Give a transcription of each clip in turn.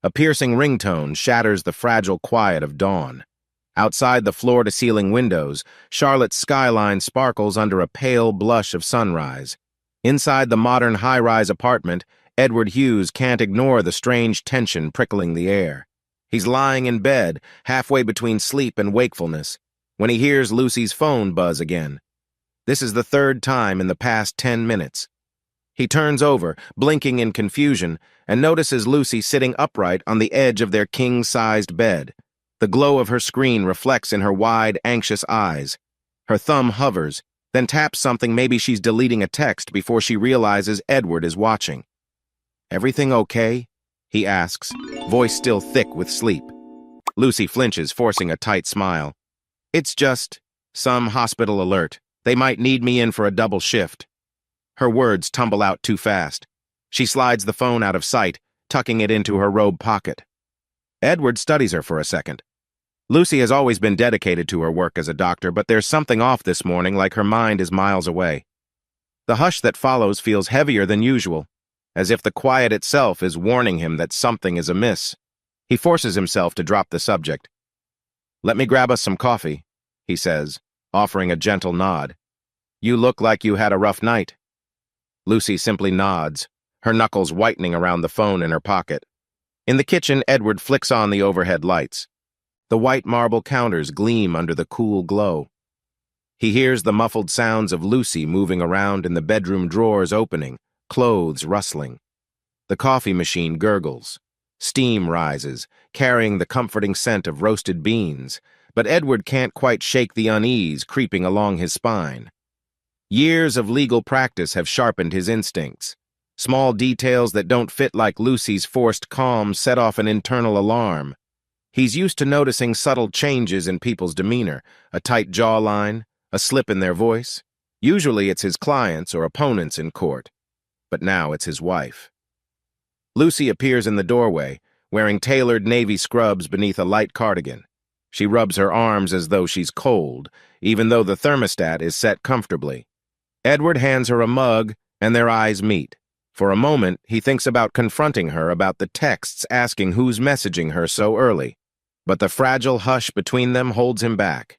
A piercing ringtone shatters the fragile quiet of dawn. Outside the floor-to-ceiling windows, Charlotte's skyline sparkles under a pale blush of sunrise. Inside the modern high-rise apartment, Edward Hughes can't ignore the strange tension prickling the air. He's lying in bed, halfway between sleep and wakefulness, when he hears Lucy's phone buzz again. This is the third time in the past 10 minutes. He turns over, blinking in confusion, and notices Lucy sitting upright on the edge of their king-sized bed. The glow of her screen reflects in her wide, anxious eyes. Her thumb hovers, then taps something. Maybe she's deleting a text before she realizes Edward is watching. "Everything okay?" he asks, voice still thick with sleep. Lucy flinches, forcing a tight smile. "It's just some hospital alert. They might need me in for a double shift." Her words tumble out too fast. She slides the phone out of sight, tucking it into her robe pocket. Edward studies her for a second. Lucy has always been dedicated to her work as a doctor, but there's something off this morning, like her mind is miles away. The hush that follows feels heavier than usual, as if the quiet itself is warning him that something is amiss. He forces himself to drop the subject. "Let me grab us some coffee," he says, offering a gentle nod. "You look like you had a rough night." Lucy simply nods, her knuckles whitening around the phone in her pocket. In the kitchen, Edward flicks on the overhead lights. The white marble counters gleam under the cool glow. He hears the muffled sounds of Lucy moving around in the bedroom drawers opening, clothes rustling. The coffee machine gurgles. Steam rises, carrying the comforting scent of roasted beans, but Edward can't quite shake the unease creeping along his spine. Years of legal practice have sharpened his instincts. Small details that don't fit like Lucy's forced calm set off an internal alarm. He's used to noticing subtle changes in people's demeanor, a tight jawline, a slip in their voice. Usually it's his clients or opponents in court, but now it's his wife. Lucy appears in the doorway, wearing tailored navy scrubs beneath a light cardigan. She rubs her arms as though she's cold, even though the thermostat is set comfortably. Edward hands her a mug, and their eyes meet. For a moment, he thinks about confronting her about the texts asking who's messaging her so early, but the fragile hush between them holds him back.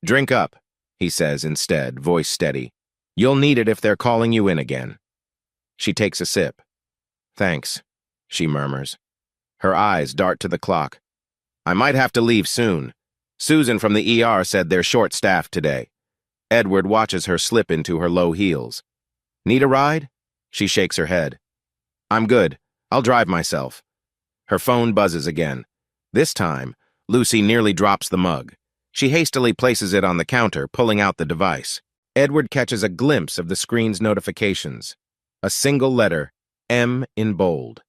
"Drink up," he says instead, voice steady. "You'll need it if they're calling you in again." She takes a sip. "Thanks," she murmurs. Her eyes dart to the clock. "I might have to leave soon. Susan from the ER said they're short-staffed today." Edward watches her slip into her low heels. "Need a ride?" She shakes her head. "I'm good. I'll drive myself." Her phone buzzes again. This time, Lucy nearly drops the mug. She hastily places it on the counter, pulling out the device. Edward catches a glimpse of the screen's notifications. A single letter, M in bold.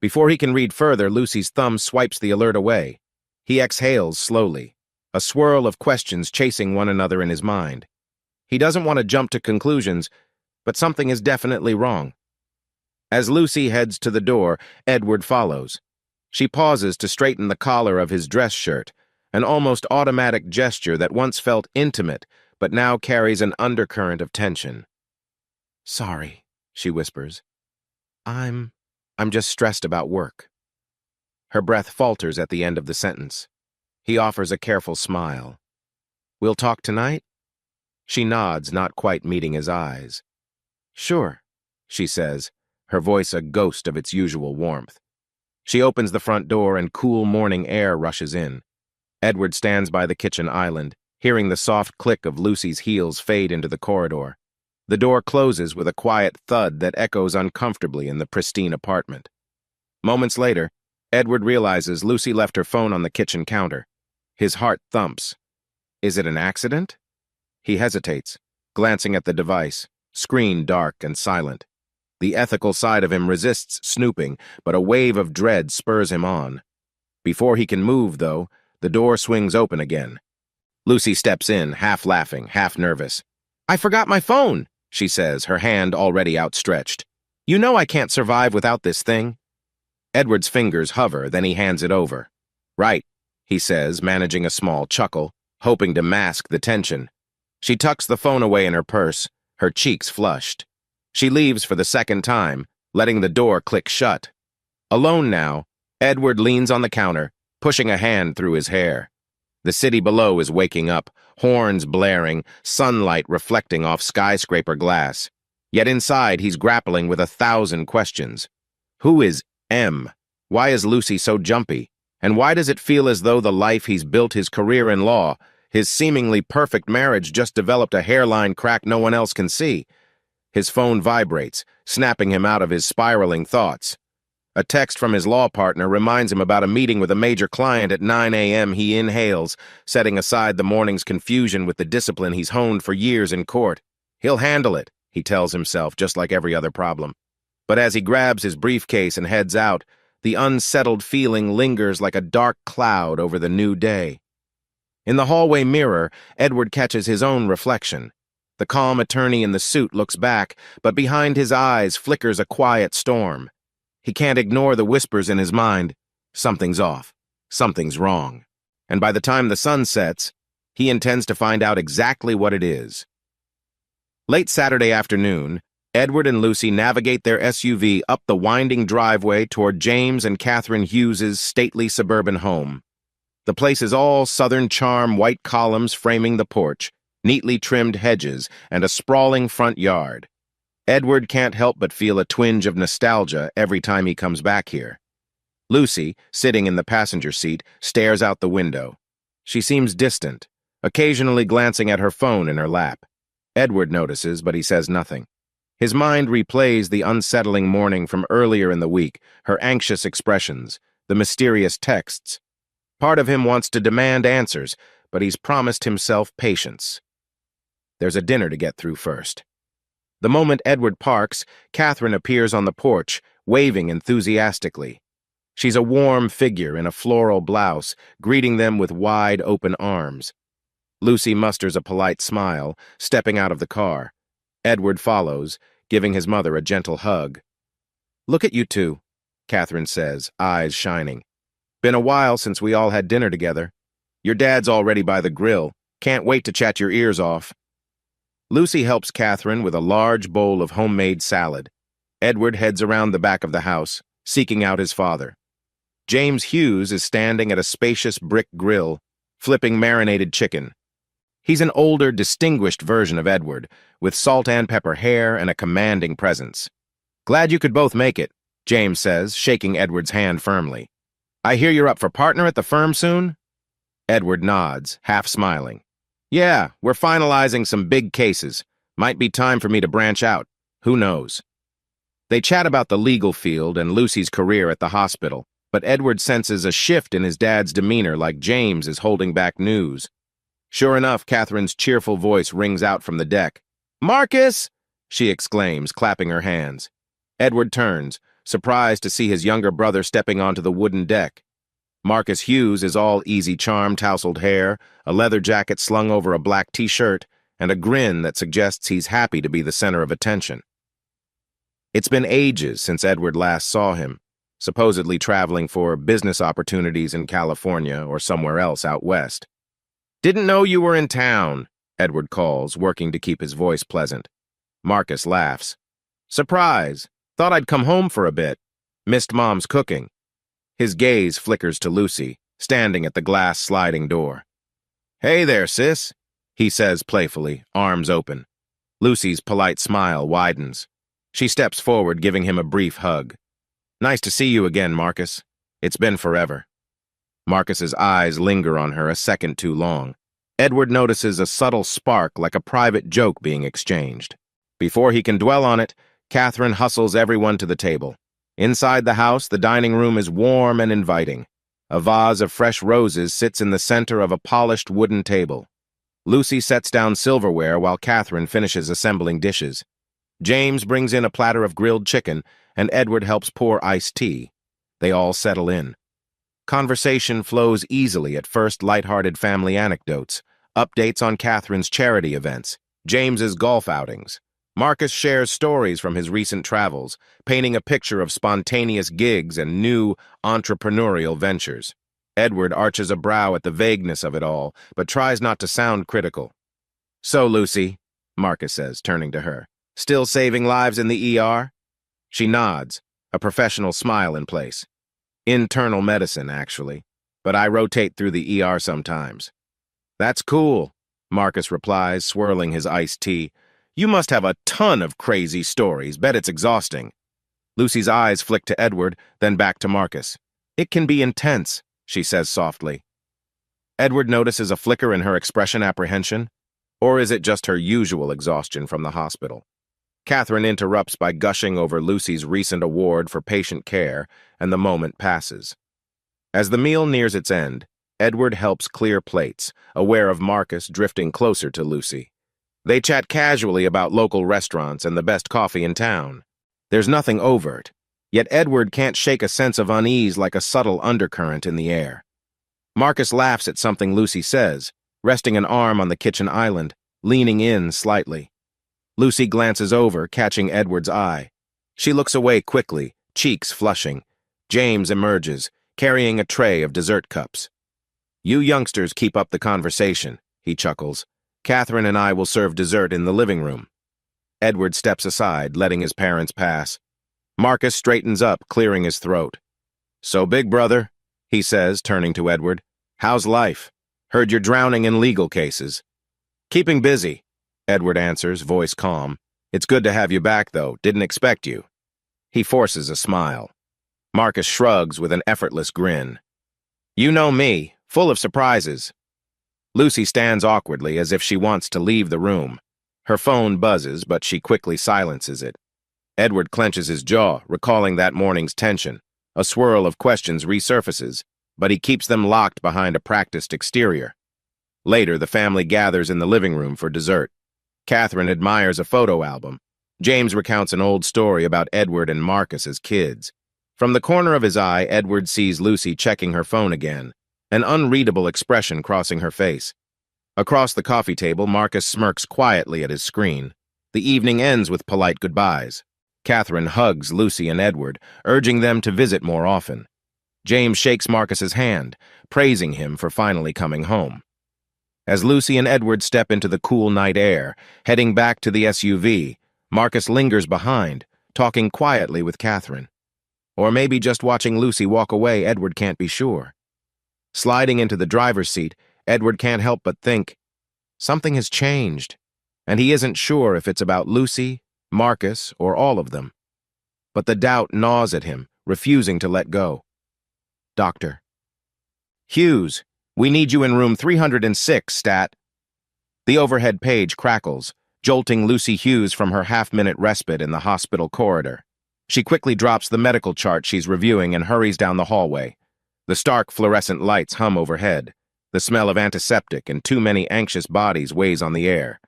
Before he can read further, Lucy's thumb swipes the alert away. He exhales slowly, a swirl of questions chasing one another in his mind. He doesn't want to jump to conclusions, but something is definitely wrong. As Lucy heads to the door, Edward follows. She pauses to straighten the collar of his dress shirt, an almost automatic gesture that once felt intimate, but now carries an undercurrent of tension. "Sorry," she whispers. I'm just stressed about work." Her breath falters at the end of the sentence. He offers a careful smile. "We'll talk tonight?" She nods, not quite meeting his eyes. "Sure," she says, her voice a ghost of its usual warmth. She opens the front door and cool morning air rushes in. Edward stands by the kitchen island, hearing the soft click of Lucy's heels fade into the corridor. The door closes with a quiet thud that echoes uncomfortably in the pristine apartment. Moments later, Edward realizes Lucy left her phone on the kitchen counter. His heart thumps. Is it an accident? He hesitates, glancing at the device, screen dark and silent. The ethical side of him resists snooping, but a wave of dread spurs him on. Before he can move, though, the door swings open again. Lucy steps in, half laughing, half nervous. "I forgot my phone," she says, her hand already outstretched. "You know I can't survive without this thing." Edward's fingers hover, then he hands it over. "Right," he says, managing a small chuckle, hoping to mask the tension. She tucks the phone away in her purse, her cheeks flushed. She leaves for the second time, letting the door click shut. Alone now, Edward leans on the counter, pushing a hand through his hair. The city below is waking up, horns blaring, sunlight reflecting off skyscraper glass. Yet inside, he's grappling with 1,000 questions. Who is M? Why is Lucy so jumpy? And why does it feel as though the life he's built, his career in law, his seemingly perfect marriage, just developed a hairline crack no one else can see? His phone vibrates, snapping him out of his spiraling thoughts. A text from his law partner reminds him about a meeting with a major client at 9 a.m. He inhales, setting aside the morning's confusion with the discipline he's honed for years in court. He'll handle it, he tells himself, just like every other problem. But as he grabs his briefcase and heads out, the unsettled feeling lingers like a dark cloud over the new day. In the hallway mirror, Edward catches his own reflection. The calm attorney in the suit looks back, but behind his eyes flickers a quiet storm. He can't ignore the whispers in his mind. Something's off. Something's wrong. And by the time the sun sets, he intends to find out exactly what it is. Late Saturday afternoon, Edward and Lucy navigate their SUV up the winding driveway toward James and Catherine Hughes's stately suburban home. The place is all Southern charm, white columns framing the porch, neatly trimmed hedges, and a sprawling front yard. Edward can't help but feel a twinge of nostalgia every time he comes back here. Lucy, sitting in the passenger seat, stares out the window. She seems distant, occasionally glancing at her phone in her lap. Edward notices, but he says nothing. His mind replays the unsettling morning from earlier in the week, her anxious expressions, the mysterious texts. Part of him wants to demand answers, but he's promised himself patience. There's a dinner to get through first. The moment Edward parks, Catherine appears on the porch, waving enthusiastically. She's a warm figure in a floral blouse, greeting them with wide open arms. Lucy musters a polite smile, stepping out of the car. Edward follows, giving his mother a gentle hug. "Look at you two," Catherine says, eyes shining. "Been a while since we all had dinner together. Your dad's already by the grill. Can't wait to chat your ears off." Lucy helps Catherine with a large bowl of homemade salad. Edward heads around the back of the house, seeking out his father. James Hughes is standing at a spacious brick grill, flipping marinated chicken. He's an older, distinguished version of Edward, with salt and pepper hair and a commanding presence. "Glad you could both make it," James says, shaking Edward's hand firmly. "I hear you're up for partner at the firm soon?" Edward nods, half smiling. "Yeah, we're finalizing some big cases. Might be time for me to branch out. Who knows?" They chat about the legal field and Lucy's career at the hospital, but Edward senses a shift in his dad's demeanor, like James is holding back news. Sure enough, Catherine's cheerful voice rings out from the deck. "Marcus!" she exclaims, clapping her hands. Edward turns, surprised to see his younger brother stepping onto the wooden deck. Marcus Hughes is all easy charm, tousled hair, a leather jacket slung over a black t-shirt, and a grin that suggests he's happy to be the center of attention. It's been ages since Edward last saw him, supposedly traveling for business opportunities in California or somewhere else out west. "Didn't know you were in town," Edward calls, working to keep his voice pleasant. Marcus laughs. "Surprise! Thought I'd come home for a bit. Missed Mom's cooking." His gaze flickers to Lucy, standing at the glass sliding door. "Hey there, sis," he says playfully, arms open. Lucy's polite smile widens. She steps forward, giving him a brief hug. "Nice to see you again, Marcus. It's been forever." Marcus's eyes linger on her a second too long. Edward notices a subtle spark, like a private joke being exchanged. Before he can dwell on it, Catherine hustles everyone to the table. Inside the house, the dining room is warm and inviting. A vase of fresh roses sits in the center of a polished wooden table. Lucy sets down silverware while Catherine finishes assembling dishes. James brings in a platter of grilled chicken, and Edward helps pour iced tea. They all settle in. Conversation flows easily, at first lighthearted family anecdotes, updates on Catherine's charity events, James's golf outings. Marcus shares stories from his recent travels, painting a picture of spontaneous gigs and new entrepreneurial ventures. Edward arches a brow at the vagueness of it all, but tries not to sound critical. "So, Lucy," Marcus says, turning to her, "still saving lives in the ER?" She nods, a professional smile in place. Internal medicine, actually, but I rotate through the ER sometimes. That's cool, Marcus replies, swirling his iced tea. You must have a ton of crazy stories. Bet it's exhausting. Lucy's eyes flick to Edward, then back to Marcus. It can be intense, she says softly. Edward notices a flicker in her expression apprehension. Or is it just her usual exhaustion from the hospital? Catherine interrupts by gushing over Lucy's recent award for patient care, and the moment passes. As the meal nears its end, Edward helps clear plates, aware of Marcus drifting closer to Lucy. They chat casually about local restaurants and the best coffee in town. There's nothing overt, yet Edward can't shake a sense of unease like a subtle undercurrent in the air. Marcus laughs at something Lucy says, resting an arm on the kitchen island, leaning in slightly. Lucy glances over, catching Edward's eye. She looks away quickly, cheeks flushing. James emerges, carrying a tray of dessert cups. You youngsters keep up the conversation, he chuckles. Catherine and I will serve dessert in the living room. Edward steps aside, letting his parents pass. Marcus straightens up, clearing his throat. So, big brother, he says, turning to Edward. How's life? Heard you're drowning in legal cases. Keeping busy, Edward answers, voice calm. It's good to have you back, though. Didn't expect you. He forces a smile. Marcus shrugs with an effortless grin. You know me, full of surprises. Lucy stands awkwardly as if she wants to leave the room. Her phone buzzes, but she quickly silences it. Edward clenches his jaw, recalling that morning's tension. A swirl of questions resurfaces, but he keeps them locked behind a practiced exterior. Later, the family gathers in the living room for dessert. Catherine admires a photo album. James recounts an old story about Edward and Marcus as kids. From the corner of his eye, Edward sees Lucy checking her phone again, an unreadable expression crossing her face. Across the coffee table, Marcus smirks quietly at his screen. The evening ends with polite goodbyes. Catherine hugs Lucy and Edward, urging them to visit more often. James shakes Marcus's hand, praising him for finally coming home. As Lucy and Edward step into the cool night air, heading back to the SUV, Marcus lingers behind, talking quietly with Catherine. Or maybe just watching Lucy walk away, Edward can't be sure. Sliding into the driver's seat, Edward can't help but think, something has changed, and he isn't sure if it's about Lucy, Marcus, or all of them. But the doubt gnaws at him, refusing to let go. Doctor. Hughes, we need you in room 306, stat. The overhead page crackles, jolting Lucy Hughes from her half-minute respite in the hospital corridor. She quickly drops the medical chart she's reviewing and hurries down the hallway. The stark fluorescent lights hum overhead. The smell of antiseptic and too many anxious bodies weighs on the air.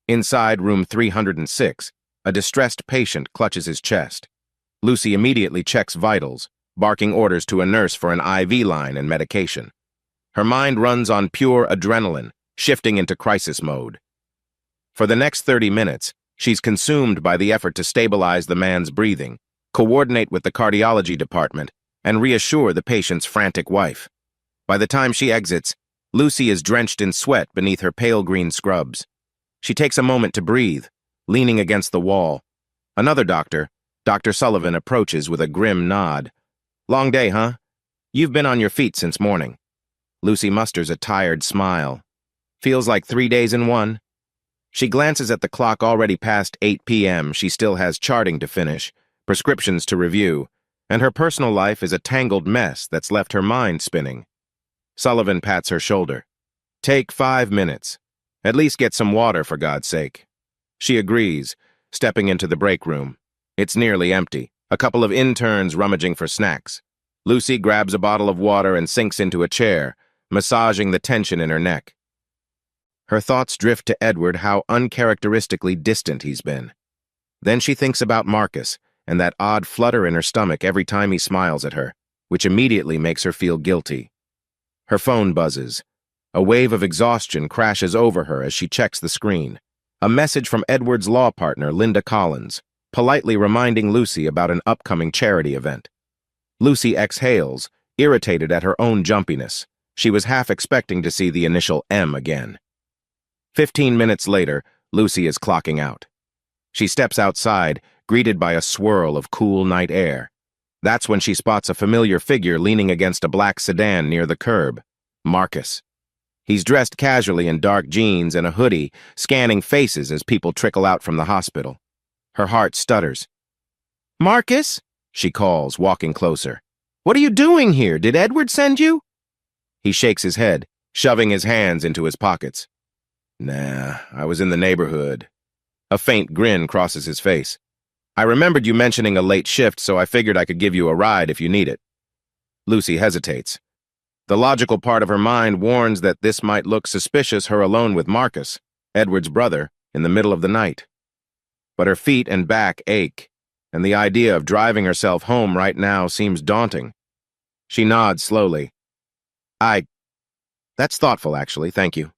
Inside room 306, a distressed patient clutches his chest. Lucy immediately checks vitals, barking orders to a nurse for an IV line and medication. Her mind runs on pure adrenaline, shifting into crisis mode. For the next 30 minutes, she's consumed by the effort to stabilize the man's breathing, coordinate with the cardiology department, and reassure the patient's frantic wife. By the time she exits, Lucy is drenched in sweat beneath her pale green scrubs. She takes a moment to breathe, leaning against the wall. Another doctor, Dr. Sullivan, approaches with a grim nod. Long day, huh? You've been on your feet since morning. Lucy musters a tired smile. Feels like 3 days in one. She glances at the clock already past 8 p.m. She still has charting to finish, prescriptions to review, and her personal life is a tangled mess that's left her mind spinning. Sullivan pats her shoulder. Take 5 minutes. At least get some water, for God's sake. She agrees, stepping into the break room. It's nearly empty, a couple of interns rummaging for snacks. Lucy grabs a bottle of water and sinks into a chair, massaging the tension in her neck. Her thoughts drift to Edward, how uncharacteristically distant he's been. Then she thinks about Marcus and that odd flutter in her stomach every time he smiles at her, which immediately makes her feel guilty. Her phone buzzes. A wave of exhaustion crashes over her as she checks the screen. A message from Edward's law partner, Linda Collins, politely reminding Lucy about an upcoming charity event. Lucy exhales, irritated at her own jumpiness. She was half expecting to see the initial M again. 15 minutes later, Lucy is clocking out. She steps outside, greeted by a swirl of cool night air. That's when she spots a familiar figure leaning against a black sedan near the curb. Marcus. He's dressed casually in dark jeans and a hoodie, scanning faces as people trickle out from the hospital. Her heart stutters. "Marcus?" she calls, walking closer. "What are you doing here? Did Edward send you?" He shakes his head, shoving his hands into his pockets. "Nah, I was in the neighborhood." A faint grin crosses his face. "I remembered you mentioning a late shift, so I figured I could give you a ride if you need it." Lucy hesitates. The logical part of her mind warns that this might look suspicious, her alone with Marcus, Edward's brother, in the middle of the night. But her feet and back ache, and the idea of driving herself home right now seems daunting. She nods slowly. That's thoughtful, actually, thank you."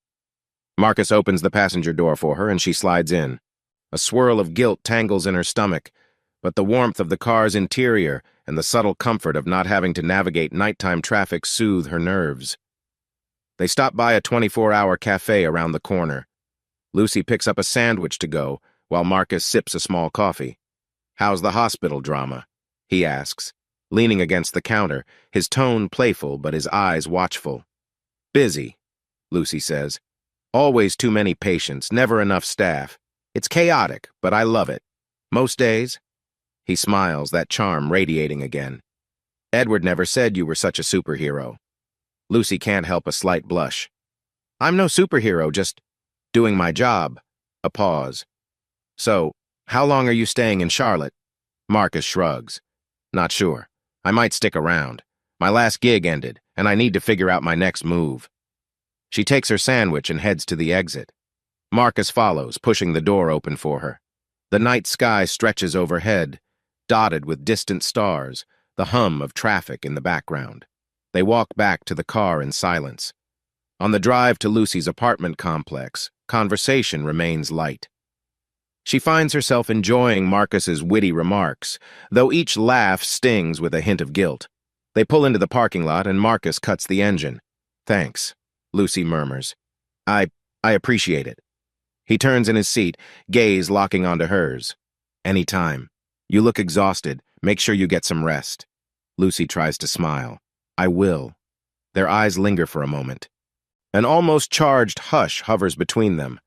Marcus opens the passenger door for her, and she slides in. A swirl of guilt tangles in her stomach, but the warmth of the car's interior and the subtle comfort of not having to navigate nighttime traffic soothe her nerves. They stop by a 24-hour cafe around the corner. Lucy picks up a sandwich to go, while Marcus sips a small coffee. "How's the hospital drama?" he asks, leaning against the counter, his tone playful but his eyes watchful. "Busy," Lucy says. "Always too many patients, never enough staff. It's chaotic, but I love it. Most days." He smiles, that charm radiating again. "Edward never said you were such a superhero." Lucy can't help a slight blush. "I'm no superhero, just doing my job." A pause. "So, how long are you staying in Charlotte?" Marcus shrugs. "Not sure. I might stick around. My last gig ended, and I need to figure out my next move." She takes her sandwich and heads to the exit. Marcus follows, pushing the door open for her. The night sky stretches overhead, dotted with distant stars, the hum of traffic in the background. They walk back to the car in silence. On the drive to Lucy's apartment complex, conversation remains light. She finds herself enjoying Marcus's witty remarks, though each laugh stings with a hint of guilt. They pull into the parking lot and Marcus cuts the engine. "Thanks," Lucy murmurs. I appreciate it." He turns in his seat, gaze locking onto hers. "Anytime. You look exhausted. Make sure you get some rest." Lucy tries to smile. "I will." Their eyes linger for a moment. An almost charged hush hovers between them.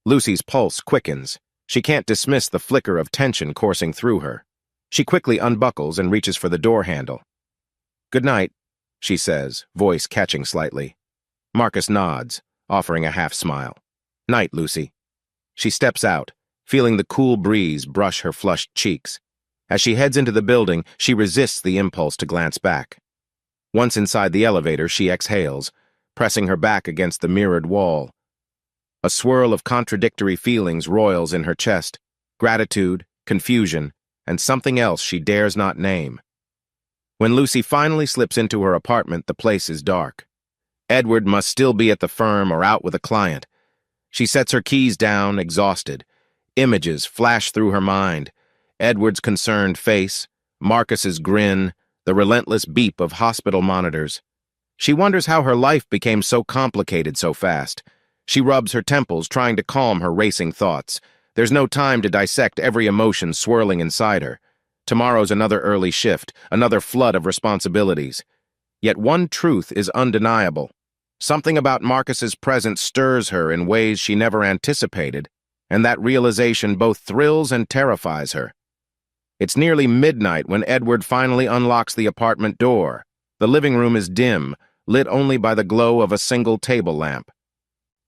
Lucy's pulse quickens. She can't dismiss the flicker of tension coursing through her. She quickly unbuckles and reaches for the door handle. "Good night," she says, voice catching slightly. Marcus nods, offering a half smile. "Night, Lucy." She steps out, feeling the cool breeze brush her flushed cheeks. As she heads into the building, she resists the impulse to glance back. Once inside the elevator, she exhales, pressing her back against the mirrored wall. A swirl of contradictory feelings roils in her chest, gratitude, confusion, and something else she dares not name. When Lucy finally slips into her apartment, the place is dark. Edward must still be at the firm or out with a client. She sets her keys down, exhausted. Images flash through her mind. Edward's concerned face, Marcus's grin, the relentless beep of hospital monitors. She wonders how her life became so complicated so fast. She rubs her temples, trying to calm her racing thoughts. There's no time to dissect every emotion swirling inside her. Tomorrow's another early shift, another flood of responsibilities. Yet one truth is undeniable. Something about Marcus's presence stirs her in ways she never anticipated, and that realization both thrills and terrifies her. It's nearly midnight when Edward finally unlocks the apartment door. The living room is dim, lit only by the glow of a single table lamp.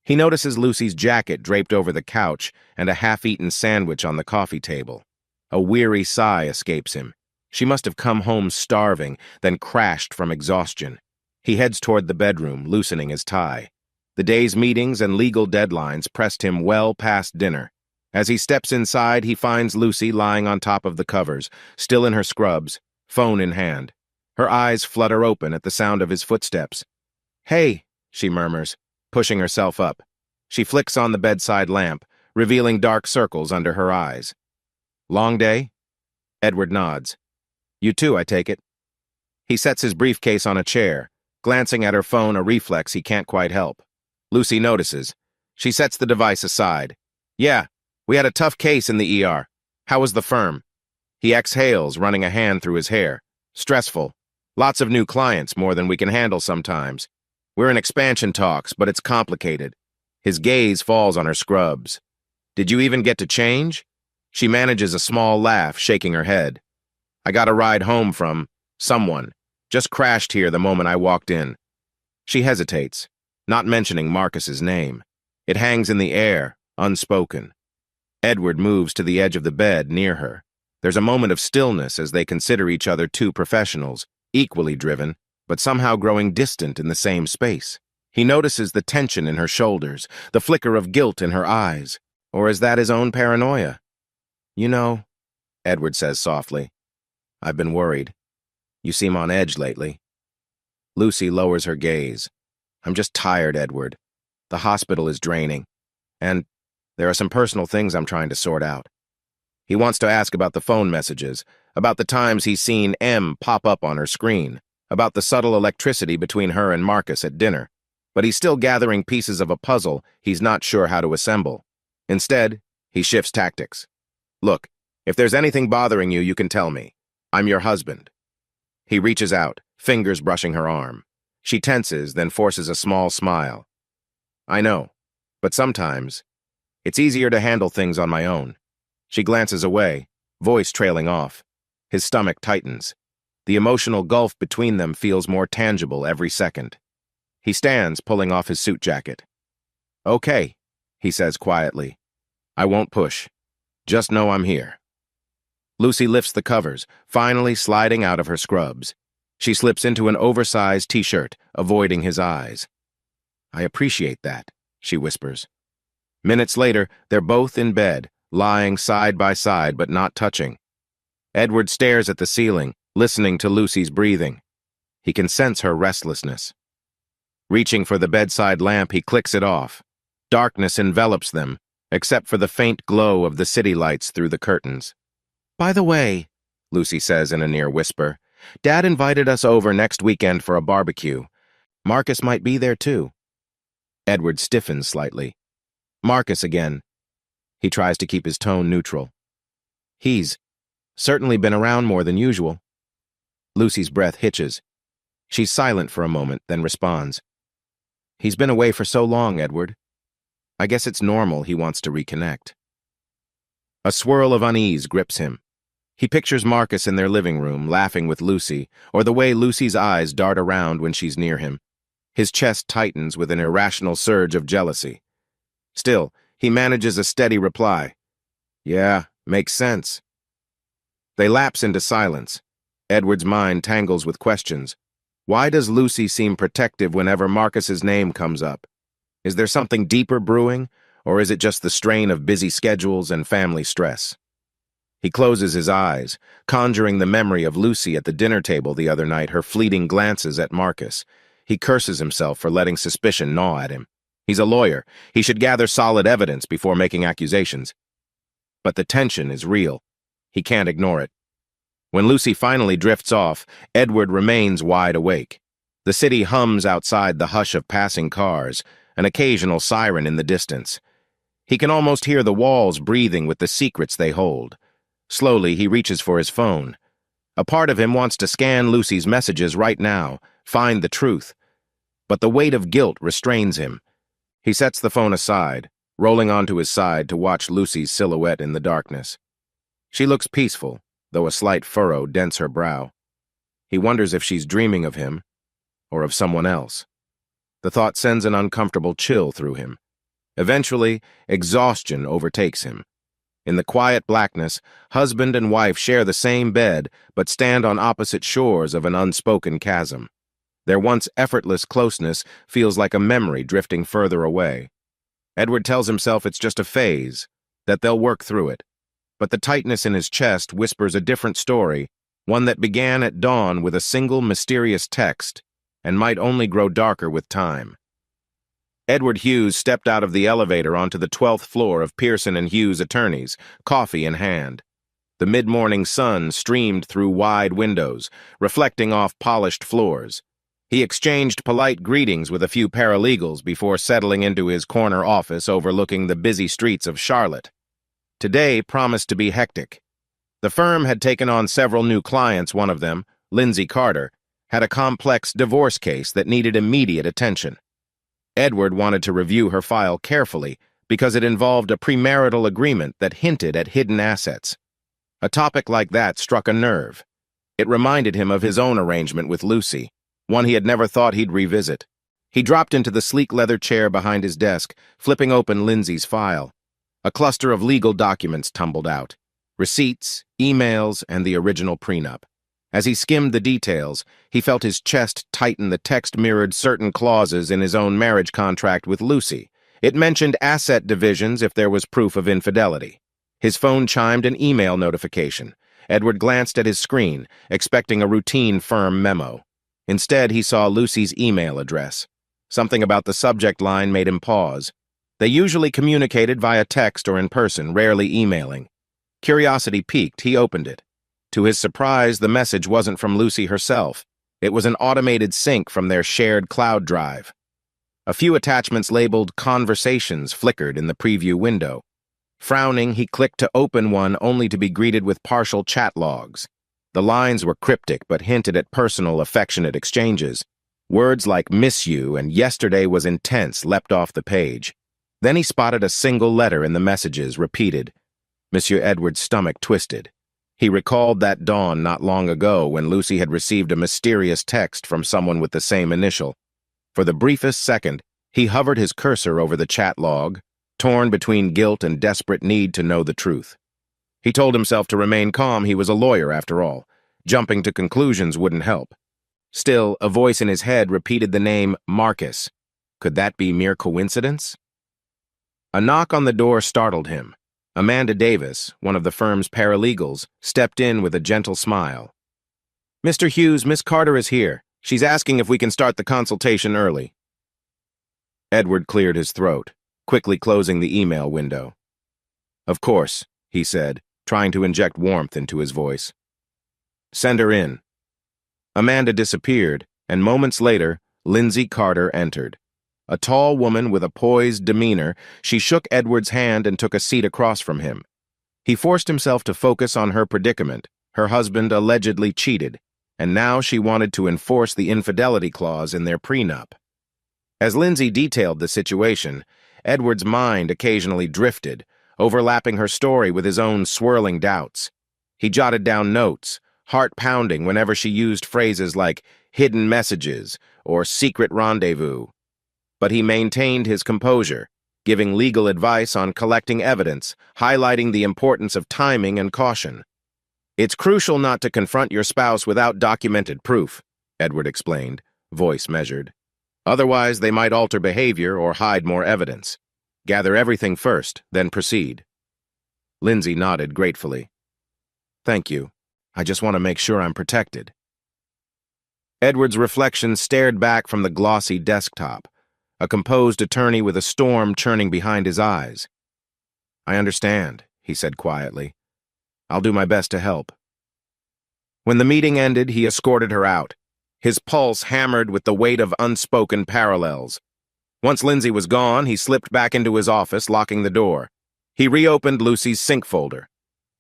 He notices Lucy's jacket draped over the couch and a half-eaten sandwich on the coffee table. A weary sigh escapes him. She must have come home starving, then crashed from exhaustion. He heads toward the bedroom, loosening his tie. The day's meetings and legal deadlines pressed him well past dinner. As he steps inside, he finds Lucy lying on top of the covers, still in her scrubs, phone in hand. Her eyes flutter open at the sound of his footsteps. "Hey," she murmurs, pushing herself up. She flicks on the bedside lamp, revealing dark circles under her eyes. "Long day?" Edward nods. "You too, I take it." He sets his briefcase on a chair, glancing at her phone, a reflex he can't quite help. Lucy notices. She sets the device aside. "Yeah, we had a tough case in the ER. How was the firm?" He exhales, running a hand through his hair. Stressful. Lots of new clients, more than we can handle sometimes. We're in expansion talks, but it's complicated. His gaze falls on her scrubs. Did you even get to change? She manages a small laugh, shaking her head. I got a ride home from someone. Just crashed here the moment I walked in. She hesitates, not mentioning Marcus's name. It hangs in the air, unspoken. Edward moves to the edge of the bed near her. There's a moment of stillness as they consider each other two professionals, equally driven, but somehow growing distant in the same space. He notices the tension in her shoulders, the flicker of guilt in her eyes. Or is that his own paranoia? You know, Edward says softly, I've been worried. You seem on edge lately. Lucy lowers her gaze. I'm just tired, Edward. The hospital is draining. And there are some personal things I'm trying to sort out. He wants to ask about the phone messages, about the times he's seen M pop up on her screen, about the subtle electricity between her and Marcus at dinner. But he's still gathering pieces of a puzzle he's not sure how to assemble. Instead, he shifts tactics. Look, if there's anything bothering you, you can tell me. I'm your husband. He reaches out, fingers brushing her arm. She tenses, then forces a small smile. I know, but sometimes it's easier to handle things on my own. She glances away, voice trailing off. His stomach tightens. The emotional gulf between them feels more tangible every second. He stands, pulling off his suit jacket. Okay, he says quietly. I won't push. Just know I'm here. Lucy lifts the covers, finally sliding out of her scrubs. She slips into an oversized t-shirt, avoiding his eyes. I appreciate that, she whispers. Minutes later, they're both in bed, lying side by side but not touching. Edward stares at the ceiling, listening to Lucy's breathing. He can sense her restlessness. Reaching for the bedside lamp, he clicks it off. Darkness envelops them, except for the faint glow of the city lights through the curtains. By the way, Lucy says in a near whisper, Dad invited us over next weekend for a barbecue. Marcus might be there too. Edward stiffens slightly. Marcus again. He tries to keep his tone neutral. He's certainly been around more than usual. Lucy's breath hitches. She's silent for a moment, then responds. He's been away for so long, Edward. I guess it's normal he wants to reconnect. A swirl of unease grips him. He pictures Marcus in their living room, laughing with Lucy, or the way Lucy's eyes dart around when she's near him. His chest tightens with an irrational surge of jealousy. Still, he manages a steady reply. Yeah, makes sense. They lapse into silence. Edward's mind tangles with questions. Why does Lucy seem protective whenever Marcus's name comes up? Is there something deeper brewing, or is it just the strain of busy schedules and family stress? He closes his eyes, conjuring the memory of Lucy at the dinner table the other night, her fleeting glances at Marcus. He curses himself for letting suspicion gnaw at him. He's a lawyer. He should gather solid evidence before making accusations. But the tension is real. He can't ignore it. When Lucy finally drifts off, Edward remains wide awake. The city hums outside the hush of passing cars, an occasional siren in the distance. He can almost hear the walls breathing with the secrets they hold. Slowly, he reaches for his phone. A part of him wants to scan Lucy's messages right now, find the truth. But the weight of guilt restrains him. He sets the phone aside, rolling onto his side to watch Lucy's silhouette in the darkness. She looks peaceful, though a slight furrow dents her brow. He wonders if she's dreaming of him, or of someone else. The thought sends an uncomfortable chill through him. Eventually, exhaustion overtakes him. In the quiet blackness, husband and wife share the same bed, but stand on opposite shores of an unspoken chasm. Their once effortless closeness feels like a memory drifting further away. Edward tells himself it's just a phase, that they'll work through it. But the tightness in his chest whispers a different story, one that began at dawn with a single mysterious text, and might only grow darker with time. Edward Hughes stepped out of the elevator onto the 12th floor of Pearson and Hughes Attorneys, coffee in hand. The mid-morning sun streamed through wide windows, reflecting off polished floors. He exchanged polite greetings with a few paralegals before settling into his corner office overlooking the busy streets of Charlotte. Today promised to be hectic. The firm had taken on several new clients, one of them, Lindsay Carter, had a complex divorce case that needed immediate attention. Edward wanted to review her file carefully because it involved a premarital agreement that hinted at hidden assets. A topic like that struck a nerve. It reminded him of his own arrangement with Lucy, one he had never thought he'd revisit. He dropped into the sleek leather chair behind his desk, flipping open Lindsay's file. A cluster of legal documents tumbled out. Receipts, emails, and the original prenup. As he skimmed the details, he felt his chest tighten. The text mirrored certain clauses in his own marriage contract with Lucy. It mentioned asset divisions if there was proof of infidelity. His phone chimed an email notification. Edward glanced at his screen, expecting a routine firm memo. Instead, he saw Lucy's email address. Something about the subject line made him pause. They usually communicated via text or in person, rarely emailing. Curiosity piqued, he opened it. To his surprise, the message wasn't from Lucy herself. It was an automated sync from their shared cloud drive. A few attachments labeled Conversations flickered in the preview window. Frowning, he clicked to open one only to be greeted with partial chat logs. The lines were cryptic but hinted at personal, affectionate exchanges. Words like "miss you" and "yesterday was intense" leapt off the page. Then he spotted a single letter in the messages, repeated. Monsieur Edward's stomach twisted. He recalled that dawn not long ago when Lucy had received a mysterious text from someone with the same initial. For the briefest second, he hovered his cursor over the chat log, torn between guilt and desperate need to know the truth. He told himself to remain calm. He was a lawyer, after all. Jumping to conclusions wouldn't help. Still, a voice in his head repeated the name Marcus. Could that be mere coincidence? A knock on the door startled him. Amanda Davis, one of the firm's paralegals, stepped in with a gentle smile. Mr. Hughes, Miss Carter is here. She's asking if we can start the consultation early. Edward cleared his throat, quickly closing the email window. Of course, he said, trying to inject warmth into his voice. Send her in. Amanda disappeared, and moments later, Lindsay Carter entered. A tall woman with a poised demeanor, she shook Edward's hand and took a seat across from him. He forced himself to focus on her predicament. Her husband allegedly cheated, and now she wanted to enforce the infidelity clause in their prenup. As Lindsay detailed the situation, Edward's mind occasionally drifted, overlapping her story with his own swirling doubts. He jotted down notes, heart-pounding whenever she used phrases like hidden messages or secret rendezvous. But he maintained his composure, giving legal advice on collecting evidence, highlighting the importance of timing and caution. It's crucial not to confront your spouse without documented proof, Edward explained, voice measured. Otherwise, they might alter behavior or hide more evidence. Gather everything first, then proceed. Lindsay nodded gratefully. Thank you. I just want to make sure I'm protected. Edward's reflection stared back from the glossy desktop, a composed attorney with a storm churning behind his eyes. I understand, he said quietly. I'll do my best to help. When the meeting ended, he escorted her out, his pulse hammered with the weight of unspoken parallels. Once Lindsay was gone, he slipped back into his office, locking the door. He reopened Lucy's sync folder.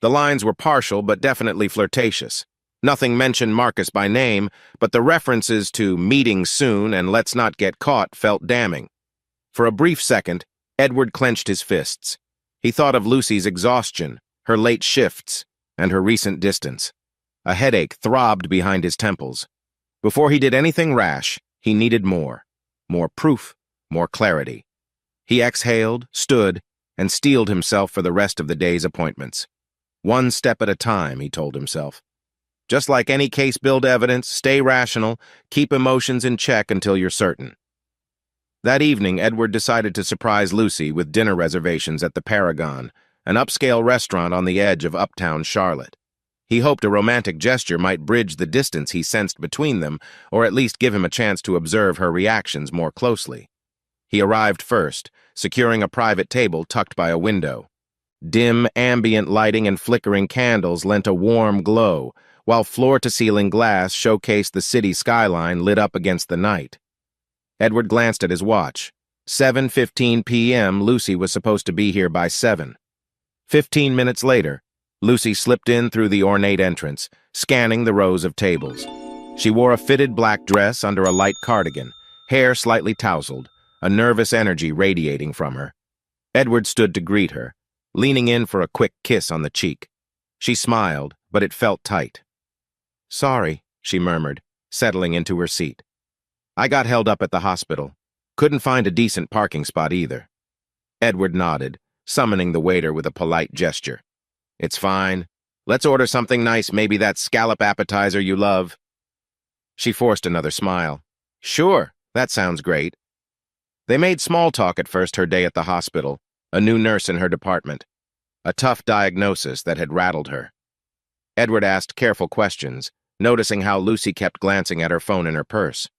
The lines were partial but definitely flirtatious. Nothing mentioned Marcus by name, but the references to meeting soon and let's not get caught felt damning. For a brief second, Edward clenched his fists. He thought of Lucy's exhaustion, her late shifts, and her recent distance. A headache throbbed behind his temples. Before he did anything rash, he needed more. More proof, more clarity. He exhaled, stood, and steeled himself for the rest of the day's appointments. One step at a time, he told himself. Just like any case, build evidence, stay rational, keep emotions in check until you're certain. That evening, Edward decided to surprise Lucy with dinner reservations at the Paragon, an upscale restaurant on the edge of uptown Charlotte. He hoped a romantic gesture might bridge the distance he sensed between them, or at least give him a chance to observe her reactions more closely. He arrived first, securing a private table tucked by a window. Dim, ambient lighting and flickering candles lent a warm glow, while floor-to-ceiling glass showcased the city skyline lit up against the night. Edward glanced at his watch. 7:15 p.m. Lucy was supposed to be here by 7. 15 minutes later, Lucy slipped in through the ornate entrance, scanning the rows of tables. She wore a fitted black dress under a light cardigan, hair slightly tousled, a nervous energy radiating from her. Edward stood to greet her, leaning in for a quick kiss on the cheek. She smiled, but it felt tight. "Sorry," she murmured, settling into her seat. "I got held up at the hospital. Couldn't find a decent parking spot either." Edward nodded, summoning the waiter with a polite gesture. "It's fine. Let's order something nice, maybe that scallop appetizer you love." She forced another smile. "Sure, that sounds great." They made small talk at first her day at the hospital, a new nurse in her department, a tough diagnosis that had rattled her. Edward asked careful questions, noticing how Lucy kept glancing at her phone in her purse.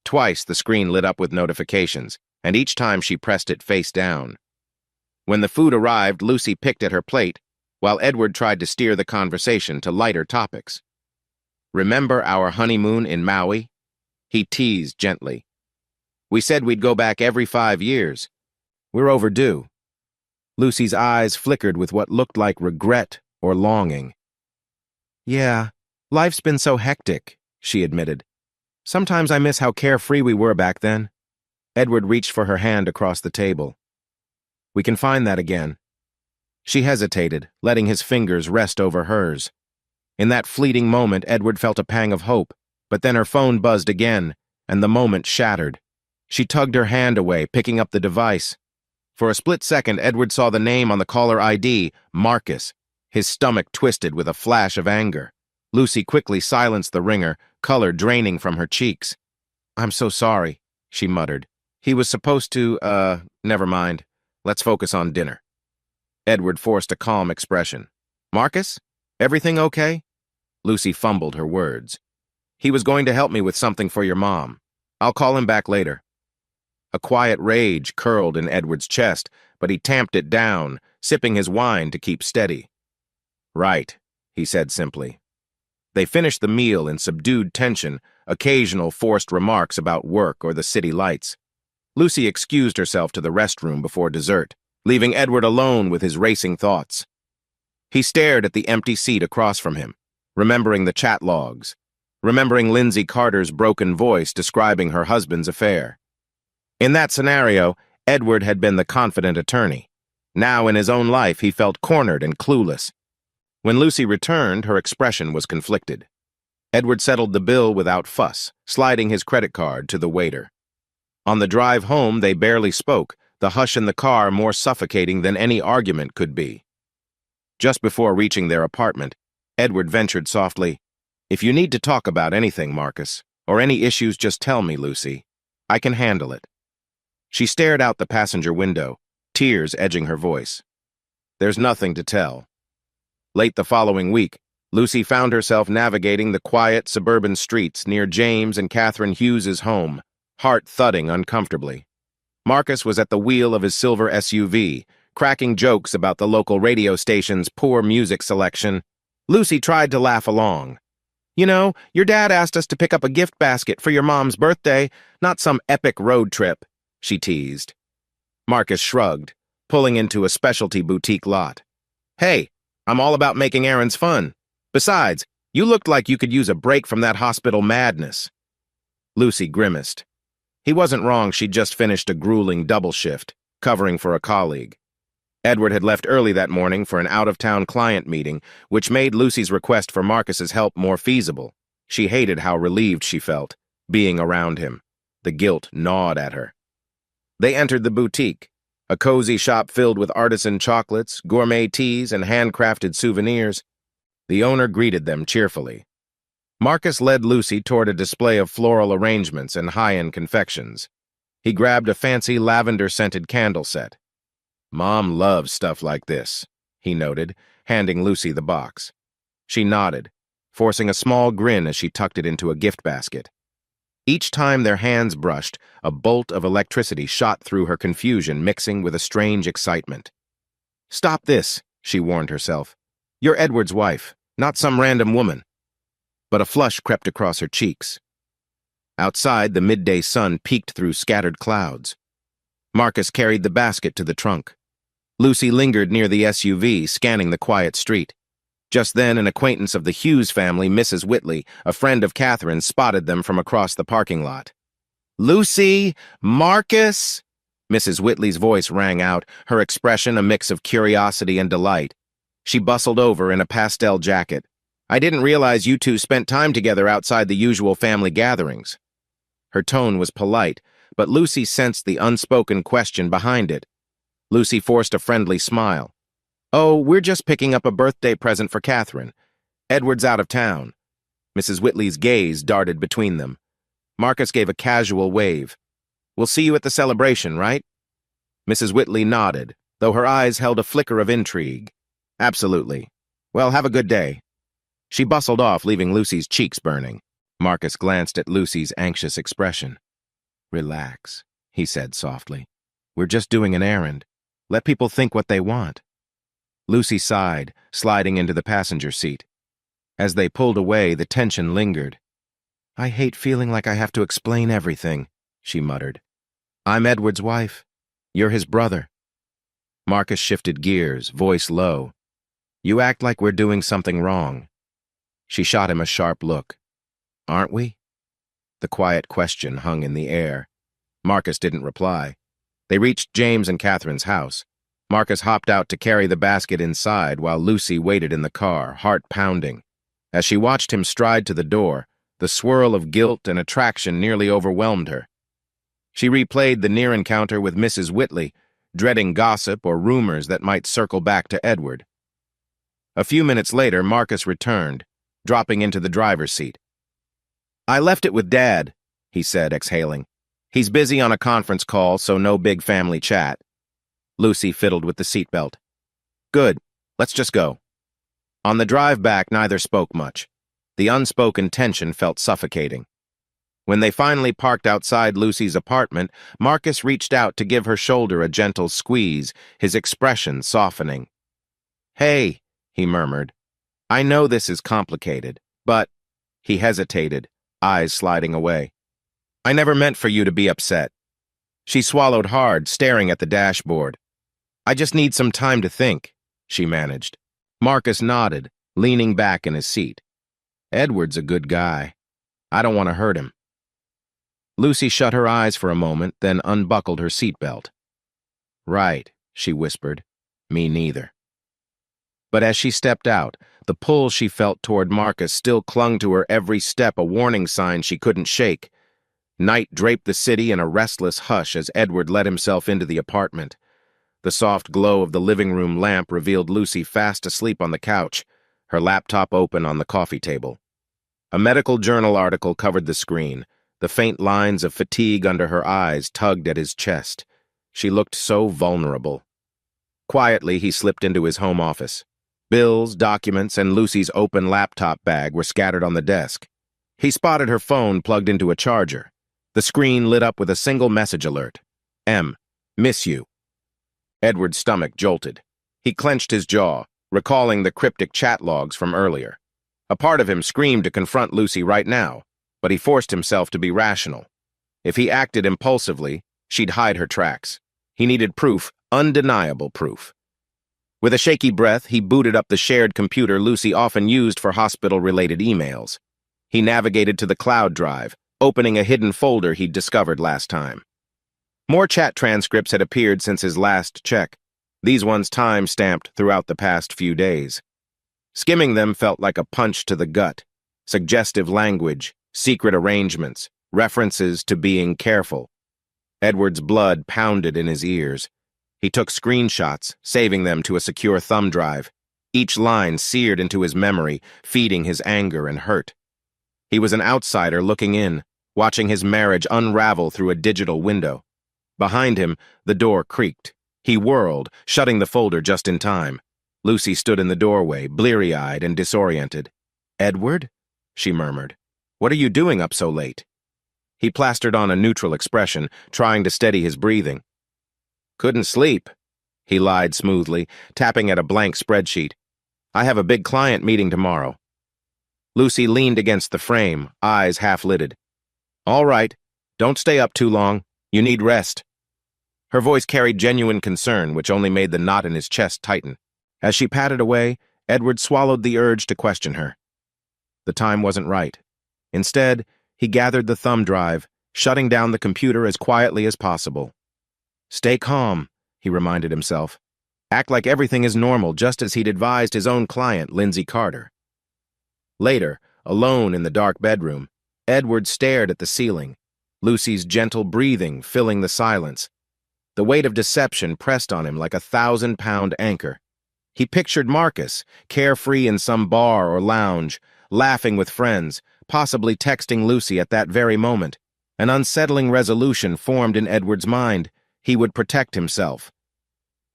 Twice the screen lit up with notifications, and each time she pressed it face down. When the food arrived, Lucy picked at her plate, while Edward tried to steer the conversation to lighter topics. "Remember our honeymoon in Maui?" He teased gently. "We said we'd go back every 5 years. We're overdue." Lucy's eyes flickered with what looked like regret or longing. "Yeah, life's been so hectic," she admitted. "Sometimes I miss how carefree we were back then." Edward reached for her hand across the table. "We can find that again." She hesitated, letting his fingers rest over hers. In that fleeting moment, Edward felt a pang of hope, but then her phone buzzed again, and the moment shattered. She tugged her hand away, picking up the device. For a split second, Edward saw the name on the caller ID, Marcus. His stomach twisted with a flash of anger. Lucy quickly silenced the ringer, color draining from her cheeks. "I'm so sorry," she muttered. "He was supposed to, never mind. Let's focus on dinner." Edward forced a calm expression. "Marcus? Everything okay?" Lucy fumbled her words. "He was going to help me with something for your mom. I'll call him back later." A quiet rage curled in Edward's chest, but he tamped it down, sipping his wine to keep steady. "Right," he said simply. They finished the meal in subdued tension, occasional forced remarks about work or the city lights. Lucy excused herself to the restroom before dessert, leaving Edward alone with his racing thoughts. He stared at the empty seat across from him, remembering the chat logs, remembering Lindsay Carter's broken voice describing her husband's affair. In that scenario, Edward had been the confident attorney. Now, in his own life, he felt cornered and clueless. When Lucy returned, her expression was conflicted. Edward settled the bill without fuss, sliding his credit card to the waiter. On the drive home, they barely spoke, the hush in the car more suffocating than any argument could be. Just before reaching their apartment, Edward ventured softly, "If you need to talk about anything, Marcus, or any issues, just tell me, Lucy. I can handle it." She stared out the passenger window, tears edging her voice. "There's nothing to tell." Late the following week, Lucy found herself navigating the quiet suburban streets near James and Catherine Hughes's home, heart thudding uncomfortably. Marcus was at the wheel of his silver SUV, cracking jokes about the local radio station's poor music selection. Lucy tried to laugh along. "You know, your dad asked us to pick up a gift basket for your mom's birthday, not some epic road trip," she teased. Marcus shrugged, pulling into a specialty boutique lot. "Hey, I'm all about making errands fun. Besides, you looked like you could use a break from that hospital madness." Lucy grimaced. He wasn't wrong, she'd just finished a grueling double shift, covering for a colleague. Edward had left early that morning for an out-of-town client meeting, which made Lucy's request for Marcus's help more feasible. She hated how relieved she felt, being around him. The guilt gnawed at her. They entered the boutique, a cozy shop filled with artisan chocolates, gourmet teas, and handcrafted souvenirs. The owner greeted them cheerfully. Marcus led Lucy toward a display of floral arrangements and high-end confections. He grabbed a fancy lavender-scented candle set. "Mom loves stuff like this," he noted, handing Lucy the box. She nodded, forcing a small grin as she tucked it into a gift basket. Each time their hands brushed, a bolt of electricity shot through her confusion, mixing with a strange excitement. "Stop this," she warned herself. "You're Edward's wife, not some random woman." But a flush crept across her cheeks. Outside, the midday sun peeked through scattered clouds. Marcus carried the basket to the trunk. Lucy lingered near the SUV, scanning the quiet street. Just then, an acquaintance of the Hughes family, Mrs. Whitley, a friend of Catherine's, spotted them from across the parking lot. "Lucy! Marcus!" Mrs. Whitley's voice rang out, her expression a mix of curiosity and delight. She bustled over in a pastel jacket. "I didn't realize you two spent time together outside the usual family gatherings." Her tone was polite, but Lucy sensed the unspoken question behind it. Lucy forced a friendly smile. "Oh, we're just picking up a birthday present for Catherine. Edward's out of town." Mrs. Whitley's gaze darted between them. Marcus gave a casual wave. "We'll see you at the celebration, right?" Mrs. Whitley nodded, though her eyes held a flicker of intrigue. "Absolutely. Well, have a good day." She bustled off, leaving Lucy's cheeks burning. Marcus glanced at Lucy's anxious expression. "Relax," he said softly. "We're just doing an errand. Let people think what they want." Lucy sighed, sliding into the passenger seat. As they pulled away, the tension lingered. "I hate feeling like I have to explain everything," she muttered. "I'm Edward's wife. You're his brother." Marcus shifted gears, voice low. "You act like we're doing something wrong." She shot him a sharp look. "Aren't we?" The quiet question hung in the air. Marcus didn't reply. They reached James and Catherine's house. Marcus hopped out to carry the basket inside while Lucy waited in the car, heart pounding. As she watched him stride to the door, the swirl of guilt and attraction nearly overwhelmed her. She replayed the near encounter with Mrs. Whitley, dreading gossip or rumors that might circle back to Edward. A few minutes later, Marcus returned, dropping into the driver's seat. "I left it with Dad," he said, exhaling. "He's busy on a conference call, so no big family chat." Lucy fiddled with the seatbelt. "Good. Let's just go." On the drive back, neither spoke much. The unspoken tension felt suffocating. When they finally parked outside Lucy's apartment, Marcus reached out to give her shoulder a gentle squeeze, his expression softening. "Hey," he murmured. "I know this is complicated, but—" He hesitated, eyes sliding away. "I never meant for you to be upset." She swallowed hard, staring at the dashboard. "I just need some time to think," she managed. Marcus nodded, leaning back in his seat. "Edward's a good guy. I don't want to hurt him." Lucy shut her eyes for a moment, then unbuckled her seatbelt. "Right," she whispered. "Me neither." But as she stepped out, the pull she felt toward Marcus still clung to her every step, a warning sign she couldn't shake. Night draped the city in a restless hush as Edward let himself into the apartment. The soft glow of the living room lamp revealed Lucy fast asleep on the couch, her laptop open on the coffee table. A medical journal article covered the screen. The faint lines of fatigue under her eyes tugged at his chest. She looked so vulnerable. Quietly, he slipped into his home office. Bills, documents, and Lucy's open laptop bag were scattered on the desk. He spotted her phone plugged into a charger. The screen lit up with a single message alert. "M. Miss you." Edward's stomach jolted. He clenched his jaw, recalling the cryptic chat logs from earlier. A part of him screamed to confront Lucy right now, but he forced himself to be rational. If he acted impulsively, she'd hide her tracks. He needed proof, undeniable proof. With a shaky breath, he booted up the shared computer Lucy often used for hospital-related emails. He navigated to the cloud drive, opening a hidden folder he'd discovered last time. More chat transcripts had appeared since his last check, these ones time-stamped throughout the past few days. Skimming them felt like a punch to the gut. Suggestive language, secret arrangements, references to being careful. Edward's blood pounded in his ears. He took screenshots, saving them to a secure thumb drive. Each line seared into his memory, feeding his anger and hurt. He was an outsider looking in, watching his marriage unravel through a digital window. Behind him, the door creaked. He whirled, shutting the folder just in time. Lucy stood in the doorway, bleary-eyed and disoriented. "Edward?" she murmured. "What are you doing up so late?" He plastered on a neutral expression, trying to steady his breathing. "Couldn't sleep," he lied smoothly, tapping at a blank spreadsheet. "I have a big client meeting tomorrow." Lucy leaned against the frame, eyes half-lidded. "All right, don't stay up too long. You need rest." Her voice carried genuine concern, which only made the knot in his chest tighten. As she padded away, Edward swallowed the urge to question her. The time wasn't right. Instead, he gathered the thumb drive, shutting down the computer as quietly as possible. Stay calm, he reminded himself. Act like everything is normal, just as he'd advised his own client, Lindsay Carter. Later, alone in the dark bedroom, Edward stared at the ceiling, Lucy's gentle breathing filling the silence. The weight of deception pressed on him like a 1,000-pound anchor. He pictured Marcus, carefree in some bar or lounge, laughing with friends, possibly texting Lucy at that very moment. An unsettling resolution formed in Edward's mind. He would protect himself.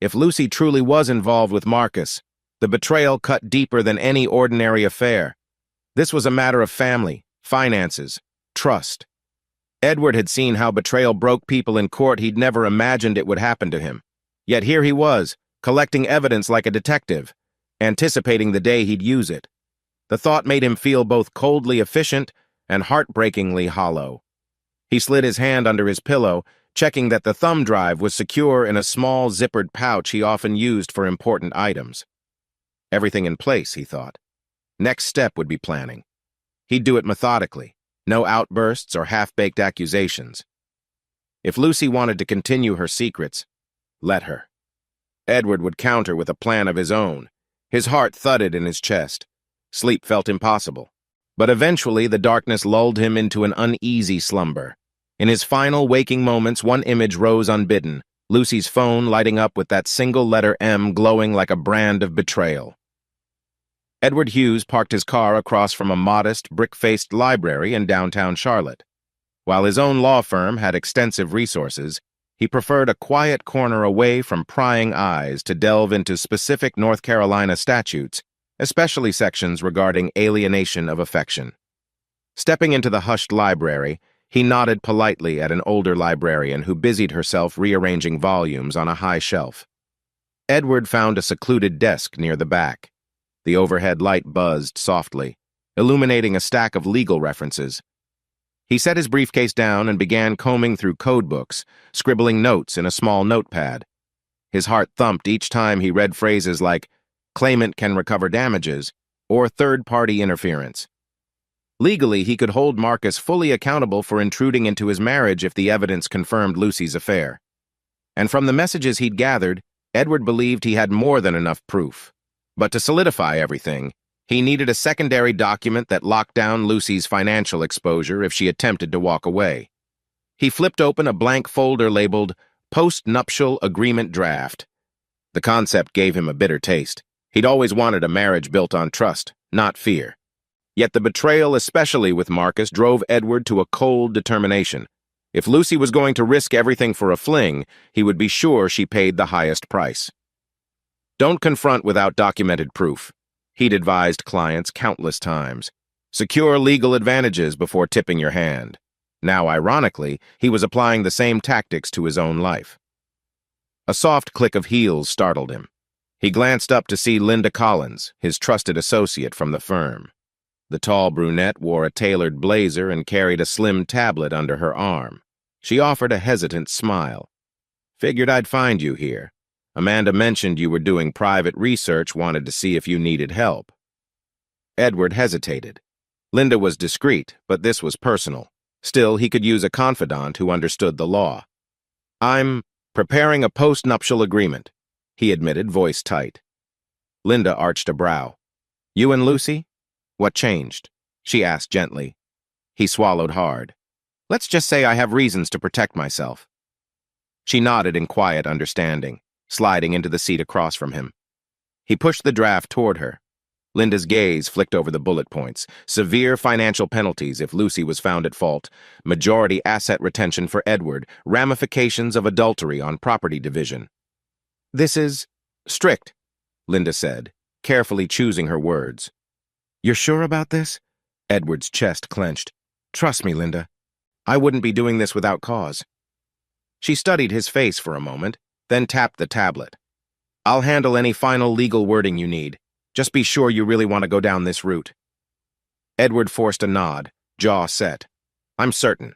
If Lucy truly was involved with Marcus, the betrayal cut deeper than any ordinary affair. This was a matter of family, finances, trust. Edward had seen how betrayal broke people in court. He'd never imagined it would happen to him. Yet here he was, collecting evidence like a detective, anticipating the day he'd use it. The thought made him feel both coldly efficient and heartbreakingly hollow. He slid his hand under his pillow, checking that the thumb drive was secure in a small zippered pouch he often used for important items. Everything in place, he thought. Next step would be planning. He'd do it methodically, no outbursts or half-baked accusations. If Lucy wanted to continue her secrets, let her. Edward would counter with a plan of his own. His heart thudded in his chest. Sleep felt impossible. But eventually the darkness lulled him into an uneasy slumber. In his final waking moments, one image rose unbidden, Lucy's phone lighting up with that single letter M glowing like a brand of betrayal. Edward Hughes parked his car across from a modest, brick-faced library in downtown Charlotte. While his own law firm had extensive resources, he preferred a quiet corner away from prying eyes to delve into specific North Carolina statutes, especially sections regarding alienation of affection. Stepping into the hushed library, he nodded politely at an older librarian who busied herself rearranging volumes on a high shelf. Edward found a secluded desk near the back. The overhead light buzzed softly, illuminating a stack of legal references. He set his briefcase down and began combing through codebooks, scribbling notes in a small notepad. His heart thumped each time he read phrases like, claimant can recover damages, or third-party interference. Legally, he could hold Marcus fully accountable for intruding into his marriage if the evidence confirmed Lucy's affair. And from the messages he'd gathered, Edward believed he had more than enough proof. But to solidify everything, he needed a secondary document that locked down Lucy's financial exposure if she attempted to walk away. He flipped open a blank folder labeled Post-Nuptial Agreement Draft. The concept gave him a bitter taste. He'd always wanted a marriage built on trust, not fear. Yet the betrayal, especially with Marcus, drove Edward to a cold determination. If Lucy was going to risk everything for a fling, he would be sure she paid the highest price. Don't confront without documented proof, he'd advised clients countless times. Secure legal advantages before tipping your hand. Now, ironically, he was applying the same tactics to his own life. A soft click of heels startled him. He glanced up to see Linda Collins, his trusted associate from the firm. The tall brunette wore a tailored blazer and carried a slim tablet under her arm. She offered a hesitant smile. Figured I'd find you here. Amanda mentioned you were doing private research, wanted to see if you needed help. Edward hesitated. Linda was discreet, but this was personal. Still, he could use a confidant who understood the law. I'm preparing a post-nuptial agreement, he admitted, voice tight. Linda arched a brow. You and Lucy? What changed? She asked gently. He swallowed hard. Let's just say I have reasons to protect myself. She nodded in quiet understanding, sliding into the seat across from him. He pushed the draft toward her. Linda's gaze flicked over the bullet points. Severe financial penalties if Lucy was found at fault, majority asset retention for Edward, ramifications of adultery on property division. This is strict, Linda said, carefully choosing her words. You're sure about this? Edward's chest clenched. Trust me, Linda. I wouldn't be doing this without cause. She studied his face for a moment, then tapped the tablet. I'll handle any final legal wording you need. Just be sure you really want to go down this route. Edward forced a nod, jaw set. I'm certain.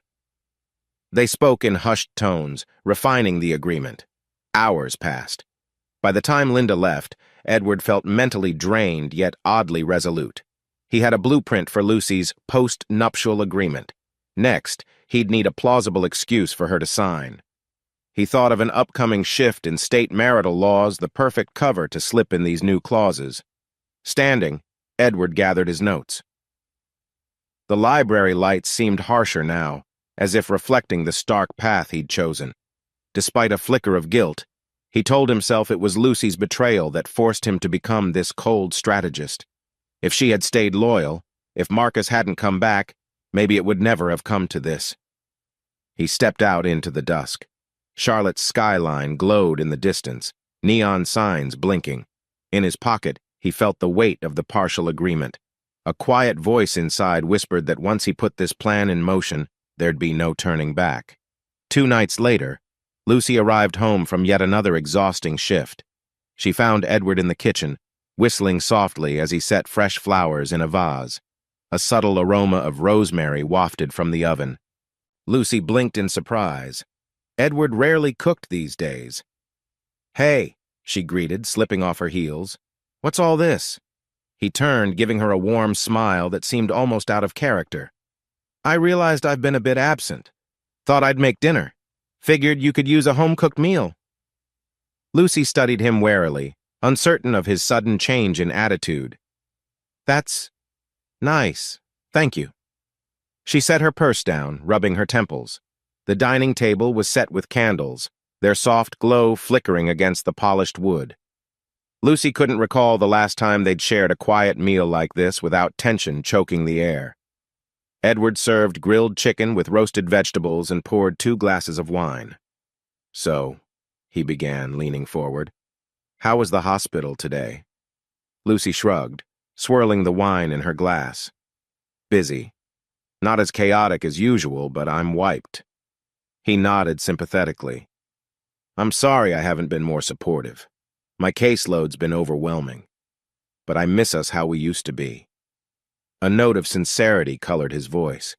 They spoke in hushed tones, refining the agreement. Hours passed. By the time Linda left, Edward felt mentally drained yet oddly resolute. He had a blueprint for Lucy's post-nuptial agreement. Next, he'd need a plausible excuse for her to sign. He thought of an upcoming shift in state marital laws, the perfect cover to slip in these new clauses. Standing, Edward gathered his notes. The library lights seemed harsher now, as if reflecting the stark path he'd chosen. Despite a flicker of guilt, he told himself it was Lucy's betrayal that forced him to become this cold strategist. If she had stayed loyal, if Marcus hadn't come back, maybe it would never have come to this. He stepped out into the dusk. Charlotte's skyline glowed in the distance, neon signs blinking. In his pocket, he felt the weight of the partial agreement. A quiet voice inside whispered that once he put this plan in motion, there'd be no turning back. 2 nights later, Lucy arrived home from yet another exhausting shift. She found Edward in the kitchen, whistling softly as he set fresh flowers in a vase. A subtle aroma of rosemary wafted from the oven. Lucy blinked in surprise. Edward rarely cooked these days. "Hey," she greeted, slipping off her heels. "What's all this?" He turned, giving her a warm smile that seemed almost out of character. "I realized I've been a bit absent. Thought I'd make dinner. Figured you could use a home-cooked meal." Lucy studied him warily, uncertain of his sudden change in attitude. "That's nice. Thank you." She set her purse down, rubbing her temples. The dining table was set with candles, their soft glow flickering against the polished wood. Lucy couldn't recall the last time they'd shared a quiet meal like this without tension choking the air. Edward served grilled chicken with roasted vegetables and poured 2 glasses of wine. "So," he began, leaning forward, "how was the hospital today?" Lucy shrugged, swirling the wine in her glass. "Busy. Not as chaotic as usual, but I'm wiped." He nodded sympathetically. "I'm sorry I haven't been more supportive. My caseload's been overwhelming. But I miss us how we used to be." A note of sincerity colored his voice.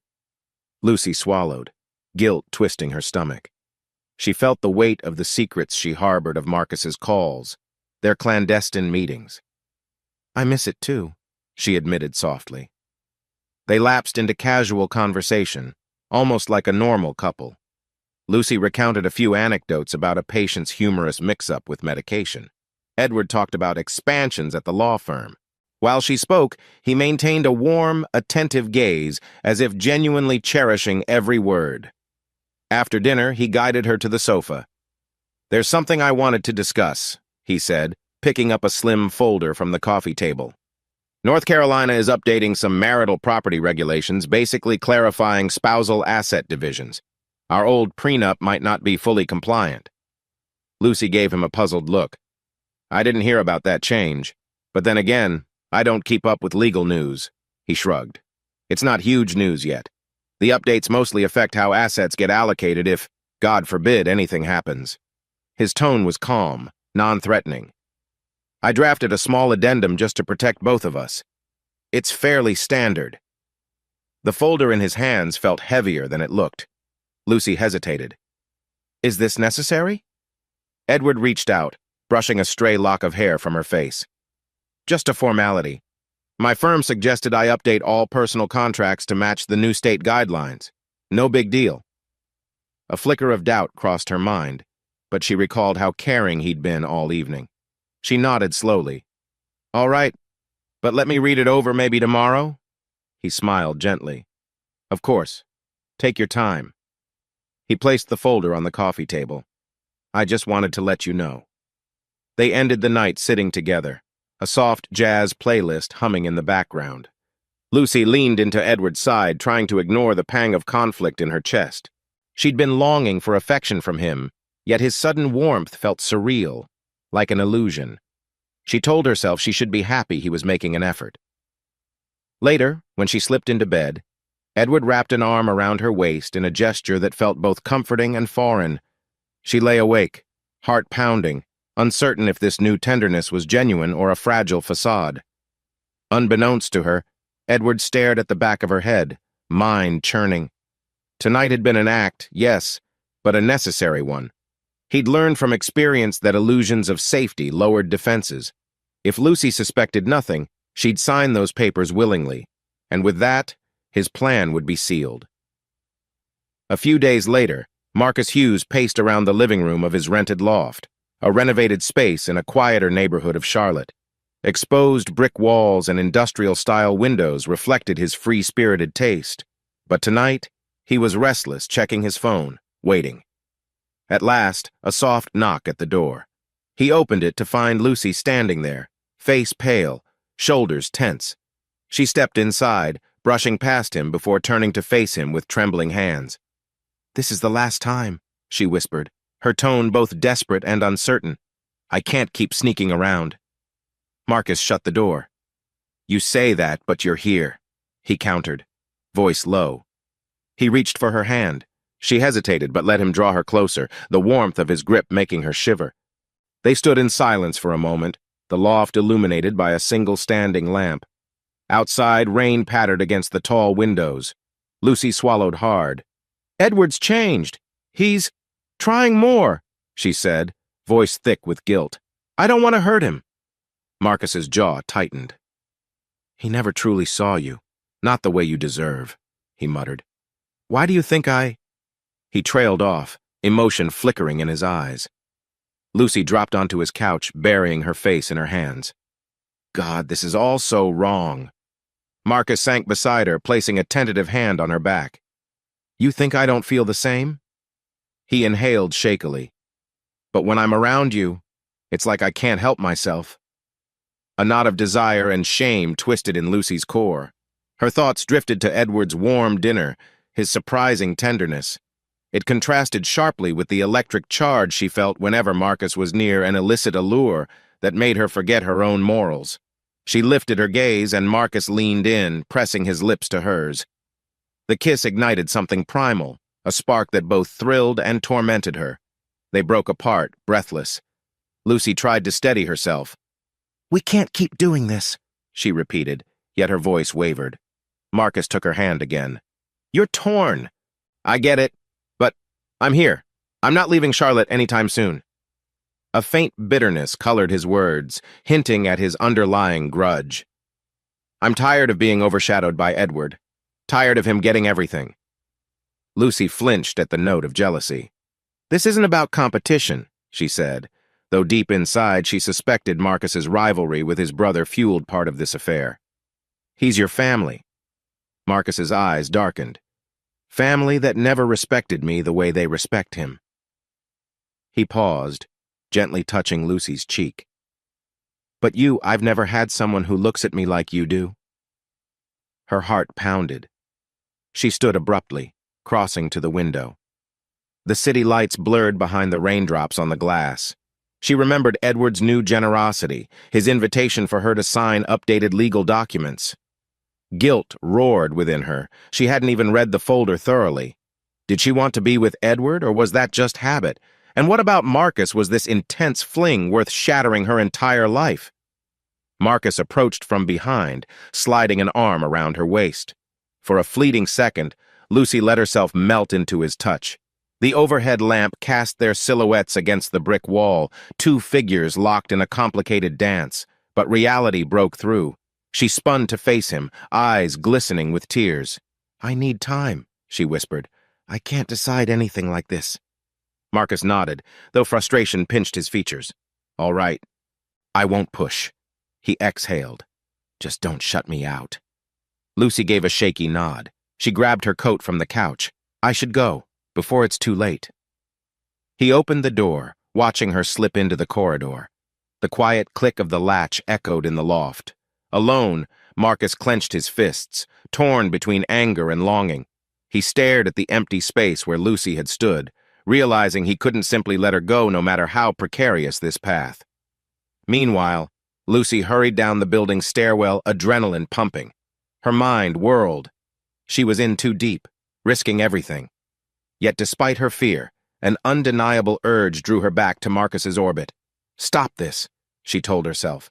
Lucy swallowed, guilt twisting her stomach. She felt the weight of the secrets she harbored of Marcus's calls, their clandestine meetings. "I miss it too," she admitted softly. They lapsed into casual conversation, almost like a normal couple. Lucy recounted a few anecdotes about a patient's humorous mix-up with medication. Edward talked about expansions at the law firm. While she spoke, he maintained a warm, attentive gaze, as if genuinely cherishing every word. After dinner, he guided her to the sofa. "There's something I wanted to discuss," he said, picking up a slim folder from the coffee table. "North Carolina is updating some marital property regulations, basically clarifying spousal asset divisions. Our old prenup might not be fully compliant." Lucy gave him a puzzled look. "I didn't hear about that change. But then again, I don't keep up with legal news." He shrugged. "It's not huge news yet. The updates mostly affect how assets get allocated if, God forbid, anything happens." His tone was calm, non-threatening. "I drafted a small addendum just to protect both of us. It's fairly standard." The folder in his hands felt heavier than it looked. Lucy hesitated. "Is this necessary?" Edward reached out, brushing a stray lock of hair from her face. "Just a formality. My firm suggested I update all personal contracts to match the new state guidelines. No big deal." A flicker of doubt crossed her mind, but she recalled how caring he'd been all evening. She nodded slowly. "All right, but let me read it over maybe tomorrow?" He smiled gently. "Of course. Take your time." He placed the folder on the coffee table. "I just wanted to let you know." They ended the night sitting together, a soft jazz playlist humming in the background. Lucy leaned into Edward's side, trying to ignore the pang of conflict in her chest. She'd been longing for affection from him, yet his sudden warmth felt surreal, like an illusion. She told herself she should be happy he was making an effort. Later, when she slipped into bed, Edward wrapped an arm around her waist in a gesture that felt both comforting and foreign. She lay awake, heart pounding, uncertain if this new tenderness was genuine or a fragile facade. Unbeknownst to her, Edward stared at the back of her head, mind churning. Tonight had been an act, yes, but a necessary one. He'd learned from experience that illusions of safety lowered defenses. If Lucy suspected nothing, she'd sign those papers willingly, and with that, his plan would be sealed. A few days later, Marcus Hughes paced around the living room of his rented loft, a renovated space in a quieter neighborhood of Charlotte. Exposed brick walls and industrial-style windows reflected his free-spirited taste. But tonight, he was restless, checking his phone, waiting. At last, a soft knock at the door. He opened it to find Lucy standing there, face pale, shoulders tense. She stepped inside, brushing past him before turning to face him with trembling hands. "This is the last time," she whispered, her tone both desperate and uncertain. "I can't keep sneaking around." Marcus shut the door. "You say that, but you're here," he countered, voice low. He reached for her hand. She hesitated but let him draw her closer, the warmth of his grip making her shiver. They stood in silence for a moment, the loft illuminated by a single standing lamp. Outside, rain pattered against the tall windows. Lucy swallowed hard. "Edward's changed. He's trying more," she said, voice thick with guilt. "I don't want to hurt him." Marcus's jaw tightened. "He never truly saw you. Not the way you deserve," he muttered. "Why do you think I—" He trailed off, emotion flickering in his eyes. Lucy dropped onto his couch, burying her face in her hands. "God, this is all so wrong." Marcus sank beside her, placing a tentative hand on her back. "You think I don't feel the same?" He inhaled shakily. "But when I'm around you, it's like I can't help myself." A knot of desire and shame twisted in Lucy's core. Her thoughts drifted to Edward's warm dinner, his surprising tenderness. It contrasted sharply with the electric charge she felt whenever Marcus was near, an illicit allure that made her forget her own morals. She lifted her gaze and Marcus leaned in, pressing his lips to hers. The kiss ignited something primal, a spark that both thrilled and tormented her. They broke apart, breathless. Lucy tried to steady herself. "We can't keep doing this," she repeated, yet her voice wavered. Marcus took her hand again. "You're torn." "I get it, but I'm here. I'm not leaving Charlotte anytime soon." A faint bitterness colored his words, hinting at his underlying grudge. "I'm tired of being overshadowed by Edward. Tired of him getting everything." Lucy flinched at the note of jealousy. "This isn't about competition," she said, though deep inside she suspected Marcus's rivalry with his brother fueled part of this affair. "He's your family." Marcus's eyes darkened. "Family that never respected me the way they respect him." He paused, gently touching Lucy's cheek. "But I've never had someone who looks at me like you do." Her heart pounded. She stood abruptly, crossing to the window. The city lights blurred behind the raindrops on the glass. She remembered Edward's new generosity, his invitation for her to sign updated legal documents. Guilt roared within her. She hadn't even read the folder thoroughly. Did she want to be with Edward, or was that just habit? And what about Marcus was this intense fling worth shattering her entire life? Marcus approached from behind, sliding an arm around her waist. For a fleeting second, Lucy let herself melt into his touch. The overhead lamp cast their silhouettes against the brick wall, two figures locked in a complicated dance, but reality broke through. She spun to face him, eyes glistening with tears. "I need time," she whispered. "I can't decide anything like this." Marcus nodded, though frustration pinched his features. "All right. I won't push." He exhaled. "Just don't shut me out." Lucy gave a shaky nod. She grabbed her coat from the couch. "I should go, before it's too late." He opened the door, watching her slip into the corridor. The quiet click of the latch echoed in the loft. Alone, Marcus clenched his fists, torn between anger and longing. He stared at the empty space where Lucy had stood, realizing he couldn't simply let her go no matter how precarious this path. Meanwhile, Lucy hurried down the building's stairwell, adrenaline pumping. Her mind whirled. She was in too deep, risking everything. Yet despite her fear, an undeniable urge drew her back to Marcus's orbit. "Stop this," she told herself.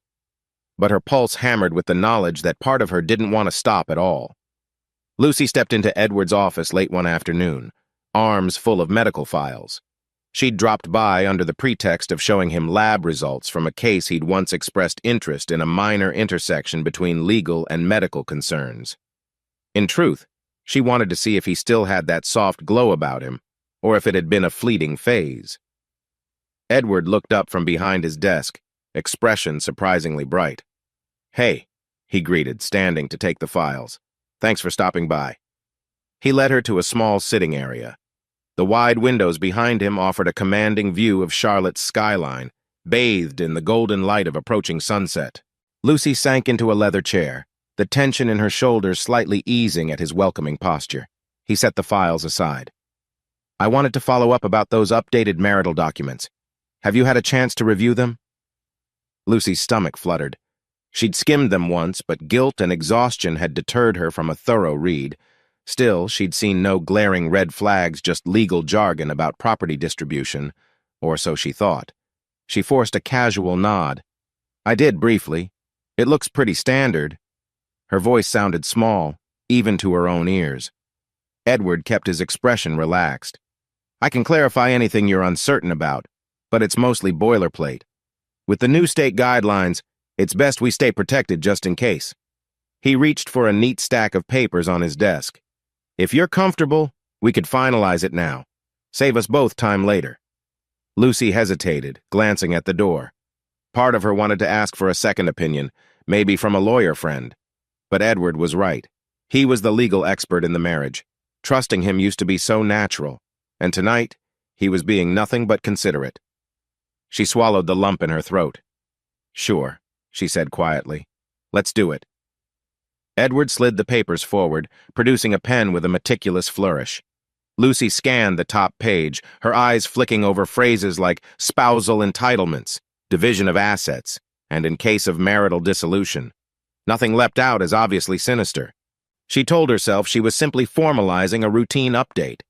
But her pulse hammered with the knowledge that part of her didn't want to stop at all. Lucy stepped into Edward's office late one afternoon, arms full of medical files. She'd dropped by under the pretext of showing him lab results from a case he'd once expressed interest in, a minor intersection between legal and medical concerns. In truth, she wanted to see if he still had that soft glow about him, or if it had been a fleeting phase. Edward looked up from behind his desk, expression surprisingly bright. "Hey," he greeted, standing to take the files. "Thanks for stopping by." He led her to a small sitting area. The wide windows behind him offered a commanding view of Charlotte's skyline, bathed in the golden light of approaching sunset. Lucy sank into a leather chair, the tension in her shoulders slightly easing at his welcoming posture. He set the files aside. "I wanted to follow up about those updated marital documents. Have you had a chance to review them?" Lucy's stomach fluttered. She'd skimmed them once, but guilt and exhaustion had deterred her from a thorough read. Still, she'd seen no glaring red flags, just legal jargon about property distribution, or so she thought. She forced a casual nod. "I did briefly. It looks pretty standard." Her voice sounded small, even to her own ears. Edward kept his expression relaxed. "I can clarify anything you're uncertain about, but it's mostly boilerplate. With the new state guidelines, it's best we stay protected just in case." He reached for a neat stack of papers on his desk. "If you're comfortable, we could finalize it now. Save us both time later." Lucy hesitated, glancing at the door. Part of her wanted to ask for a second opinion, maybe from a lawyer friend. But Edward was right. He was the legal expert in the marriage. Trusting him used to be so natural, and tonight, he was being nothing but considerate. She swallowed the lump in her throat. "Sure," she said quietly. "Let's do it." Edward slid the papers forward, producing a pen with a meticulous flourish. Lucy scanned the top page, her eyes flicking over phrases like spousal entitlements, division of assets, and in case of marital dissolution. Nothing leapt out as obviously sinister. She told herself she was simply formalizing a routine update.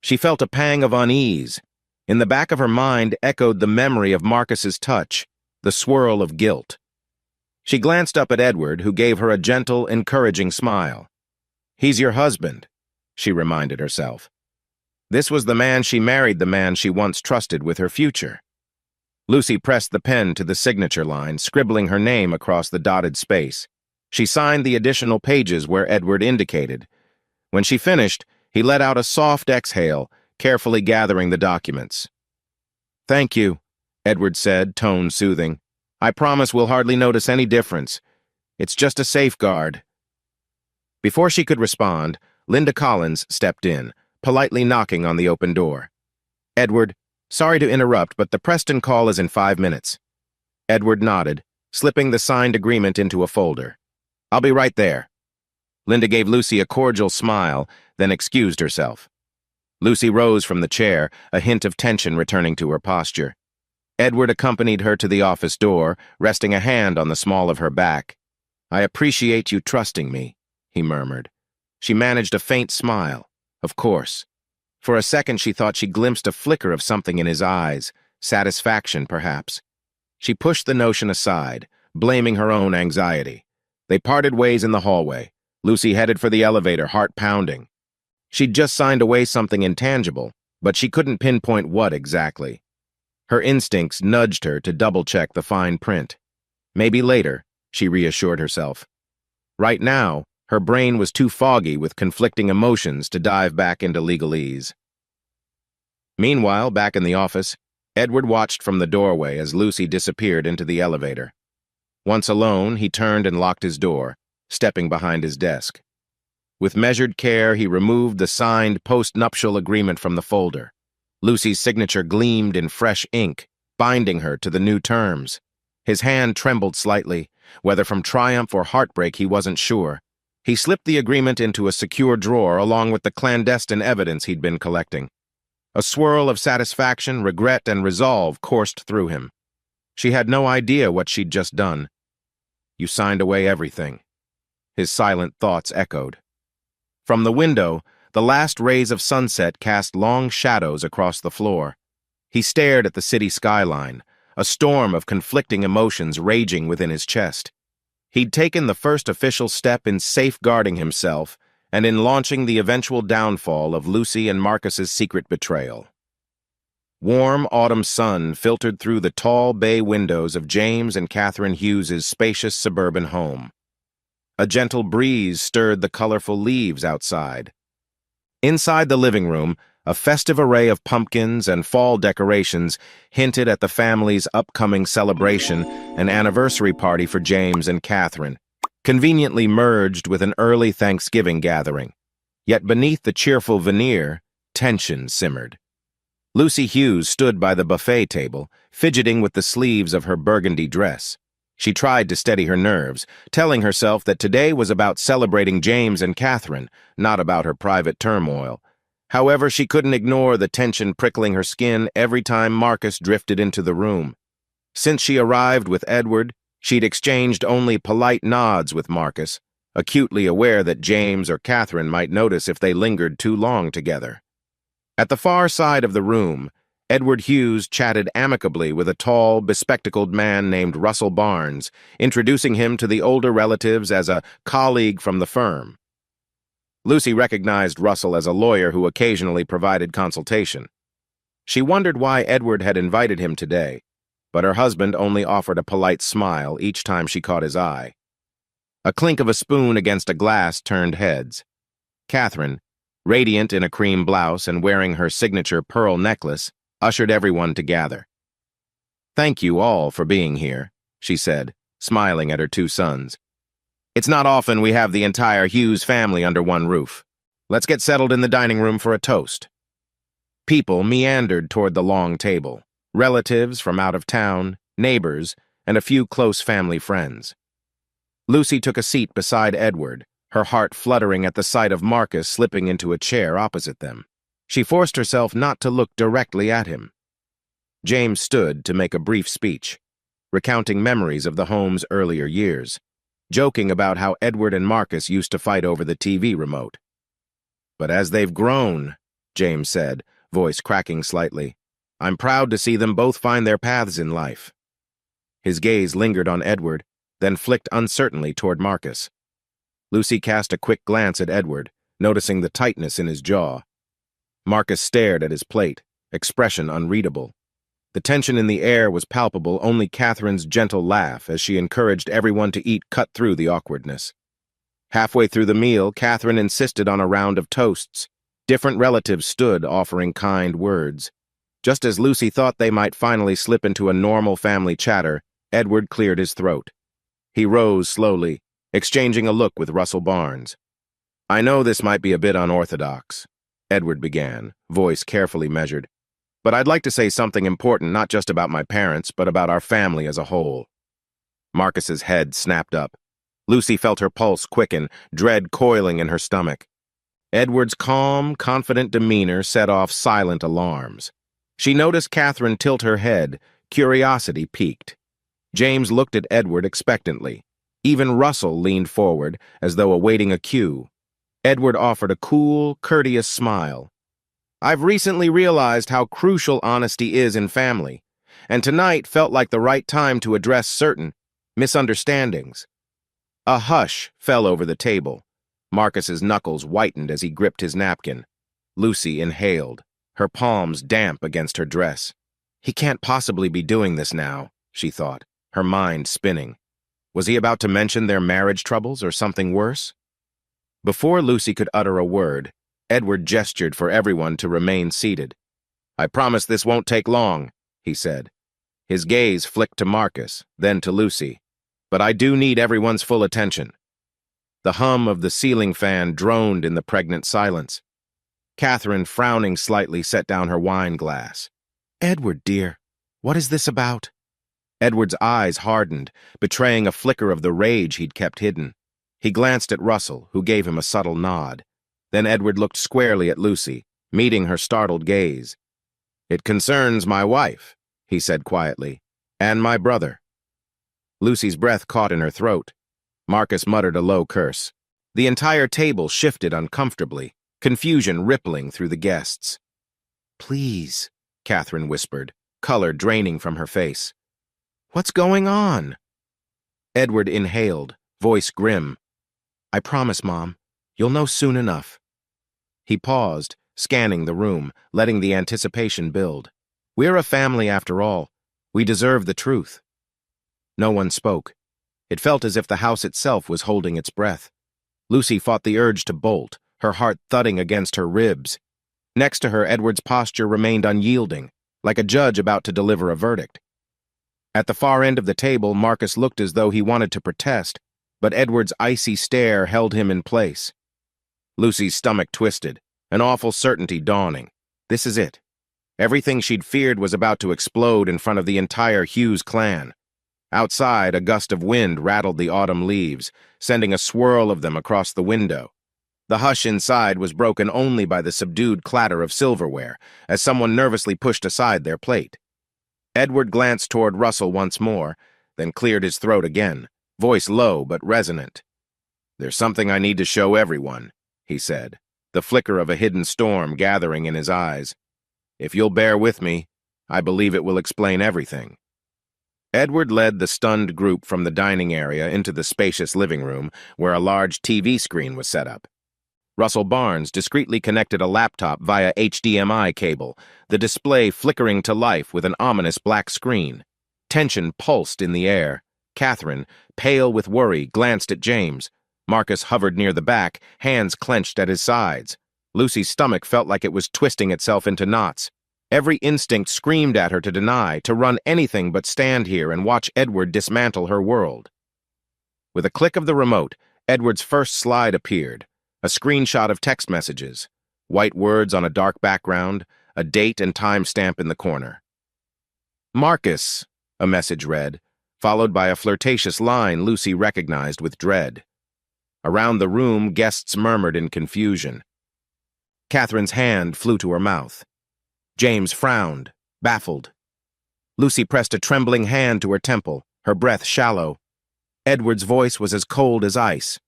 She felt a pang of unease. In the back of her mind echoed the memory of Marcus's touch, the swirl of guilt. She glanced up at Edward, who gave her a gentle, encouraging smile. "He's your husband," she reminded herself. This was the man she married, the man she once trusted with her future. Lucy pressed the pen to the signature line, scribbling her name across the dotted space. She signed the additional pages where Edward indicated. When she finished, he let out a soft exhale, carefully gathering the documents. "Thank you," Edward said, tone soothing. "I promise we'll hardly notice any difference. It's just a safeguard." Before she could respond, Linda Collins stepped in, politely knocking on the open door. "Edward, sorry to interrupt, but the Preston call is in 5 minutes." Edward nodded, slipping the signed agreement into a folder. "I'll be right there." Linda gave Lucy a cordial smile, then excused herself. Lucy rose from the chair, a hint of tension returning to her posture. Edward accompanied her to the office door, resting a hand on the small of her back. "I appreciate you trusting me," he murmured. She managed a faint smile. Of course. For a second she thought she glimpsed a flicker of something in his eyes, satisfaction perhaps. She pushed the notion aside, blaming her own anxiety. They parted ways in the hallway. Lucy headed for the elevator, heart pounding. She'd just signed away something intangible, but she couldn't pinpoint what exactly. Her instincts nudged her to double-check the fine print. Maybe later, she reassured herself. Right now, her brain was too foggy with conflicting emotions to dive back into legalese. Meanwhile, back in the office, Edward watched from the doorway as Lucy disappeared into the elevator. Once alone, he turned and locked his door, stepping behind his desk. With measured care, he removed the signed post-nuptial agreement from the folder. Lucy's signature gleamed in fresh ink, binding her to the new terms. His hand trembled slightly. Whether from triumph or heartbreak, he wasn't sure. He slipped the agreement into a secure drawer along with the clandestine evidence he'd been collecting. A swirl of satisfaction, regret, and resolve coursed through him. She had no idea what she'd just done. "You signed away everything," his silent thoughts echoed. From the window, the last rays of sunset cast long shadows across the floor. He stared at the city skyline, a storm of conflicting emotions raging within his chest. He'd taken the first official step in safeguarding himself and in launching the eventual downfall of Lucy and Marcus's secret betrayal. Warm autumn sun filtered through the tall bay windows of James and Catherine Hughes's spacious suburban home. A gentle breeze stirred the colorful leaves outside. Inside the living room, a festive array of pumpkins and fall decorations hinted at the family's upcoming celebration, an anniversary party for James and Catherine, conveniently merged with an early Thanksgiving gathering. Yet beneath the cheerful veneer, tension simmered. Lucy Hughes stood by the buffet table, fidgeting with the sleeves of her burgundy dress. She tried to steady her nerves, telling herself that today was about celebrating James and Catherine, not about her private turmoil. However, she couldn't ignore the tension prickling her skin every time Marcus drifted into the room. Since she arrived with Edward, she'd exchanged only polite nods with Marcus, acutely aware that James or Catherine might notice if they lingered too long together. At the far side of the room, Edward Hughes chatted amicably with a tall, bespectacled man named Russell Barnes, introducing him to the older relatives as a colleague from the firm. Lucy recognized Russell as a lawyer who occasionally provided consultation. She wondered why Edward had invited him today, but her husband only offered a polite smile each time she caught his eye. A clink of a spoon against a glass turned heads. Catherine, radiant in a cream blouse and wearing her signature pearl necklace, ushered everyone to gather. "Thank you all for being here," she said, smiling at her two sons. "It's not often we have the entire Hughes family under one roof. Let's get settled in the dining room for a toast." People meandered toward the long table, relatives from out of town, neighbors, and a few close family friends. Lucy took a seat beside Edward, her heart fluttering at the sight of Marcus slipping into a chair opposite them. She forced herself not to look directly at him. James stood to make a brief speech, recounting memories of the home's earlier years, joking about how Edward and Marcus used to fight over the TV remote. "But as they've grown," James said, voice cracking slightly, "I'm proud to see them both find their paths in life." His gaze lingered on Edward, then flicked uncertainly toward Marcus. Lucy cast a quick glance at Edward, noticing the tightness in his jaw. Marcus stared at his plate, expression unreadable. The tension in the air was palpable, only Catherine's gentle laugh as she encouraged everyone to eat cut through the awkwardness. Halfway through the meal, Catherine insisted on a round of toasts. Different relatives stood offering kind words. Just as Lucy thought they might finally slip into a normal family chatter, Edward cleared his throat. He rose slowly, exchanging a look with Russell Barnes. "I know this might be a bit unorthodox," Edward began, voice carefully measured, "but I'd like to say something important not just about my parents, but about our family as a whole." Marcus's head snapped up. Lucy felt her pulse quicken, dread coiling in her stomach. Edward's calm, confident demeanor set off silent alarms. She noticed Catherine tilt her head, curiosity piqued. James looked at Edward expectantly. Even Russell leaned forward, as though awaiting a cue. Edward offered a cool, courteous smile. "I've recently realized how crucial honesty is in family, and tonight felt like the right time to address certain misunderstandings." A hush fell over the table. Marcus's knuckles whitened as he gripped his napkin. Lucy inhaled, her palms damp against her dress. "He can't possibly be doing this now," she thought, her mind spinning. Was he about to mention their marriage troubles or something worse? Before Lucy could utter a word, Edward gestured for everyone to remain seated. "I promise this won't take long," he said. His gaze flicked to Marcus, then to Lucy. "But I do need everyone's full attention." The hum of the ceiling fan droned in the pregnant silence. Catherine, frowning slightly, set down her wine glass. "Edward, dear, what is this about?" Edward's eyes hardened, betraying a flicker of the rage he'd kept hidden. He glanced at Russell, who gave him a subtle nod. Then Edward looked squarely at Lucy, meeting her startled gaze. "It concerns my wife," he said quietly, "and my brother." Lucy's breath caught in her throat. Marcus muttered a low curse. The entire table shifted uncomfortably, confusion rippling through the guests. "Please," Catherine whispered, color draining from her face. "What's going on?" Edward inhaled, voice grim. "I promise, Mom. You'll know soon enough." He paused, scanning the room, letting the anticipation build. We're a family after all. We deserve the truth. No one spoke. It felt as if the house itself was holding its breath. Lucy fought the urge to bolt, her heart thudding against her ribs. Next to her, Edward's posture remained unyielding, like a judge about to deliver a verdict. At the far end of the table, Marcus looked as though he wanted to protest, but Edward's icy stare held him in place. Lucy's stomach twisted, an awful certainty dawning. This is it. Everything she'd feared was about to explode in front of the entire Hughes clan. Outside, a gust of wind rattled the autumn leaves, sending a swirl of them across the window. The hush inside was broken only by the subdued clatter of silverware, as someone nervously pushed aside their plate. Edward glanced toward Russell once more, then cleared his throat again, voice low but resonant. "There's something I need to show everyone," he said, the flicker of a hidden storm gathering in his eyes. "If you'll bear with me, I believe it will explain everything." Edward led the stunned group from the dining area into the spacious living room, where a large TV screen was set up. Russell Barnes discreetly connected a laptop via HDMI cable, the display flickering to life with an ominous black screen. Tension pulsed in the air. Catherine, pale with worry, glanced at James. Marcus hovered near the back, hands clenched at his sides. Lucy's stomach felt like it was twisting itself into knots. Every instinct screamed at her to deny, to run anything but stand here and watch Edward dismantle her world. With a click of the remote, Edward's first slide appeared. A screenshot of text messages, white words on a dark background, a date and timestamp in the corner. "Marcus," a message read, followed by a flirtatious line Lucy recognized with dread. Around the room, guests murmured in confusion. Catherine's hand flew to her mouth. James frowned, baffled. Lucy pressed a trembling hand to her temple, her breath shallow. Edward's voice was as cold as ice.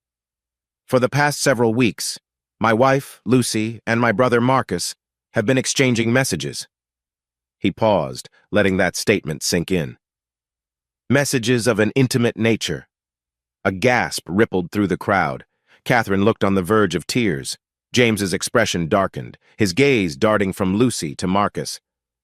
"For the past several weeks, my wife, Lucy, and my brother Marcus have been exchanging messages." He paused, letting that statement sink in. Messages of an intimate nature. A gasp rippled through the crowd. Catherine looked on the verge of tears. James's expression darkened, his gaze darting from Lucy to Marcus.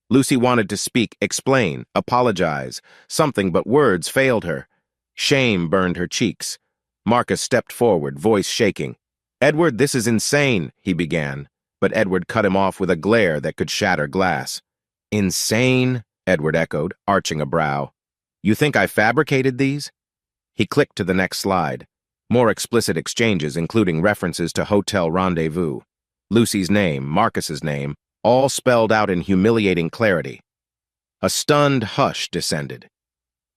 Lucy wanted to speak, explain, apologize, something, but words failed her. Shame burned her cheeks. Marcus stepped forward, voice shaking. "Edward, this is insane," he began, but Edward cut him off with a glare that could shatter glass. "Insane?" Edward echoed, arching a brow. "You think I fabricated these?" He clicked to the next slide. More explicit exchanges, including references to hotel rendezvous. Lucy's name, Marcus's name, all spelled out in humiliating clarity. A stunned hush descended.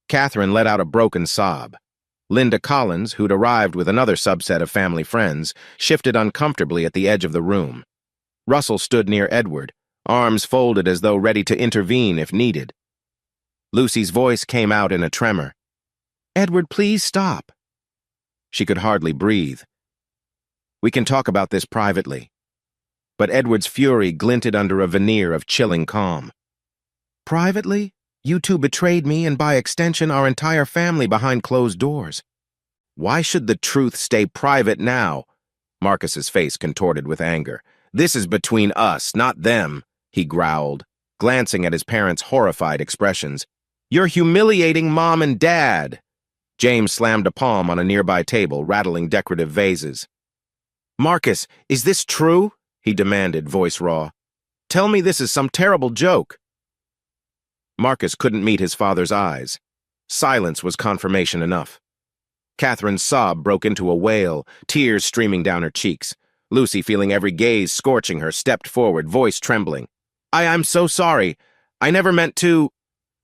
Catherine let out a broken sob. Linda Collins, who'd arrived with another subset of family friends, shifted uncomfortably at the edge of the room. Russell stood near Edward, arms folded as though ready to intervene if needed. Lucy's voice came out in a tremor. "Edward, please stop." She could hardly breathe. "We can talk about this privately." But Edward's fury glinted under a veneer of chilling calm. "Privately? You two betrayed me and by extension our entire family behind closed doors. Why should the truth stay private now?" Marcus's face contorted with anger. "This is between us, not them," he growled, glancing at his parents' horrified expressions. "You're humiliating Mom and Dad." James slammed a palm on a nearby table, rattling decorative vases. "Marcus, is this true?" he demanded, voice raw. "Tell me this is some terrible joke." Marcus couldn't meet his father's eyes. Silence was confirmation enough. Catherine's sob broke into a wail, tears streaming down her cheeks. Lucy, feeling every gaze scorching her, stepped forward, voice trembling. I'm so sorry. I never meant to—"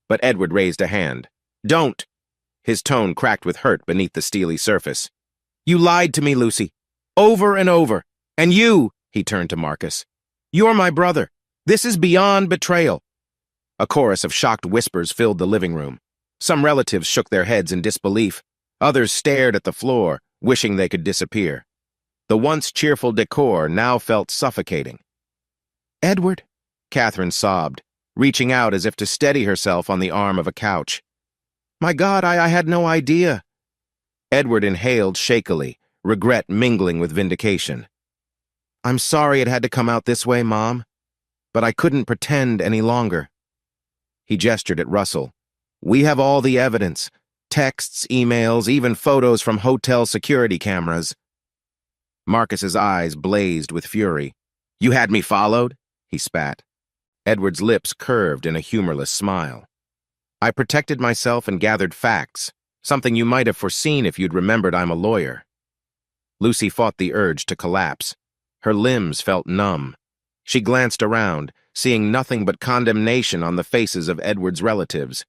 But Edward raised a hand. "Don't." His tone cracked with hurt beneath the steely surface. "You lied to me, Lucy. Over and over. And you," he turned to Marcus, "you're my brother. This is beyond betrayal." A chorus of shocked whispers filled the living room. Some relatives shook their heads in disbelief. Others stared at the floor, wishing they could disappear. The once cheerful decor now felt suffocating. "Edward," Catherine sobbed, reaching out as if to steady herself on the arm of a couch. "My God, I had no idea." Edward inhaled shakily, regret mingling with vindication. "I'm sorry it had to come out this way, Mom, but I couldn't pretend any longer." He gestured at Russell. "We have all the evidence. Texts, emails, even photos from hotel security cameras." Marcus's eyes blazed with fury. "You had me followed?" he spat. Edward's lips curved in a humorless smile. "I protected myself and gathered facts, something you might have foreseen if you'd remembered I'm a lawyer." Lucy fought the urge to collapse. Her limbs felt numb. She glanced around, seeing nothing but condemnation on the faces of Edward's relatives.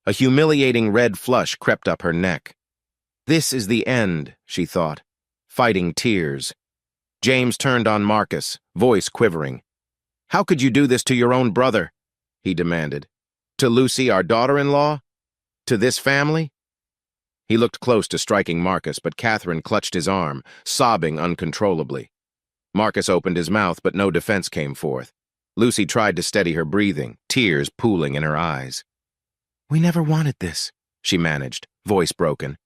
A humiliating red flush crept up her neck. This is the end, she thought, fighting tears. James turned on Marcus, voice quivering. "How could you do this to your own brother?" he demanded. "To Lucy, our daughter-in-law? To this family?" He looked close to striking Marcus, but Catherine clutched his arm, sobbing uncontrollably. Marcus opened his mouth, but no defense came forth. Lucy tried to steady her breathing, tears pooling in her eyes. "We never wanted this," she managed, voice broken.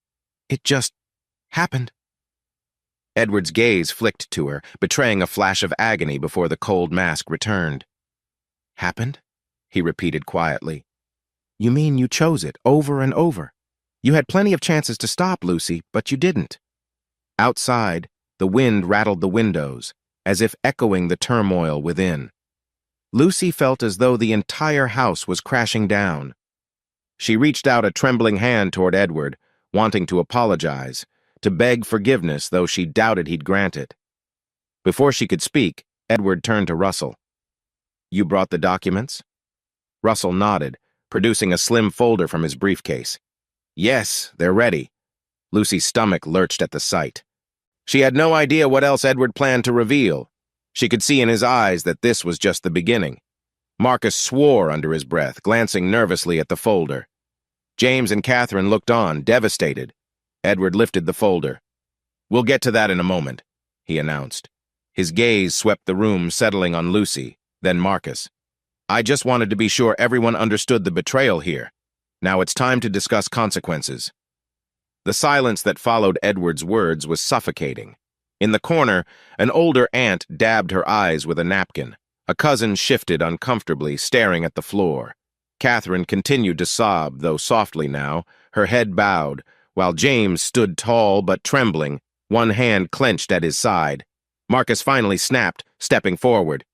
"It just happened." Edward's gaze flicked to her, betraying a flash of agony before the cold mask returned. "Happened?" he repeated quietly. "You mean you chose it over and over? You had plenty of chances to stop, Lucy, but you didn't." Outside, the wind rattled the windows, as if echoing the turmoil within. Lucy felt as though the entire house was crashing down. She reached out a trembling hand toward Edward, wanting to apologize, to beg forgiveness, though she doubted he'd grant it. Before she could speak, Edward turned to Russell. "You brought the documents?" Russell nodded, producing a slim folder from his briefcase. "Yes, they're ready." Lucy's stomach lurched at the sight. She had no idea what else Edward planned to reveal. She could see in his eyes that this was just the beginning. Marcus swore under his breath, glancing nervously at the folder. James and Catherine looked on, devastated. Edward lifted the folder. "We'll get to that in a moment," he announced. His gaze swept the room, settling on Lucy, then Marcus. "I just wanted to be sure everyone understood the betrayal here. Now it's time to discuss consequences." The silence that followed Edward's words was suffocating. In the corner, an older aunt dabbed her eyes with a napkin. A cousin shifted uncomfortably, staring at the floor. Catherine continued to sob, though softly now, her head bowed, while James stood tall but trembling, one hand clenched at his side. Marcus finally snapped, stepping forward.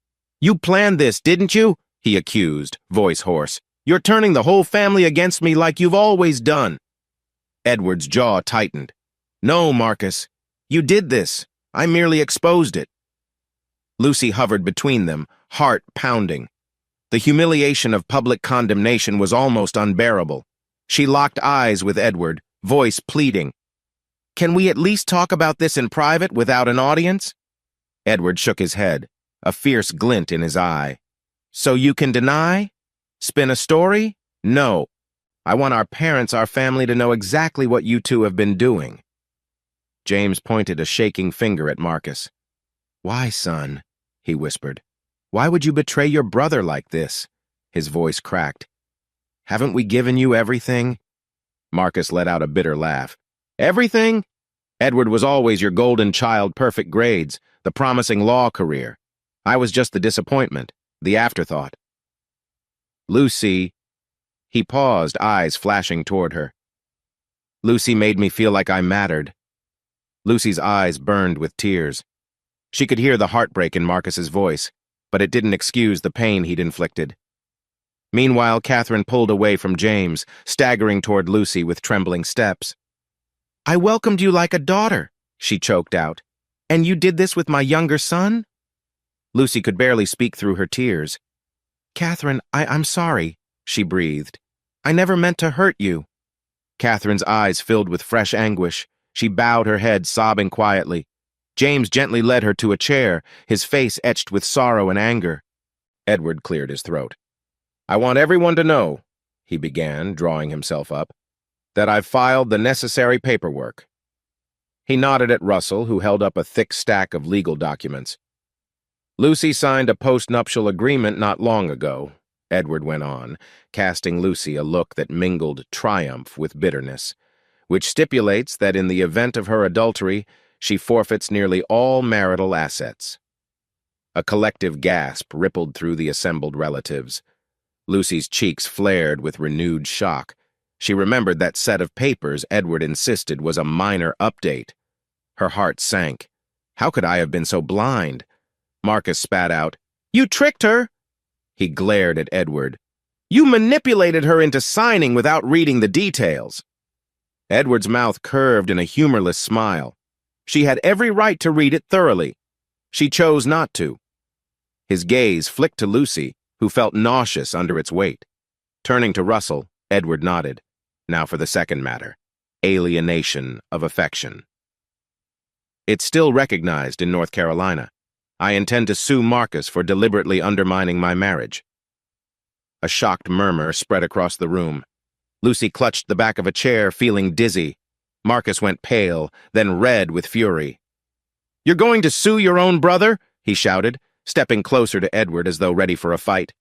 "You planned this, didn't you?" he accused, voice hoarse. "You're turning the whole family against me like you've always done." Edward's jaw tightened. "No, Marcus. You did this. I merely exposed it." Lucy hovered between them, heart pounding. The humiliation of public condemnation was almost unbearable. She locked eyes with Edward, voice pleading. "Can we at least talk about this in private without an audience?" Edward shook his head, a fierce glint in his eye. "So you can deny? Spin a story? No. I want our parents, our family, to know exactly what you two have been doing." James pointed a shaking finger at Marcus. "Why, son?" he whispered. "Why would you betray your brother like this?" His voice cracked. "Haven't we given you everything?" Marcus let out a bitter laugh. "Everything? Edward was always your golden child, perfect grades, the promising law career. I was just the disappointment, the afterthought." "Lucy," he paused, eyes flashing toward her. "Lucy made me feel like I mattered." Lucy's eyes burned with tears. She could hear the heartbreak in Marcus's voice, but it didn't excuse the pain he'd inflicted. Meanwhile, Catherine pulled away from James, staggering toward Lucy with trembling steps. "I welcomed you like a daughter," she choked out. "And you did this with my younger son?" Lucy could barely speak through her tears. "Catherine, I'm sorry," she breathed. "I never meant to hurt you." Catherine's eyes filled with fresh anguish. She bowed her head, sobbing quietly. James gently led her to a chair, his face etched with sorrow and anger. Edward cleared his throat. "I want everyone to know," he began, drawing himself up, "that I've filed the necessary paperwork." He nodded at Russell, who held up a thick stack of legal documents. "Lucy signed a post-nuptial agreement not long ago," Edward went on, casting Lucy a look that mingled triumph with bitterness, "which stipulates that in the event of her adultery, she forfeits nearly all marital assets." A collective gasp rippled through the assembled relatives. Lucy's cheeks flared with renewed shock. She remembered that set of papers Edward insisted was a minor update. Her heart sank. How could I have been so blind? Marcus spat out, "You tricked her!" He glared at Edward. "You manipulated her into signing without reading the details." Edward's mouth curved in a humorless smile. She had every right to read it thoroughly. She chose not to. His gaze flicked to Lucy, who felt nauseous under its weight. Turning to Russell, Edward nodded. Now for the second matter, alienation of affection. It's still recognized in North Carolina. I intend to sue Marcus for deliberately undermining my marriage. A shocked murmur spread across the room. Lucy clutched the back of a chair, feeling dizzy. Marcus went pale, then red with fury. "You're going to sue your own brother?" he shouted, stepping closer to Edward as though ready for a fight.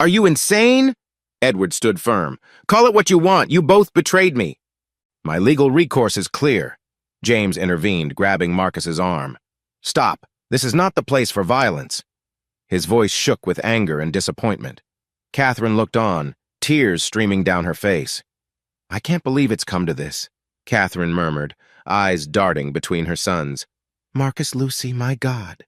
"Are you insane?" Edward stood firm. "Call it what you want. You both betrayed me." "My legal recourse is clear," James intervened, grabbing Marcus's arm. "Stop. This is not the place for violence." His voice shook with anger and disappointment. Catherine looked on, tears streaming down her face. "I can't believe it's come to this," Catherine murmured, eyes darting between her sons. "Marcus, Lucy, my God."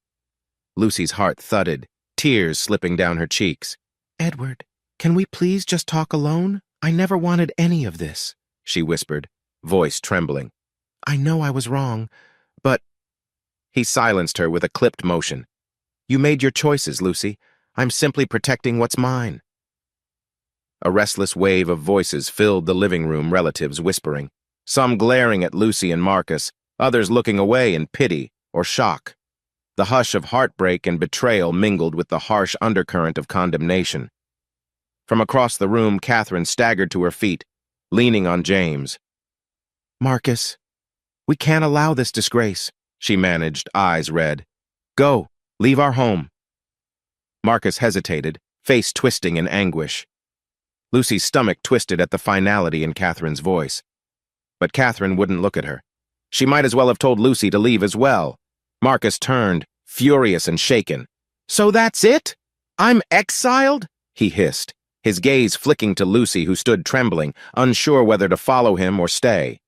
Lucy's heart thudded, tears slipping down her cheeks. "Edward, can we please just talk alone? I never wanted any of this," she whispered, voice trembling. "I know I was wrong, but—" He silenced her with a clipped motion. "You made your choices, Lucy. I'm simply protecting what's mine." A restless wave of voices filled the living room, relatives whispering, some glaring at Lucy and Marcus, others looking away in pity or shock. The hush of heartbreak and betrayal mingled with the harsh undercurrent of condemnation. From across the room, Catherine staggered to her feet, leaning on James. "Marcus, we can't allow this disgrace," she managed, eyes red. "Go, leave our home." Marcus hesitated, face twisting in anguish. Lucy's stomach twisted at the finality in Catherine's voice. But Catherine wouldn't look at her. She might as well have told Lucy to leave as well. Marcus turned, furious and shaken. "So that's it? I'm exiled?" he hissed, his gaze flicking to Lucy, who stood trembling, unsure whether to follow him or stay.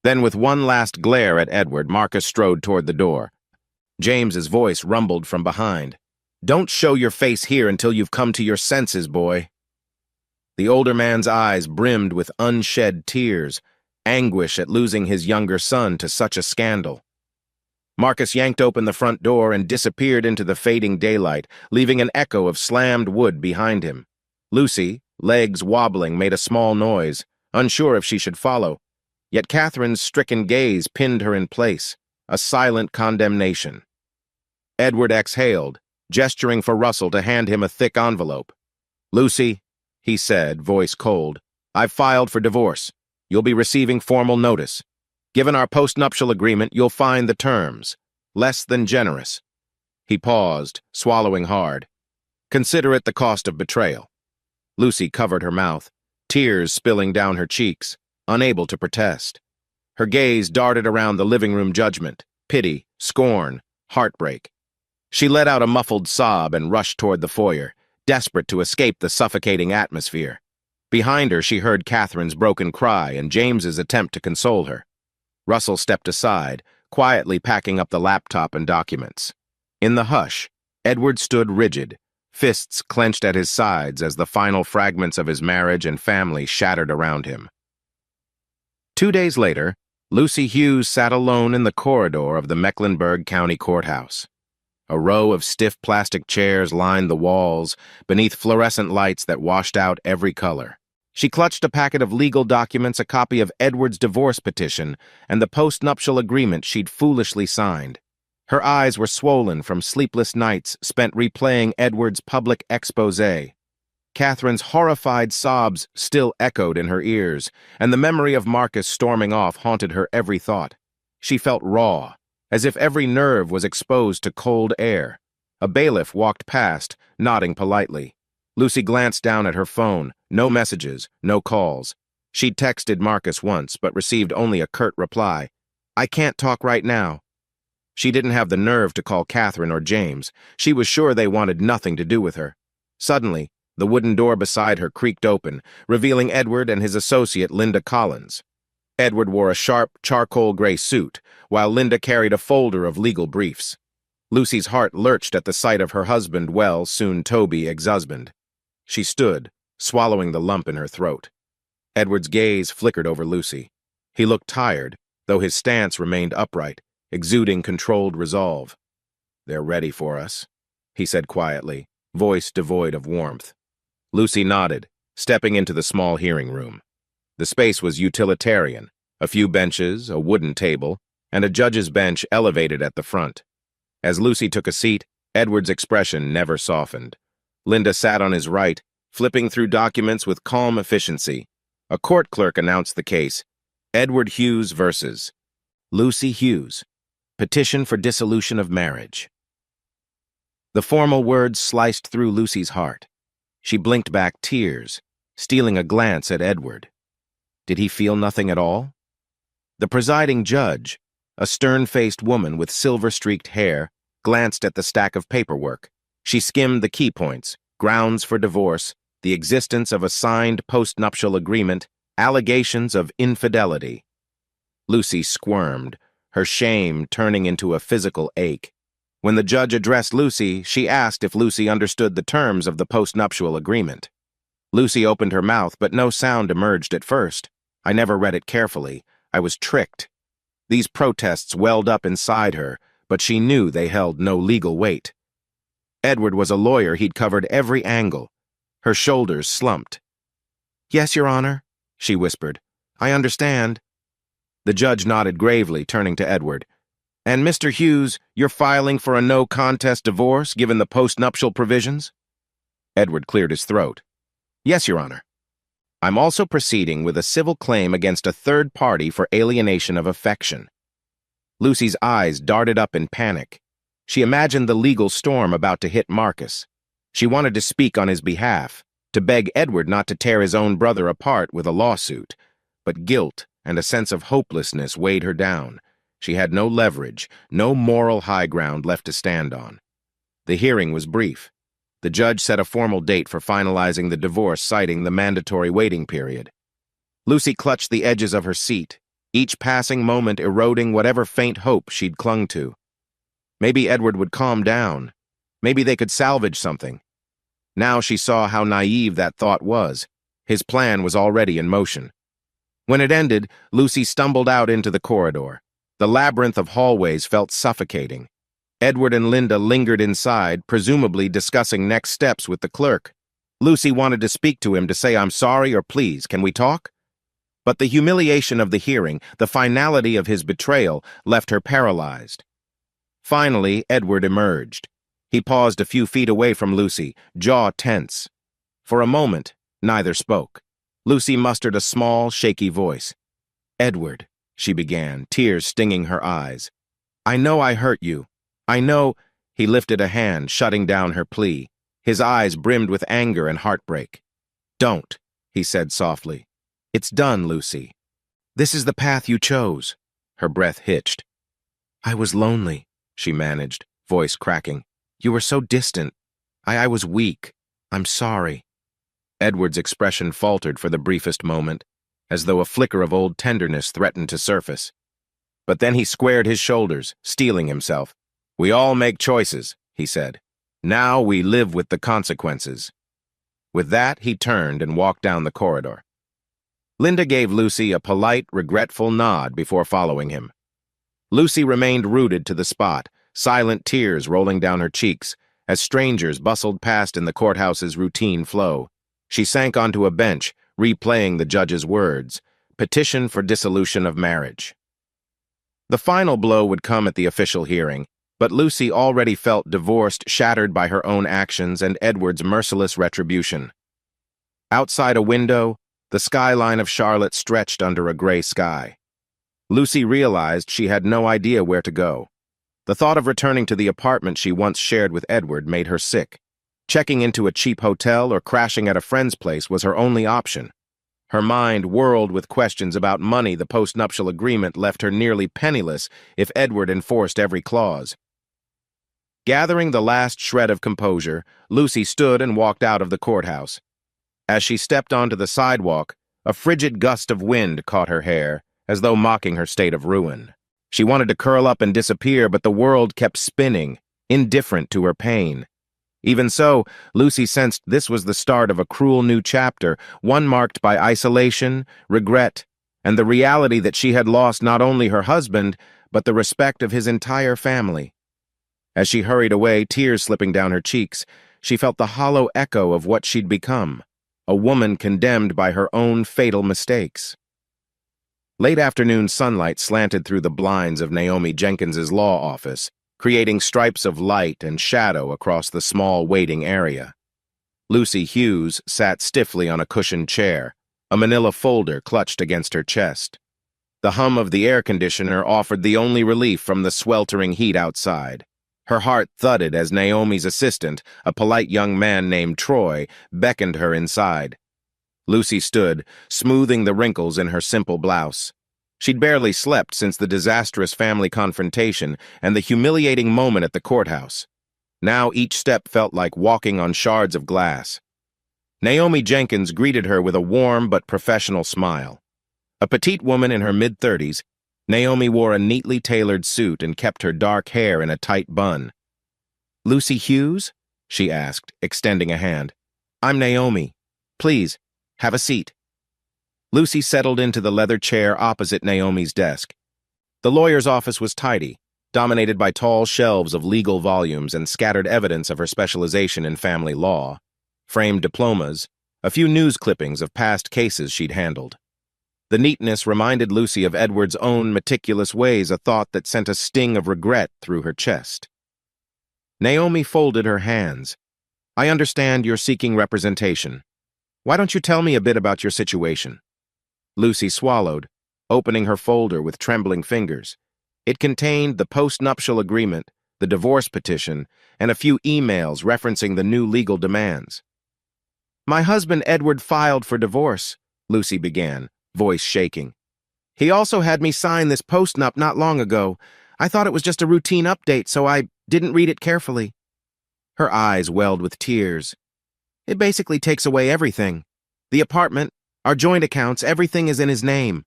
Then with one last glare at Edward, Marcus strode toward the door. James's voice rumbled from behind. "Don't show your face here until you've come to your senses, boy." The older man's eyes brimmed with unshed tears, anguish at losing his younger son to such a scandal. Marcus yanked open the front door and disappeared into the fading daylight, leaving an echo of slammed wood behind him. Lucy, legs wobbling, made a small noise, unsure if she should follow. Yet Catherine's stricken gaze pinned her in place, a silent condemnation. Edward exhaled, gesturing for Russell to hand him a thick envelope. "Lucy," he said, voice cold, "I've filed for divorce. You'll be receiving formal notice. Given our postnuptial agreement, you'll find the terms less than generous." He paused, swallowing hard. "Consider it the cost of betrayal." Lucy covered her mouth, tears spilling down her cheeks, unable to protest. Her gaze darted around the living room, judgment, pity, scorn, heartbreak. She let out a muffled sob and rushed toward the foyer, desperate to escape the suffocating atmosphere. Behind her, she heard Catherine's broken cry and James's attempt to console her. Russell stepped aside, quietly packing up the laptop and documents. In the hush, Edward stood rigid, fists clenched at his sides as the final fragments of his marriage and family shattered around him. 2 days later, Lucy Hughes sat alone in the corridor of the Mecklenburg County Courthouse. A row of stiff plastic chairs lined the walls, beneath fluorescent lights that washed out every color. She clutched a packet of legal documents, a copy of Edward's divorce petition, and the postnuptial agreement she'd foolishly signed. Her eyes were swollen from sleepless nights spent replaying Edward's public exposé. Catherine's horrified sobs still echoed in her ears, and the memory of Marcus storming off haunted her every thought. She felt raw, as if every nerve was exposed to cold air. A bailiff walked past, nodding politely. Lucy glanced down at her phone. No messages, no calls. She'd texted Marcus once, but received only a curt reply. "I can't talk right now." She didn't have the nerve to call Catherine or James. She was sure they wanted nothing to do with her. Suddenly, The wooden door beside her creaked open, revealing Edward and his associate Linda Collins. Edward wore a sharp, charcoal gray suit, while Linda carried a folder of legal briefs. Lucy's heart lurched at the sight of her husband, well, soon Toby, ex-husband. She stood, swallowing the lump in her throat. Edward's gaze flickered over Lucy. He looked tired, though his stance remained upright, exuding controlled resolve. "They're ready for us," he said quietly, voice devoid of warmth. Lucy nodded, stepping into the small hearing room. The space was utilitarian, a few benches, a wooden table, and a judge's bench elevated at the front. As Lucy took a seat, Edward's expression never softened. Linda sat on his right, flipping through documents with calm efficiency. A court clerk announced the case, Edward Hughes versus Lucy Hughes, petition for dissolution of marriage. The formal words sliced through Lucy's heart. She blinked back tears, stealing a glance at Edward. Did he feel nothing at all? The presiding judge, a stern-faced woman with silver-streaked hair, glanced at the stack of paperwork. She skimmed the key points: grounds for divorce, the existence of a signed post-nuptial agreement, allegations of infidelity. Lucy squirmed, her shame turning into a physical ache. When the judge addressed Lucy, she asked if Lucy understood the terms of the post-nuptial agreement. Lucy opened her mouth, but no sound emerged at first. "I never read it carefully. I was tricked." These protests welled up inside her, but she knew they held no legal weight. Edward was a lawyer. He'd covered every angle. Her shoulders slumped. "Yes, Your Honor," she whispered. "I understand." The judge nodded gravely, turning to Edward. "And Mr. Hughes, you're filing for a no-contest divorce, given the post-nuptial provisions?" Edward cleared his throat. "Yes, Your Honor. I'm also proceeding with a civil claim against a third party for alienation of affection." Lucy's eyes darted up in panic. She imagined the legal storm about to hit Marcus. She wanted to speak on his behalf, to beg Edward not to tear his own brother apart with a lawsuit. But guilt and a sense of hopelessness weighed her down. She had no leverage, no moral high ground left to stand on. The hearing was brief. The judge set a formal date for finalizing the divorce, citing the mandatory waiting period. Lucy clutched the edges of her seat, each passing moment eroding whatever faint hope she'd clung to. Maybe Edward would calm down. Maybe they could salvage something. Now she saw how naive that thought was. His plan was already in motion. When it ended, Lucy stumbled out into the corridor. The labyrinth of hallways felt suffocating. Edward and Linda lingered inside, presumably discussing next steps with the clerk. Lucy wanted to speak to him, to say, "I'm sorry," or "Please, can we talk?" But the humiliation of the hearing, the finality of his betrayal, left her paralyzed. Finally, Edward emerged. He paused a few feet away from Lucy, jaw tense. For a moment, neither spoke. Lucy mustered a small, shaky voice. "Edward," she began, tears stinging her eyes. "I know I hurt you. I know—" He lifted a hand, shutting down her plea. His eyes brimmed with anger and heartbreak. "Don't," he said softly. "It's done, Lucy. This is the path you chose." Her breath hitched. "I was lonely," she managed, voice cracking. "You were so distant. I was weak. I'm sorry." Edward's expression faltered for the briefest moment, as though a flicker of old tenderness threatened to surface. But then he squared his shoulders, steeling himself. "We all make choices," he said. "Now we live with the consequences." With that, he turned and walked down the corridor. Linda gave Lucy a polite, regretful nod before following him. Lucy remained rooted to the spot, silent tears rolling down her cheeks, as strangers bustled past in the courthouse's routine flow. She sank onto a bench, replaying the judge's words, "Petition for dissolution of marriage." The final blow would come at the official hearing, but Lucy already felt divorced, shattered by her own actions and Edward's merciless retribution. Outside a window, the skyline of Charlotte stretched under a gray sky. Lucy realized she had no idea where to go. The thought of returning to the apartment she once shared with Edward made her sick. Checking into a cheap hotel or crashing at a friend's place was her only option. Her mind whirled with questions about money. The post-nuptial agreement left her nearly penniless if Edward enforced every clause. Gathering the last shred of composure, Lucy stood and walked out of the courthouse. As she stepped onto the sidewalk, a frigid gust of wind caught her hair, as though mocking her state of ruin. She wanted to curl up and disappear, but the world kept spinning, indifferent to her pain. Even so, Lucy sensed this was the start of a cruel new chapter, one marked by isolation, regret, and the reality that she had lost not only her husband, but the respect of his entire family. As she hurried away, tears slipping down her cheeks, she felt the hollow echo of what she'd become, a woman condemned by her own fatal mistakes. Late afternoon sunlight slanted through the blinds of Naomi Jenkins's law office, creating stripes of light and shadow across the small waiting area. Lucy Hughes sat stiffly on a cushioned chair, a manila folder clutched against her chest. The hum of the air conditioner offered the only relief from the sweltering heat outside. Her heart thudded as Naomi's assistant, a polite young man named Troy, beckoned her inside. Lucy stood, smoothing the wrinkles in her simple blouse. She'd barely slept since the disastrous family confrontation and the humiliating moment at the courthouse. Now each step felt like walking on shards of glass. Naomi Jenkins greeted her with a warm but professional smile. A petite woman in her mid-30s, Naomi wore a neatly tailored suit and kept her dark hair in a tight bun. "Lucy Hughes?" she asked, extending a hand. "I'm Naomi. Please, have a seat." Lucy settled into the leather chair opposite Naomi's desk. The lawyer's office was tidy, dominated by tall shelves of legal volumes and scattered evidence of her specialization in family law, framed diplomas, a few news clippings of past cases she'd handled. The neatness reminded Lucy of Edward's own meticulous ways, a thought that sent a sting of regret through her chest. Naomi folded her hands. "I understand you're seeking representation. Why don't you tell me a bit about your situation?" Lucy swallowed, opening her folder with trembling fingers. It contained the post-nuptial agreement, the divorce petition, and a few emails referencing the new legal demands. "My husband Edward filed for divorce," Lucy began, voice shaking. "He also had me sign this post-nup not long ago. I thought it was just a routine update, so I didn't read it carefully." Her eyes welled with tears. "It basically takes away everything. The apartment, our joint accounts, everything is in his name."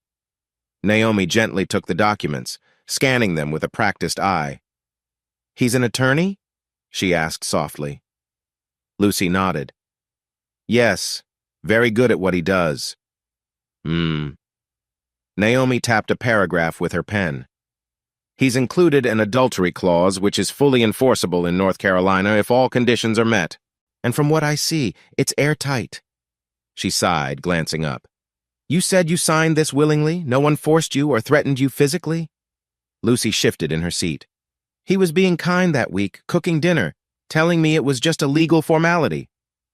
Naomi gently took the documents, scanning them with a practiced eye. "He's an attorney?" she asked softly. Lucy nodded. "Yes, very good at what he does." Naomi tapped a paragraph with her pen. "He's included an adultery clause which is fully enforceable in North Carolina if all conditions are met. And from what I see, it's airtight." She sighed, glancing up. "You said you signed this willingly? No one forced you or threatened you physically?" Lucy shifted in her seat. "He was being kind that week, cooking dinner, telling me it was just a legal formality.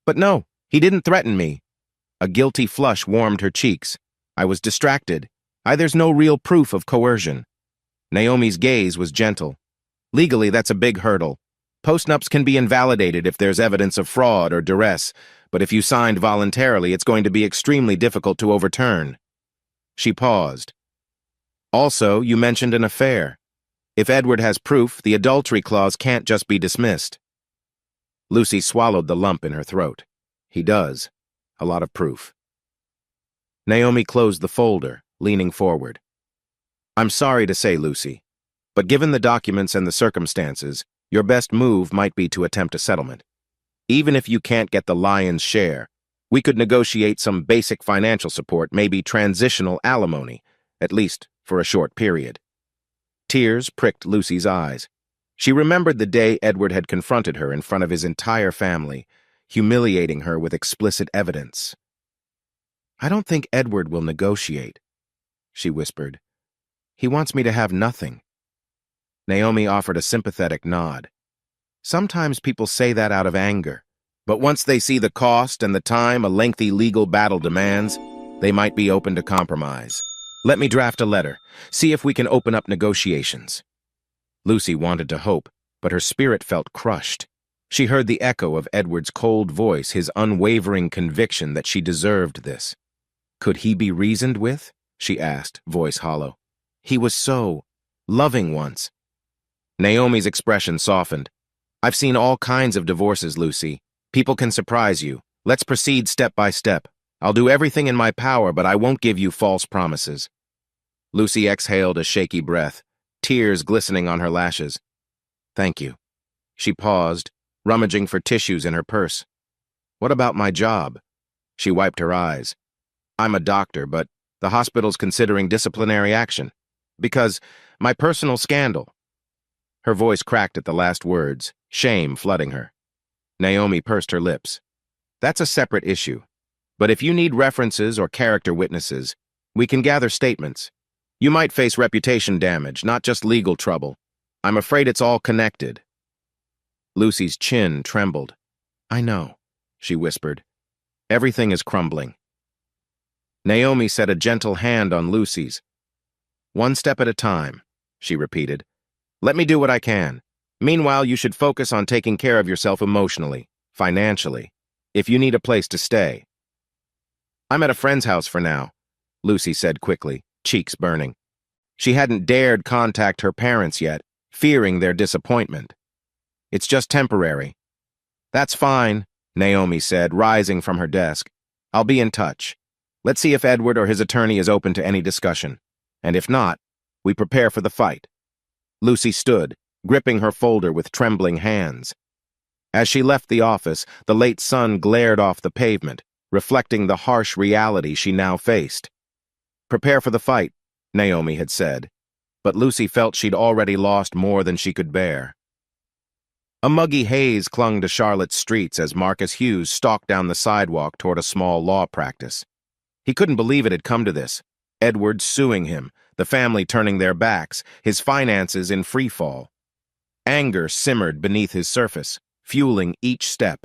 But no, he didn't threaten me." A guilty flush warmed her cheeks. "I was distracted. There's no real proof of coercion." Naomi's gaze was gentle. "Legally, that's a big hurdle. Postnups can be invalidated if there's evidence of fraud or duress, but if you signed voluntarily, it's going to be extremely difficult to overturn." She paused. "Also, you mentioned an affair. If Edward has proof, the adultery clause can't just be dismissed." Lucy swallowed the lump in her throat. "He does. A lot of proof." Naomi closed the folder, leaning forward. "I'm sorry to say, Lucy, but given the documents and the circumstances, your best move might be to attempt a settlement. Even if you can't get the lion's share, we could negotiate some basic financial support, maybe transitional alimony, at least for a short period." Tears pricked Lucy's eyes. She remembered the day Edward had confronted her in front of his entire family, humiliating her with explicit evidence. "I don't think Edward will negotiate," she whispered. "He wants me to have nothing." Naomi offered a sympathetic nod. "Sometimes people say that out of anger, but once they see the cost and the time a lengthy legal battle demands, they might be open to compromise. Let me draft a letter, see if we can open up negotiations." Lucy wanted to hope, but her spirit felt crushed. She heard the echo of Edward's cold voice, his unwavering conviction that she deserved this. Could he be reasoned with? She asked, voice hollow. He was so loving once. Naomi's expression softened. I've seen all kinds of divorces, Lucy. People can surprise you. Let's proceed step by step. I'll do everything in my power, but I won't give you false promises. Lucy exhaled a shaky breath, tears glistening on her lashes. Thank you. She paused, rummaging for tissues in her purse. What about my job? She wiped her eyes. I'm a doctor, but the hospital's considering disciplinary action. Because my personal scandal. Her voice cracked at the last words, shame flooding her. Naomi pursed her lips. That's a separate issue. But if you need references or character witnesses, we can gather statements. You might face reputation damage, not just legal trouble. I'm afraid it's all connected. Lucy's chin trembled. I know, she whispered. Everything is crumbling. Naomi set a gentle hand on Lucy's. One step at a time, she repeated. Let me do what I can. Meanwhile, you should focus on taking care of yourself emotionally, financially, if you need a place to stay. I'm at a friend's house for now, Lucy said quickly, cheeks burning. She hadn't dared contact her parents yet, fearing their disappointment. It's just temporary. That's fine, Naomi said, rising from her desk. I'll be in touch. Let's see if Edward or his attorney is open to any discussion. And if not, we prepare for the fight. Lucy stood, gripping her folder with trembling hands. As she left the office, the late sun glared off the pavement, reflecting the harsh reality she now faced. Prepare for the fight, Naomi had said, but Lucy felt she'd already lost more than she could bear. A muggy haze clung to Charlotte's streets as Marcus Hughes stalked down the sidewalk toward a small law practice. He couldn't believe it had come to this. Edward suing him, the family turning their backs, his finances in free fall. Anger simmered beneath his surface, fueling each step.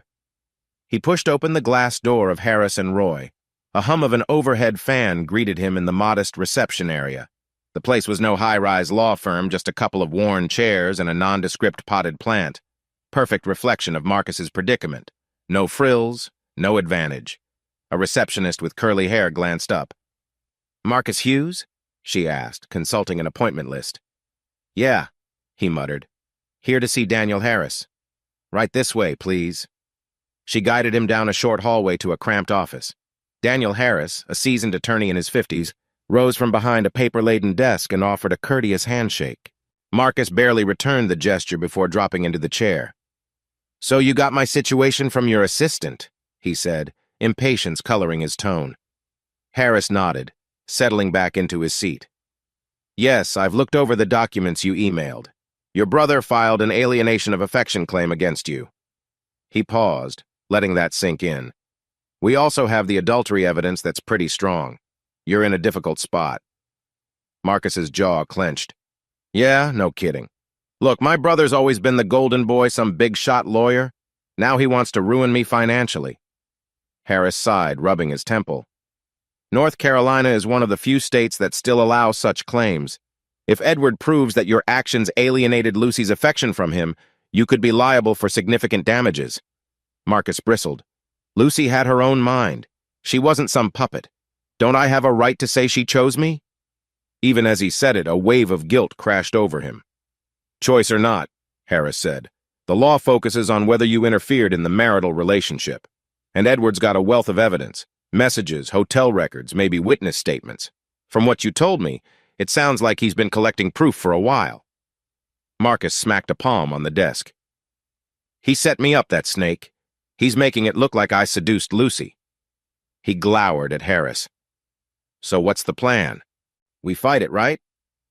He pushed open the glass door of Harris and Roy. A hum of an overhead fan greeted him in the modest reception area. The place was no high-rise law firm, just a couple of worn chairs and a nondescript potted plant. Perfect reflection of Marcus's predicament. No frills, no advantage. A receptionist with curly hair glanced up. Marcus Hughes? She asked, consulting an appointment list. Yeah, he muttered. Here to see Daniel Harris. Right this way, please. She guided him down a short hallway to a cramped office. Daniel Harris, a seasoned attorney in his 50s, rose from behind a paper-laden desk and offered a courteous handshake. Marcus barely returned the gesture before dropping into the chair. So you got my situation from your assistant, he said, impatience coloring his tone. Harris nodded, settling back into his seat. Yes, I've looked over the documents you emailed. Your brother filed an alienation of affection claim against you. He paused, letting that sink in. We also have the adultery evidence that's pretty strong. You're in a difficult spot. Marcus's jaw clenched. Yeah, no kidding. Look, my brother's always been the golden boy, some big-shot lawyer. Now he wants to ruin me financially. Harris sighed, rubbing his temple. North Carolina is one of the few states that still allow such claims. If Edward proves that your actions alienated Lucy's affection from him, you could be liable for significant damages. Marcus bristled. Lucy had her own mind. She wasn't some puppet. Don't I have a right to say she chose me? Even as he said it, a wave of guilt crashed over him. Choice or not, Harris said, the law focuses on whether you interfered in the marital relationship. And Edward's got a wealth of evidence. Messages, hotel records, maybe witness statements. From what you told me, it sounds like he's been collecting proof for a while. Marcus smacked a palm on the desk. He set me up, that snake. He's making it look like I seduced Lucy. He glowered at Harris. So what's the plan? We fight it, right?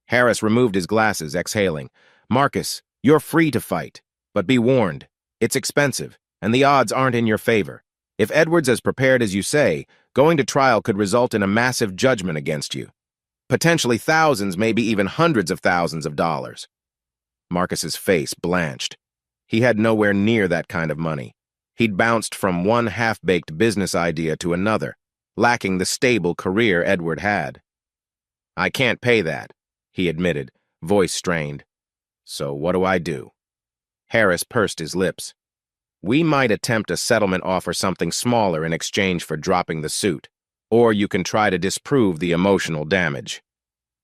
Harris removed his glasses, exhaling. Marcus, you're free to fight, but be warned. It's expensive, and the odds aren't in your favor. If Edward's as prepared as you say, going to trial could result in a massive judgment against you. Potentially thousands, maybe even hundreds of thousands of dollars. Marcus's face blanched. He had nowhere near that kind of money. He'd bounced from one half-baked business idea to another, lacking the stable career Edward had. I can't pay that, he admitted, voice strained. So what do I do? Harris pursed his lips. We might attempt a settlement offer something smaller in exchange for dropping the suit, or you can try to disprove the emotional damage.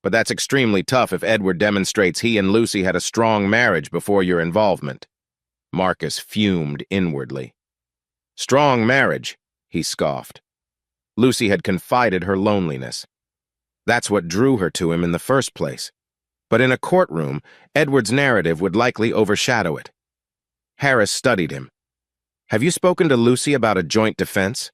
But that's extremely tough if Edward demonstrates he and Lucy had a strong marriage before your involvement. Marcus fumed inwardly. Strong marriage, he scoffed. Lucy had confided her loneliness. That's what drew her to him in the first place. But in a courtroom, Edward's narrative would likely overshadow it. Harris studied him. Have you spoken to Lucy about a joint defense?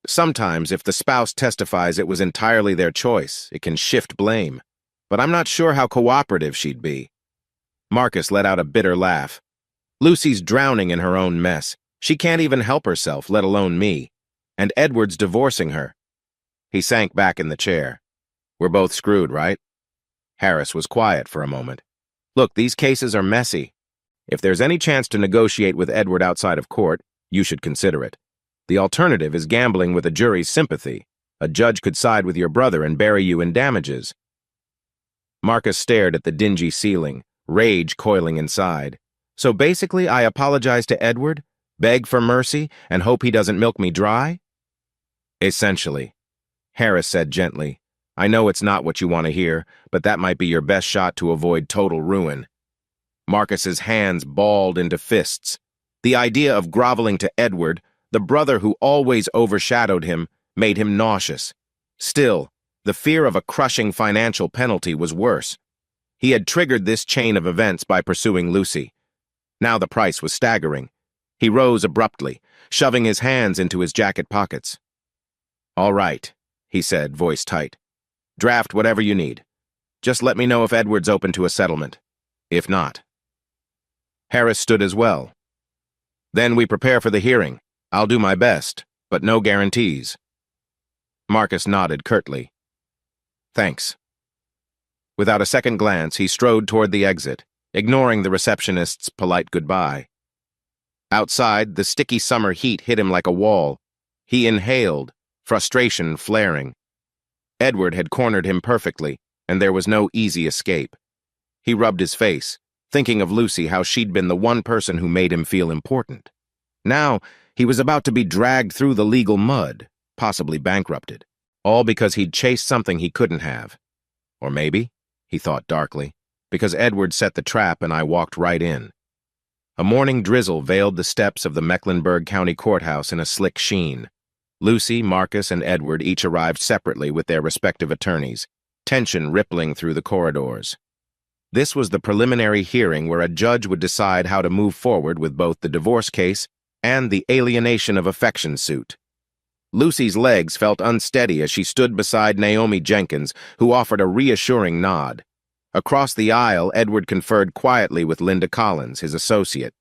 Sometimes, if the spouse testifies it was entirely their choice, it can shift blame. But I'm not sure how cooperative she'd be. Marcus let out a bitter laugh. Lucy's drowning in her own mess. She can't even help herself, let alone me. And Edward's divorcing her. He sank back in the chair. We're both screwed, right? Harris was quiet for a moment. Look, these cases are messy. If there's any chance to negotiate with Edward outside of court, you should consider it. The alternative is gambling with a jury's sympathy. A judge could side with your brother and bury you in damages. Marcus stared at the dingy ceiling, rage coiling inside. So basically, I apologize to Edward, beg for mercy, and hope he doesn't milk me dry? Essentially. Harris said gently, I know it's not what you want to hear, but that might be your best shot to avoid total ruin. Marcus's hands balled into fists. The idea of groveling to Edward, the brother who always overshadowed him, made him nauseous. Still, the fear of a crushing financial penalty was worse. He had triggered this chain of events by pursuing Lucy. Now the price was staggering. He rose abruptly, shoving his hands into his jacket pockets. All right, he said, voice tight. Draft whatever you need. Just let me know if Edward's open to a settlement. If not. Harris stood as well. Then we prepare for the hearing. I'll do my best, but no guarantees. Marcus nodded curtly. Thanks. Without a second glance, he strode toward the exit, ignoring the receptionist's polite goodbye. Outside, the sticky summer heat hit him like a wall. He inhaled, frustration flaring. Edward had cornered him perfectly, and there was no easy escape. He rubbed his face, thinking of Lucy, how she'd been the one person who made him feel important. Now, he was about to be dragged through the legal mud, possibly bankrupted, all because he'd chased something he couldn't have. Or maybe, he thought darkly, because Edward set the trap and I walked right in. A morning drizzle veiled the steps of the Mecklenburg County Courthouse in a slick sheen. Lucy, Marcus, and Edward each arrived separately with their respective attorneys, tension rippling through the corridors. This was the preliminary hearing where a judge would decide how to move forward with both the divorce case and the alienation of affection suit. Lucy's legs felt unsteady as she stood beside Naomi Jenkins, who offered a reassuring nod. Across the aisle, Edward conferred quietly with Linda Collins, his associate.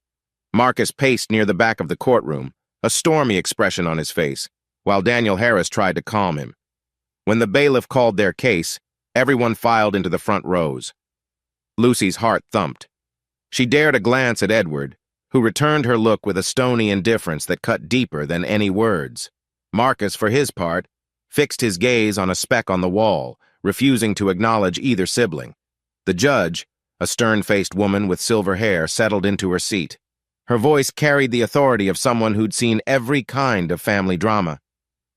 Marcus paced near the back of the courtroom, a stormy expression on his face, while Daniel Harris tried to calm him. When the bailiff called their case, everyone filed into the front rows. Lucy's heart thumped. She dared a glance at Edward, who returned her look with a stony indifference that cut deeper than any words. Marcus, for his part, fixed his gaze on a speck on the wall, refusing to acknowledge either sibling. The judge, a stern-faced woman with silver hair, settled into her seat. Her voice carried the authority of someone who'd seen every kind of family drama.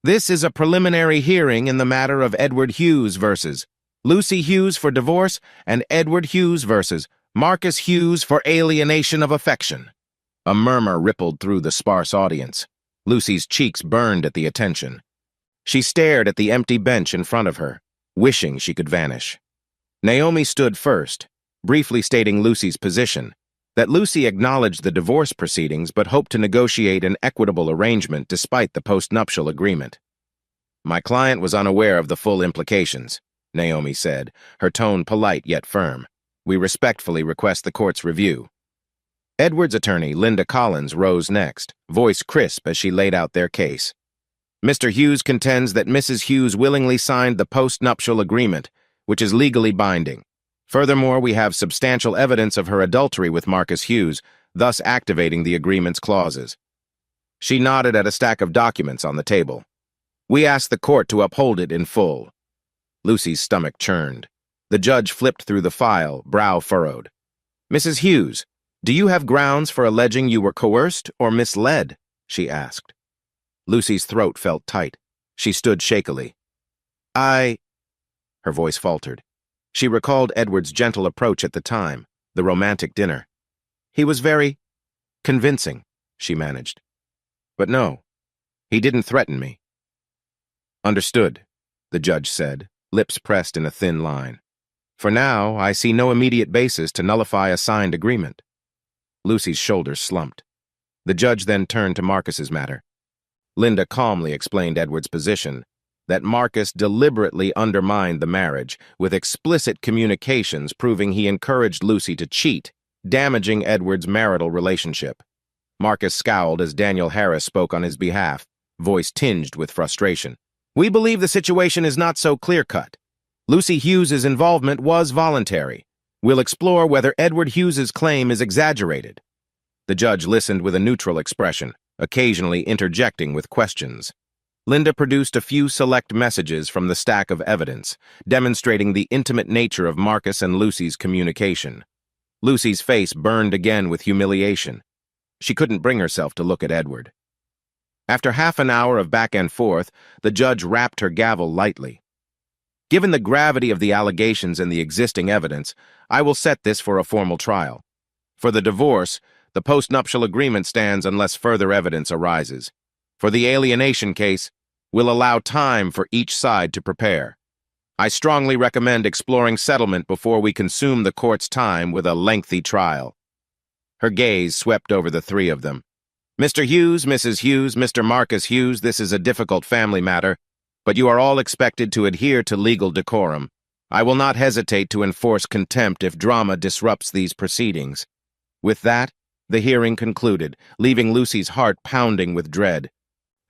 This is a preliminary hearing in the matter of Edward Hughes versus Lucy Hughes for divorce and Edward Hughes versus Marcus Hughes for alienation of affection. A murmur rippled through the sparse audience. Lucy's cheeks burned at the attention. She stared at the empty bench in front of her, wishing she could vanish. Naomi stood first, briefly stating Lucy's position, that Lucy acknowledged the divorce proceedings but hoped to negotiate an equitable arrangement despite the postnuptial agreement. My client was unaware of the full implications, Naomi said, her tone polite yet firm. We respectfully request the court's review. Edward's attorney, Linda Collins, rose next, voice crisp as she laid out their case. Mr. Hughes contends that Mrs. Hughes willingly signed the postnuptial agreement, which is legally binding. Furthermore, we have substantial evidence of her adultery with Marcus Hughes, thus activating the agreement's clauses. She nodded at a stack of documents on the table. We ask the court to uphold it in full. Lucy's stomach churned. The judge flipped through the file, brow furrowed. Mrs. Hughes, do you have grounds for alleging you were coerced or misled? She asked. Lucy's throat felt tight. She stood shakily. Her voice faltered. She recalled Edward's gentle approach at the time, the romantic dinner. He was very... Convincing, she managed. But no, he didn't threaten me. Understood, the judge said, lips pressed in a thin line. For now, I see no immediate basis to nullify a signed agreement. Lucy's shoulders slumped. The judge then turned to Marcus's matter. Linda calmly explained Edward's position, that Marcus deliberately undermined the marriage, with explicit communications proving he encouraged Lucy to cheat, damaging Edward's marital relationship. Marcus scowled as Daniel Harris spoke on his behalf, voice tinged with frustration. We believe the situation is not so clear-cut. Lucy Hughes's involvement was voluntary. We'll explore whether Edward Hughes's claim is exaggerated. The judge listened with a neutral expression, occasionally interjecting with questions. Linda produced a few select messages from the stack of evidence, demonstrating the intimate nature of Marcus and Lucy's communication. Lucy's face burned again with humiliation. She couldn't bring herself to look at Edward. After half an hour of back and forth, the judge rapped her gavel lightly. Given the gravity of the allegations and the existing evidence, I will set this for a formal trial. For the divorce, the postnuptial agreement stands unless further evidence arises. For the alienation case, we'll allow time for each side to prepare. I strongly recommend exploring settlement before we consume the court's time with a lengthy trial. Her gaze swept over the three of them. Mr. Hughes, Mrs. Hughes, Mr. Marcus Hughes, this is a difficult family matter, but you are all expected to adhere to legal decorum. I will not hesitate to enforce contempt if drama disrupts these proceedings. With that, the hearing concluded, leaving Lucy's heart pounding with dread.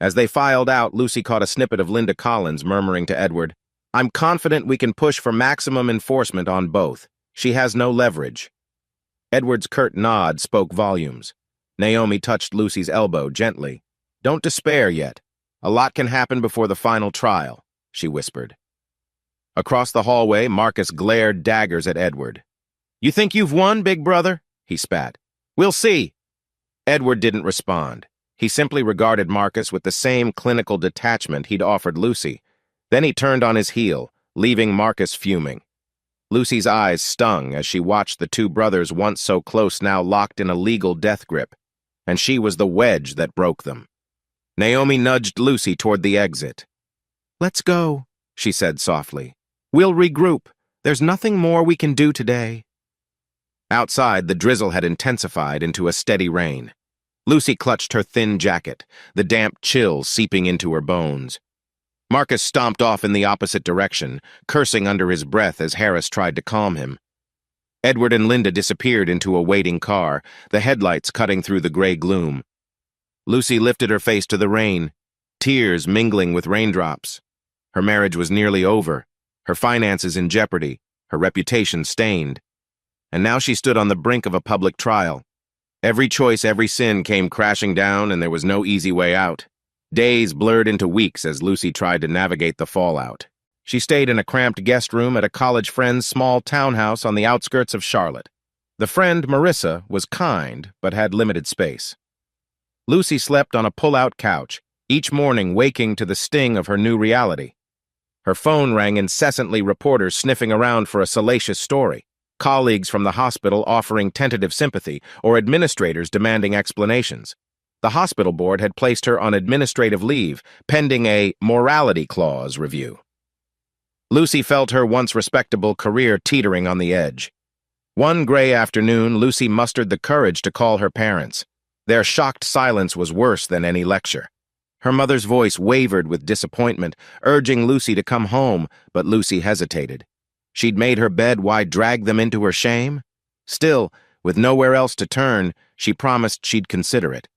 As they filed out, Lucy caught a snippet of Linda Collins murmuring to Edward, I'm confident we can push for maximum enforcement on both. She has no leverage. Edward's curt nod spoke volumes. Naomi touched Lucy's elbow gently. Don't despair yet. A lot can happen before the final trial, she whispered. Across the hallway, Marcus glared daggers at Edward. You think you've won, big brother? He spat. We'll see. Edward didn't respond. He simply regarded Marcus with the same clinical detachment he'd offered Lucy. Then he turned on his heel, leaving Marcus fuming. Lucy's eyes stung as she watched the two brothers once so close now locked in a legal death grip, and she was the wedge that broke them. Naomi nudged Lucy toward the exit. Let's go, she said softly. We'll regroup. There's nothing more we can do today. Outside, the drizzle had intensified into a steady rain. Lucy clutched her thin jacket, the damp chill seeping into her bones. Marcus stomped off in the opposite direction, cursing under his breath as Harris tried to calm him. Edward and Linda disappeared into a waiting car, the headlights cutting through the gray gloom. Lucy lifted her face to the rain, tears mingling with raindrops. Her marriage was nearly over, her finances in jeopardy, her reputation stained. And now she stood on the brink of a public trial. Every choice, every sin came crashing down, and there was no easy way out. Days blurred into weeks as Lucy tried to navigate the fallout. She stayed in a cramped guest room at a college friend's small townhouse on the outskirts of Charlotte. The friend, Marissa, was kind, but had limited space. Lucy slept on a pull-out couch, each morning waking to the sting of her new reality. Her phone rang incessantly, reporters sniffing around for a salacious story, colleagues from the hospital offering tentative sympathy, or administrators demanding explanations. The hospital board had placed her on administrative leave, pending a morality clause review. Lucy felt her once respectable career teetering on the edge. One gray afternoon, Lucy mustered the courage to call her parents. Their shocked silence was worse than any lecture. Her mother's voice wavered with disappointment, urging Lucy to come home, but Lucy hesitated. She'd made her bed, why drag them into her shame? Still, with nowhere else to turn, she promised she'd consider it.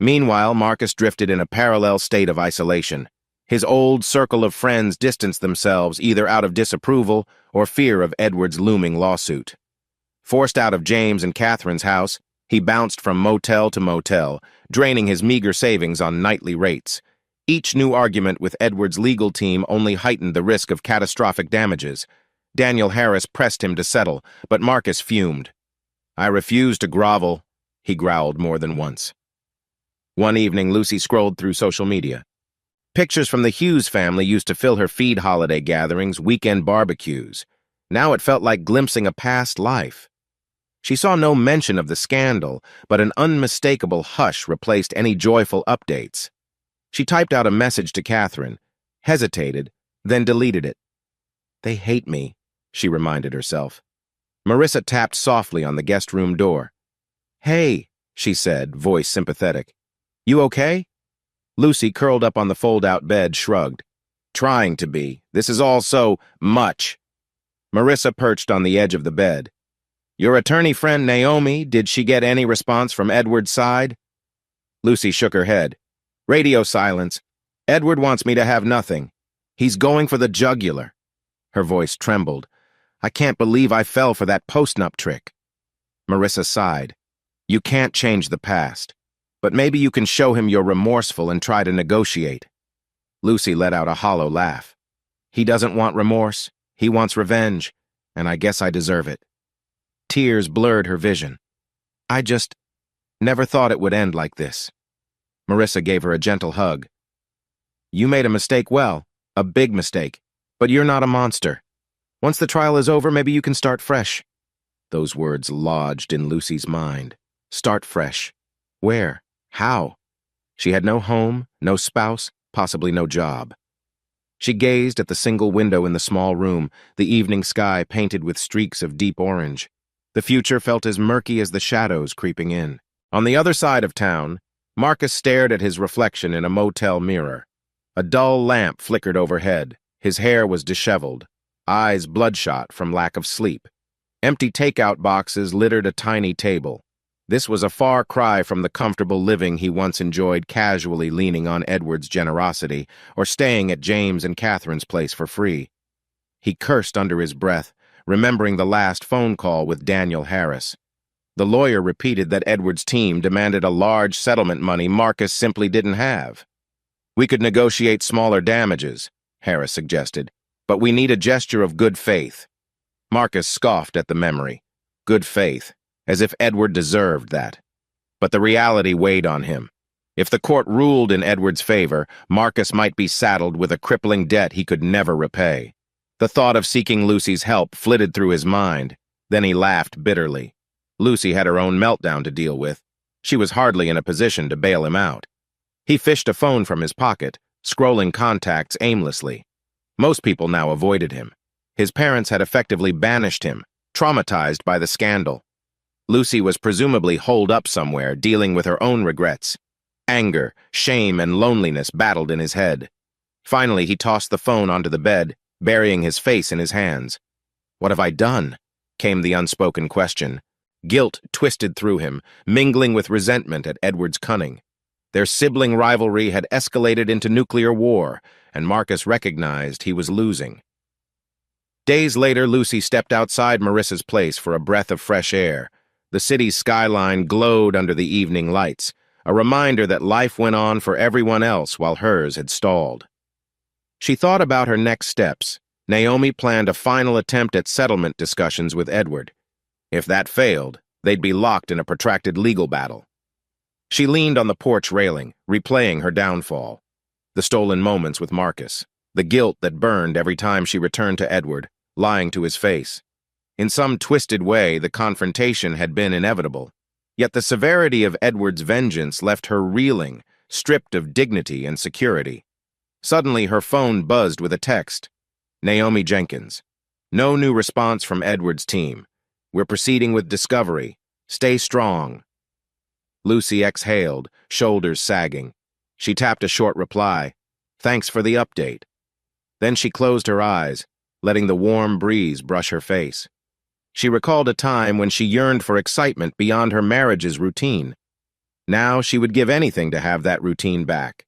Meanwhile, Marcus drifted in a parallel state of isolation. His old circle of friends distanced themselves either out of disapproval or fear of Edward's looming lawsuit. Forced out of James and Catherine's house, he bounced from motel to motel, draining his meager savings on nightly rates. Each new argument with Edward's legal team only heightened the risk of catastrophic damages. Daniel Harris pressed him to settle, but Marcus fumed. I refuse to grovel, he growled more than once. One evening, Lucy scrolled through social media. Pictures from the Hughes family used to fill her feed, holiday gatherings, weekend barbecues. Now it felt like glimpsing a past life. She saw no mention of the scandal, but an unmistakable hush replaced any joyful updates. She typed out a message to Catherine, hesitated, then deleted it. "They hate me," she reminded herself. Marissa tapped softly on the guest room door. "Hey," she said, voice sympathetic. "You okay?" Lucy, curled up on the fold-out bed, shrugged. "Trying to be. This is all so much." Marissa perched on the edge of the bed. "Your attorney friend Naomi, did she get any response from Edward's side?" Lucy shook her head. "Radio silence. Edward wants me to have nothing. He's going for the jugular." Her voice trembled. "I can't believe I fell for that post-nup trick." Marissa sighed. "You can't change the past, but maybe you can show him you're remorseful and try to negotiate." Lucy let out a hollow laugh. "He doesn't want remorse. He wants revenge, and I guess I deserve it." Tears blurred her vision. "I just never thought it would end like this." Marissa gave her a gentle hug. "You made a mistake, a big mistake, but you're not a monster. Once the trial is over, maybe you can start fresh." Those words lodged in Lucy's mind. Start fresh. Where? How? She had no home, no spouse, possibly no job. She gazed at the single window in the small room, the evening sky painted with streaks of deep orange. The future felt as murky as the shadows creeping in. On the other side of town, Marcus stared at his reflection in a motel mirror. A dull lamp flickered overhead. His hair was disheveled, eyes bloodshot from lack of sleep. Empty takeout boxes littered a tiny table. This was a far cry from the comfortable living he once enjoyed, casually leaning on Edward's generosity or staying at James and Catherine's place for free. He cursed under his breath, remembering the last phone call with Daniel Harris. The lawyer repeated that Edward's team demanded a large settlement money Marcus simply didn't have. "We could negotiate smaller damages," Harris suggested, "but we need a gesture of good faith." Marcus scoffed at the memory. Good faith, as if Edward deserved that. But the reality weighed on him. If the court ruled in Edward's favor, Marcus might be saddled with a crippling debt he could never repay. The thought of seeking Lucy's help flitted through his mind. Then he laughed bitterly. Lucy had her own meltdown to deal with. She was hardly in a position to bail him out. He fished a phone from his pocket, scrolling contacts aimlessly. Most people now avoided him. His parents had effectively banished him, traumatized by the scandal. Lucy was presumably holed up somewhere, dealing with her own regrets. Anger, shame, and loneliness battled in his head. Finally, he tossed the phone onto the bed, burying his face in his hands. "What have I done?" came the unspoken question. Guilt twisted through him, mingling with resentment at Edward's cunning. Their sibling rivalry had escalated into nuclear war, and Marcus recognized he was losing. Days later, Lucy stepped outside Marissa's place for a breath of fresh air. The city's skyline glowed under the evening lights, a reminder that life went on for everyone else while hers had stalled. She thought about her next steps. Naomi planned a final attempt at settlement discussions with Edward. If that failed, they'd be locked in a protracted legal battle. She leaned on the porch railing, replaying her downfall. The stolen moments with Marcus, the guilt that burned every time she returned to Edward, lying to his face. In some twisted way, the confrontation had been inevitable. Yet the severity of Edward's vengeance left her reeling, stripped of dignity and security. Suddenly, her phone buzzed with a text. "Naomi Jenkins. No new response from Edward's team. We're proceeding with discovery. Stay strong." Lucy exhaled, shoulders sagging. She tapped a short reply. "Thanks for the update." Then she closed her eyes, letting the warm breeze brush her face. She recalled a time when she yearned for excitement beyond her marriage's routine. Now she would give anything to have that routine back.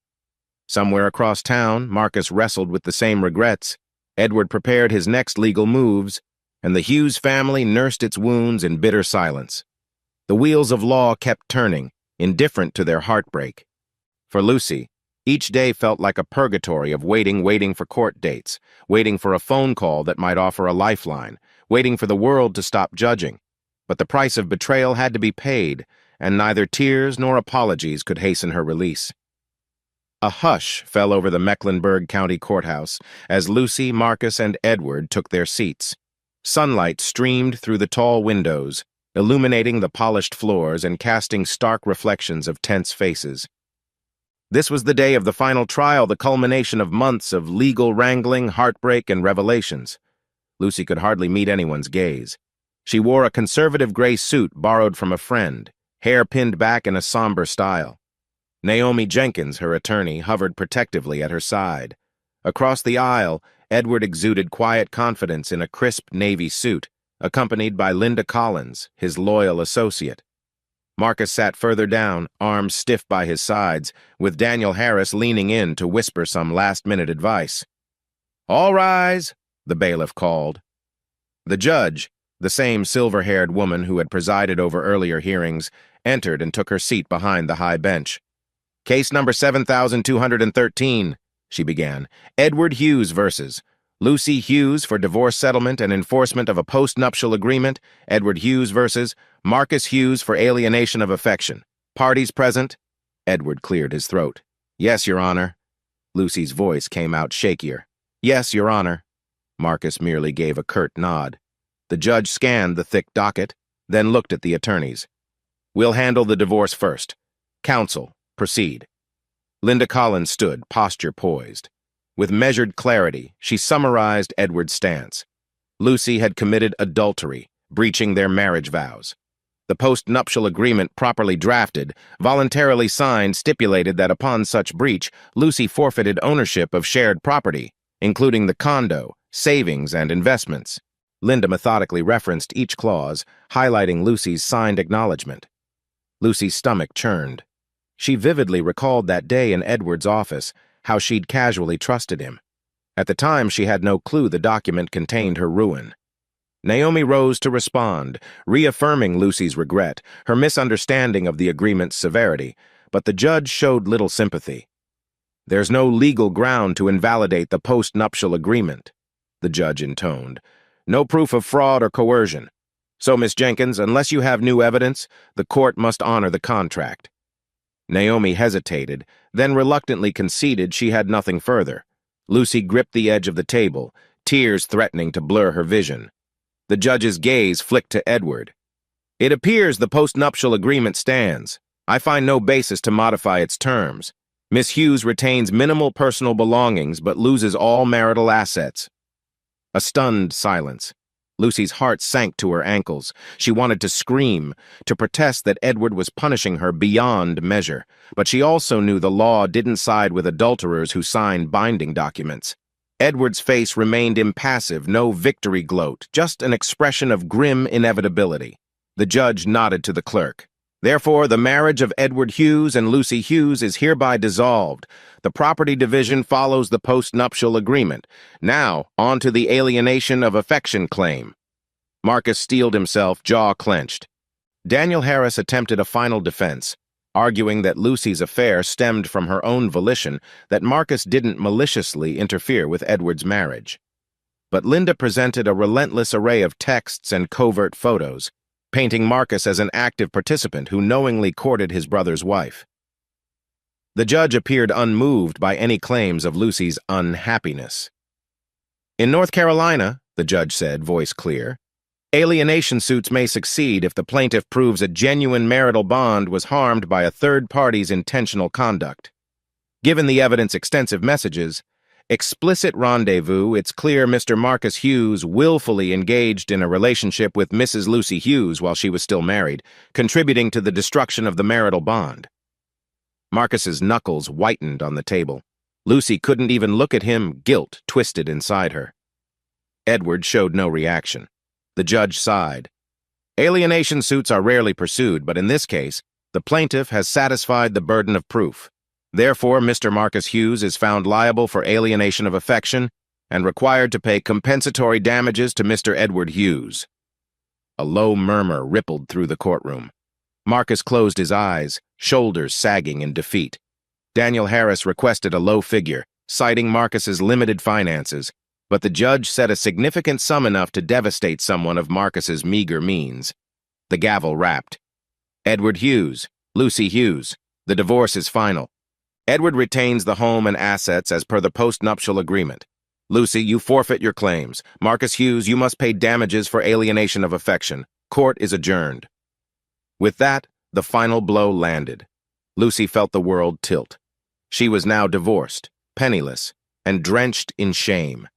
Somewhere across town, Marcus wrestled with the same regrets. Edward prepared his next legal moves, and the Hughes family nursed its wounds in bitter silence. The wheels of law kept turning, indifferent to their heartbreak. For Lucy, each day felt like a purgatory of waiting for court dates, waiting for a phone call that might offer a lifeline, waiting for the world to stop judging. But the price of betrayal had to be paid, and neither tears nor apologies could hasten her release. A hush fell over the Mecklenburg County Courthouse as Lucy, Marcus, and Edward took their seats. Sunlight streamed through the tall windows, illuminating the polished floors and casting stark reflections of tense faces. This was the day of the final trial, the culmination of months of legal wrangling, heartbreak, and revelations. Lucy could hardly meet anyone's gaze. She wore a conservative gray suit borrowed from a friend, hair pinned back in a somber style. Naomi Jenkins, her attorney, hovered protectively at her side. Across the aisle, Edward exuded quiet confidence in a crisp navy suit, accompanied by Linda Collins, his loyal associate. Marcus sat further down, arms stiff by his sides, with Daniel Harris leaning in to whisper some last-minute advice. "All rise," the bailiff called. The judge, the same silver-haired woman who had presided over earlier hearings, entered and took her seat behind the high bench. "Case number 7213, she began. "Edward Hughes versus Lucy Hughes for divorce settlement and enforcement of a post-nuptial agreement. Edward Hughes versus Marcus Hughes for alienation of affection. Parties present?" Edward cleared his throat. "Yes, Your Honor." Lucy's voice came out shakier. "Yes, Your Honor." Marcus merely gave a curt nod. The judge scanned the thick docket, then looked at the attorneys. "We'll handle the divorce first. Counsel, proceed." Linda Collins stood, posture poised. With measured clarity, she summarized Edward's stance. Lucy had committed adultery, breaching their marriage vows. The post-nuptial agreement properly drafted, voluntarily signed, stipulated that upon such breach, Lucy forfeited ownership of shared property, including the condo, savings, and investments. Linda methodically referenced each clause, highlighting Lucy's signed acknowledgement. Lucy's stomach churned. She vividly recalled that day in Edward's office, how she'd casually trusted him. At the time, she had no clue the document contained her ruin. Naomi rose to respond, reaffirming Lucy's regret, her misunderstanding of the agreement's severity, but the judge showed little sympathy. "There's no legal ground to invalidate the post-nuptial agreement," the judge intoned. "No proof of fraud or coercion. So, Miss Jenkins, unless you have new evidence, the court must honor the contract." Naomi hesitated, then reluctantly conceded she had nothing further. Lucy gripped the edge of the table, tears threatening to blur her vision. The judge's gaze flicked to Edward. "It appears the post-nuptial agreement stands. I find no basis to modify its terms. Miss Hughes retains minimal personal belongings but loses all marital assets." A stunned silence. Lucy's heart sank to her ankles. She wanted to scream, to protest that Edward was punishing her beyond measure, but she also knew the law didn't side with adulterers who signed binding documents. Edward's face remained impassive, no victory gloat, just an expression of grim inevitability. The judge nodded to the clerk. "Therefore, the marriage of Edward Hughes and Lucy Hughes is hereby dissolved. The property division follows the post-nuptial agreement. Now, on to the alienation of affection claim." Marcus steeled himself, jaw clenched. Daniel Harris attempted a final defense, arguing that Lucy's affair stemmed from her own volition, that Marcus didn't maliciously interfere with Edward's marriage. But Linda presented a relentless array of texts and covert photos, painting Marcus as an active participant who knowingly courted his brother's wife. The judge appeared unmoved by any claims of Lucy's unhappiness. "In North Carolina," the judge said, voice clear, "alienation suits may succeed if the plaintiff proves a genuine marital bond was harmed by a third party's intentional conduct. Given the evidence extensive messages, explicit rendezvous, it's clear Mr. Marcus Hughes willfully engaged in a relationship with Mrs. Lucy Hughes while she was still married, contributing to the destruction of the marital bond." Marcus's knuckles whitened on the table. Lucy couldn't even look at him, guilt twisted inside her. Edward showed no reaction. The judge sighed. "Alienation suits are rarely pursued, but in this case, the plaintiff has satisfied the burden of proof. Therefore, Mr. Marcus Hughes is found liable for alienation of affection and required to pay compensatory damages to Mr. Edward Hughes." A low murmur rippled through the courtroom. Marcus closed his eyes, shoulders sagging in defeat. Daniel Harris requested a low figure, citing Marcus's limited finances, but the judge set a significant sum enough to devastate someone of Marcus's meager means. The gavel rapped. "Edward Hughes, Lucy Hughes, the divorce is final. Edward retains the home and assets as per the post-nuptial agreement. Lucy, you forfeit your claims. Marcus Hughes, you must pay damages for alienation of affection. Court is adjourned. With that, the final blow landed. Lucy felt the world tilt. She was now divorced, penniless, and drenched in shame.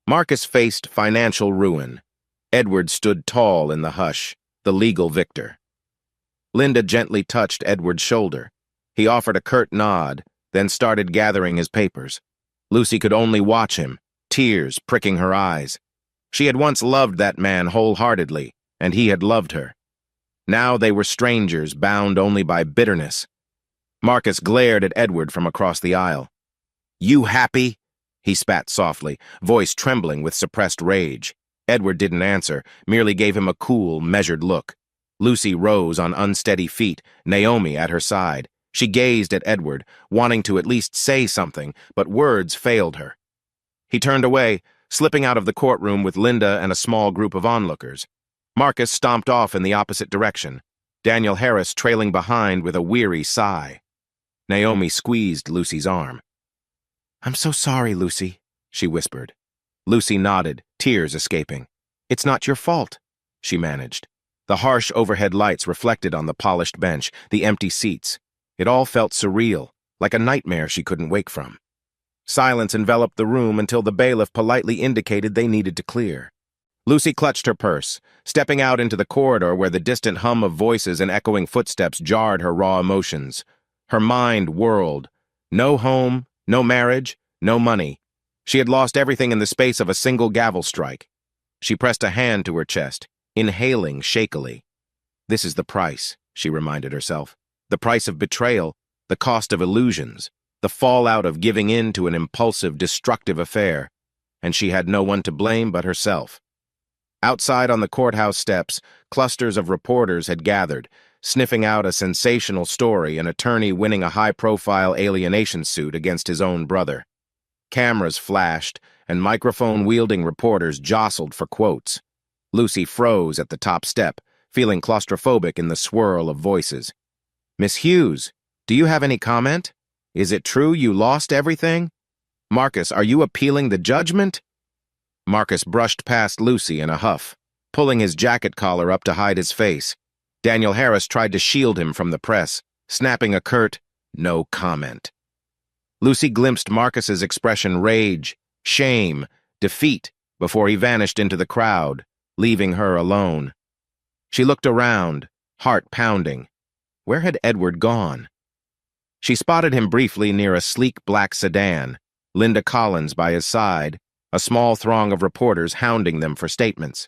Marcus faced financial ruin. Edward stood tall in the hush, the legal victor. Linda gently touched Edward's shoulder. He offered a curt nod, then started gathering his papers. Lucy could only watch him, tears pricking her eyes. She had once loved that man wholeheartedly, and he had loved her. Now they were strangers, bound only by bitterness. Marcus glared at Edward from across the aisle. "You happy?" He spat softly, voice trembling with suppressed rage. Edward didn't answer, merely gave him a cool, measured look. Lucy rose on unsteady feet, Naomi at her side. She gazed at Edward, wanting to at least say something, but words failed her. He turned away, slipping out of the courtroom with Linda and a small group of onlookers. Marcus stomped off in the opposite direction, Daniel Harris trailing behind with a weary sigh. Naomi squeezed Lucy's arm. "I'm so sorry, Lucy," she whispered. Lucy nodded, tears escaping. "It's not your fault," she managed. The harsh overhead lights reflected on the polished bench, the empty seats. It all felt surreal, like a nightmare she couldn't wake from. Silence enveloped the room until the bailiff politely indicated they needed to clear. Lucy clutched her purse, stepping out into the corridor where the distant hum of voices and echoing footsteps jarred her raw emotions. Her mind whirled. No home, no marriage, no money. She had lost everything in the space of a single gavel strike. She pressed a hand to her chest, inhaling shakily. This is the price, she reminded herself. The price of betrayal, the cost of illusions, the fallout of giving in to an impulsive, destructive affair. And she had no one to blame but herself. Outside on the courthouse steps, clusters of reporters had gathered, sniffing out a sensational story, an attorney winning a high-profile alienation suit against his own brother. Cameras flashed, and microphone-wielding reporters jostled for quotes. Lucy froze at the top step, feeling claustrophobic in the swirl of voices. "Miss Hughes, do you have any comment? Is it true you lost everything? Marcus, are you appealing the judgment?" Marcus brushed past Lucy in a huff, pulling his jacket collar up to hide his face. Daniel Harris tried to shield him from the press, snapping a curt, "No comment." Lucy glimpsed Marcus's expression: rage, shame, defeat, before he vanished into the crowd, leaving her alone. She looked around, heart pounding. Where had Edward gone? She spotted him briefly near a sleek black sedan, Linda Collins by his side, a small throng of reporters hounding them for statements.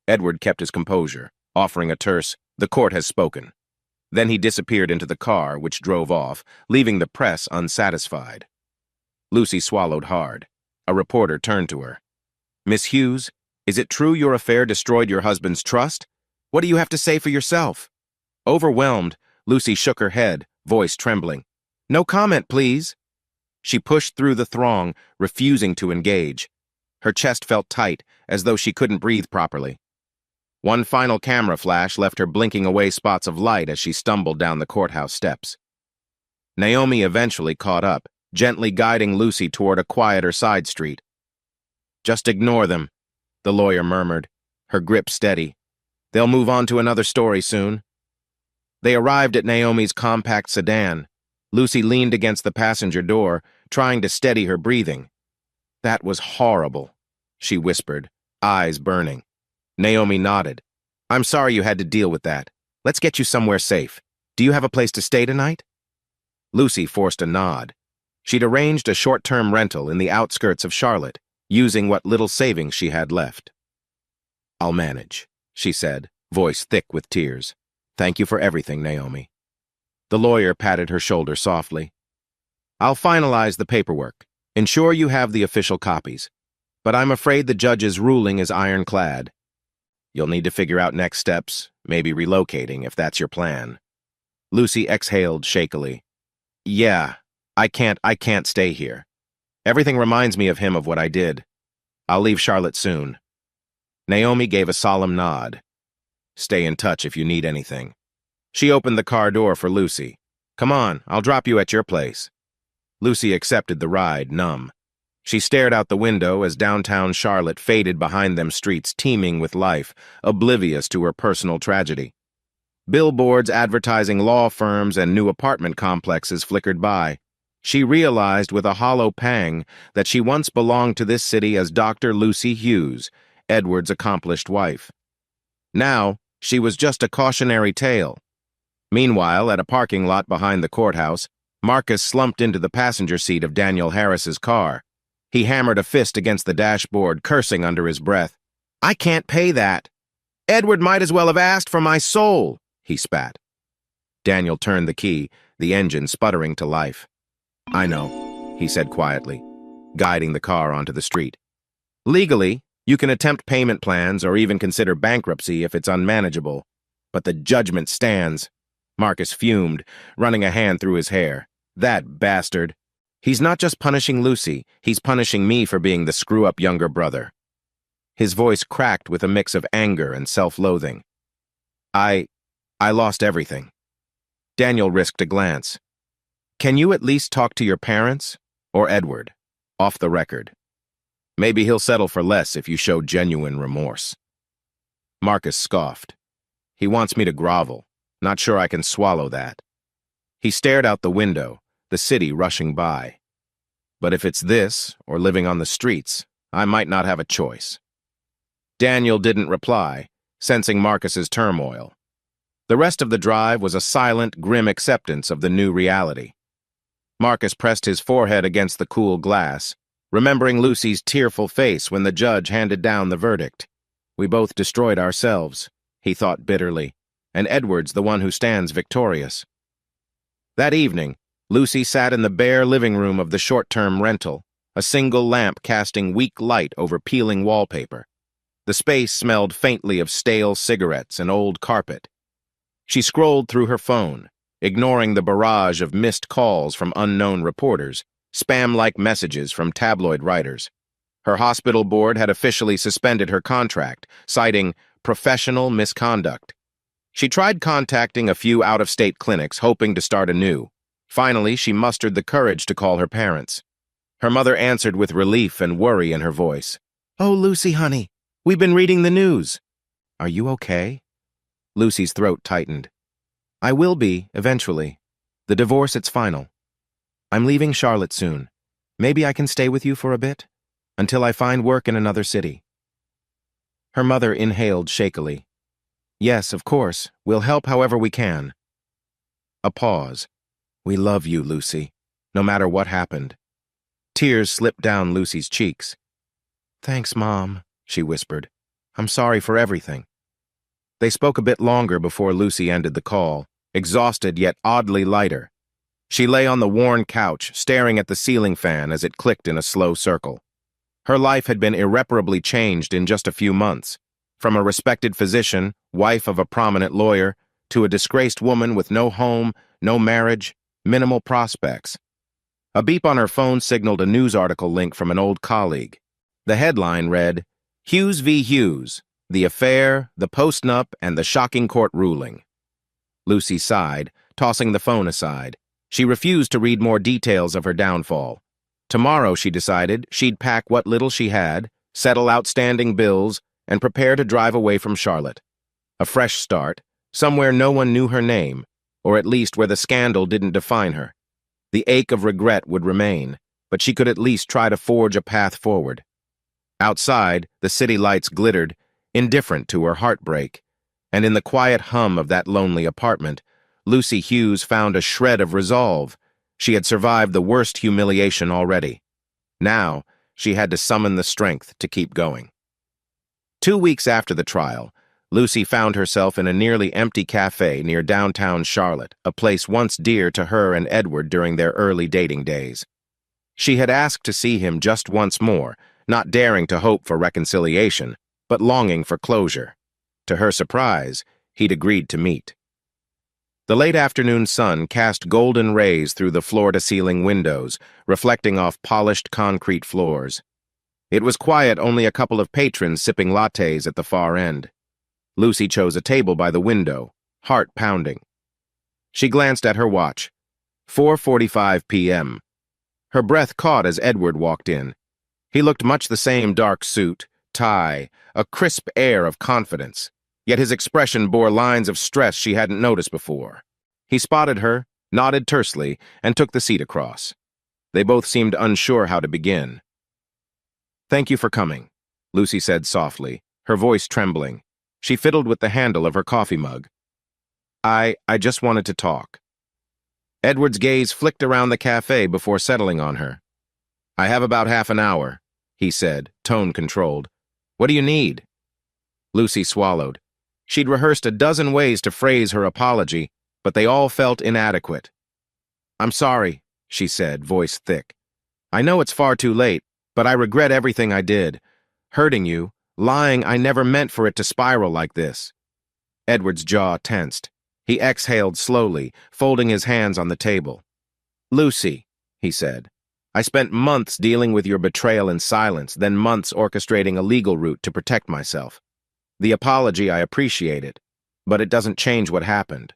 Edward kept his composure, offering a terse, "The court has spoken." Then he disappeared into the car, which drove off, leaving the press unsatisfied. Lucy swallowed hard. A reporter turned to her. "Miss Hughes, is it true your affair destroyed your husband's trust? What do you have to say for yourself?" Overwhelmed, Lucy shook her head, voice trembling. "No comment, please." She pushed through the throng, refusing to engage. Her chest felt tight, as though she couldn't breathe properly. One final camera flash left her blinking away spots of light as she stumbled down the courthouse steps. Naomi eventually caught up, gently guiding Lucy toward a quieter side street. "Just ignore them," the lawyer murmured, her grip steady. "They'll move on to another story soon." They arrived at Naomi's compact sedan. Lucy leaned against the passenger door, trying to steady her breathing. "That was horrible," she whispered, eyes burning. Naomi nodded. "I'm sorry you had to deal with that. Let's get you somewhere safe. Do you have a place to stay tonight?" Lucy forced a nod. She'd arranged a short-term rental in the outskirts of Charlotte, using what little savings she had left. "I'll manage," she said, voice thick with tears. "Thank you for everything, Naomi." The lawyer patted her shoulder softly. "I'll finalize the paperwork. Ensure you have the official copies. But I'm afraid the judge's ruling is ironclad. You'll need to figure out next steps, maybe relocating if that's your plan." Lucy exhaled shakily. "Yeah, I can't stay here. Everything reminds me of him, of what I did. I'll leave Charlotte soon." Naomi gave a solemn nod. "Stay in touch if you need anything." She opened the car door for Lucy. "Come on, I'll drop you at your place." Lucy accepted the ride, numb. She stared out the window as downtown Charlotte faded behind them, streets teeming with life, oblivious to her personal tragedy. Billboards advertising law firms and new apartment complexes flickered by. She realized with a hollow pang that she once belonged to this city as Dr. Lucy Hughes, Edward's accomplished wife. Now, she was just a cautionary tale. Meanwhile, at a parking lot behind the courthouse, Marcus slumped into the passenger seat of Daniel Harris's car. He hammered a fist against the dashboard, cursing under his breath. "I can't pay that. Edward might as well have asked for my soul," he spat. Daniel turned the key, the engine sputtering to life. "I know," he said quietly, guiding the car onto the street. "Legally, you can attempt payment plans or even consider bankruptcy if it's unmanageable. But the judgment stands." Marcus fumed, running a hand through his hair. "That bastard. He's not just punishing Lucy, he's punishing me for being the screw-up younger brother." His voice cracked with a mix of anger and self-loathing. I lost everything." Daniel risked a glance. "Can you at least talk to your parents? Or Edward? Off the record. Maybe he'll settle for less if you show genuine remorse." Marcus scoffed. "He wants me to grovel. Not sure I can swallow that." He stared out the window, the city rushing by. "But if it's this, or living on the streets, I might not have a choice." Daniel didn't reply, sensing Marcus's turmoil. The rest of the drive was a silent, grim acceptance of the new reality. Marcus pressed his forehead against the cool glass, remembering Lucy's tearful face when the judge handed down the verdict. "We both destroyed ourselves," he thought bitterly, "and Edward's the one who stands victorious." That evening, Lucy sat in the bare living room of the short-term rental, a single lamp casting weak light over peeling wallpaper. The space smelled faintly of stale cigarettes and old carpet. She scrolled through her phone, ignoring the barrage of missed calls from unknown reporters, spam-like messages from tabloid writers. Her hospital board had officially suspended her contract, citing professional misconduct. She tried contacting a few out-of-state clinics, hoping to start anew. Finally, she mustered the courage to call her parents. Her mother answered with relief and worry in her voice. "Oh, Lucy, honey, we've been reading the news." "Are you okay?" Lucy's throat tightened. "I will be, eventually. The divorce, it's final. I'm leaving Charlotte soon. Maybe I can stay with you for a bit, until I find work in another city." Her mother inhaled shakily. "Yes, of course. We'll help however we can." A pause. "We love you, Lucy, no matter what happened." Tears slipped down Lucy's cheeks. "Thanks, Mom," she whispered. "I'm sorry for everything." They spoke a bit longer before Lucy ended the call, exhausted yet oddly lighter. She lay on the worn couch, staring at the ceiling fan as it clicked in a slow circle. Her life had been irreparably changed in just a few months, from a respected physician, wife of a prominent lawyer, to a disgraced woman with no home, no marriage, minimal prospects. A beep on her phone signaled a news article link from an old colleague. The headline read, "Hughes v. Hughes, the affair, the postnup, and the shocking court ruling." Lucy sighed, tossing the phone aside. She refused to read more details of her downfall. Tomorrow, she decided, she'd pack what little she had, settle outstanding bills, and prepare to drive away from Charlotte. A fresh start, somewhere no one knew her name, or at least where the scandal didn't define her. The ache of regret would remain, but she could at least try to forge a path forward. Outside, the city lights glittered, indifferent to her heartbreak, and in the quiet hum of that lonely apartment, Lucy Hughes found a shred of resolve. She had survived the worst humiliation already. Now, she had to summon the strength to keep going. 2 weeks after the trial, Lucy found herself in a nearly empty cafe near downtown Charlotte, a place once dear to her and Edward during their early dating days. She had asked to see him just once more, not daring to hope for reconciliation, but longing for closure. To her surprise, he'd agreed to meet. The late afternoon sun cast golden rays through the floor-to-ceiling windows, reflecting off polished concrete floors. It was quiet, only a couple of patrons sipping lattes at the far end. Lucy chose a table by the window, heart pounding. She glanced at her watch. 4:45 p.m. Her breath caught as Edward walked in. He looked much the same: dark suit, tie, a crisp air of confidence, yet his expression bore lines of stress she hadn't noticed before. He spotted her, nodded tersely, and took the seat across. They both seemed unsure how to begin. "Thank you for coming," Lucy said softly, her voice trembling. She fiddled with the handle of her coffee mug. I just wanted to talk." Edward's gaze flicked around the cafe before settling on her. "I have about half an hour," he said, tone controlled. "What do you need?" Lucy swallowed. She'd rehearsed a dozen ways to phrase her apology, but they all felt inadequate. "I'm sorry," she said, voice thick. "I know it's far too late, but I regret everything I did. Hurting you, lying. I never meant for it to spiral like this." Edward's jaw tensed. He exhaled slowly, folding his hands on the table. "Lucy," he said, "I spent months dealing with your betrayal in silence, then months orchestrating a legal route to protect myself. The apology, I appreciate it, but it doesn't change what happened."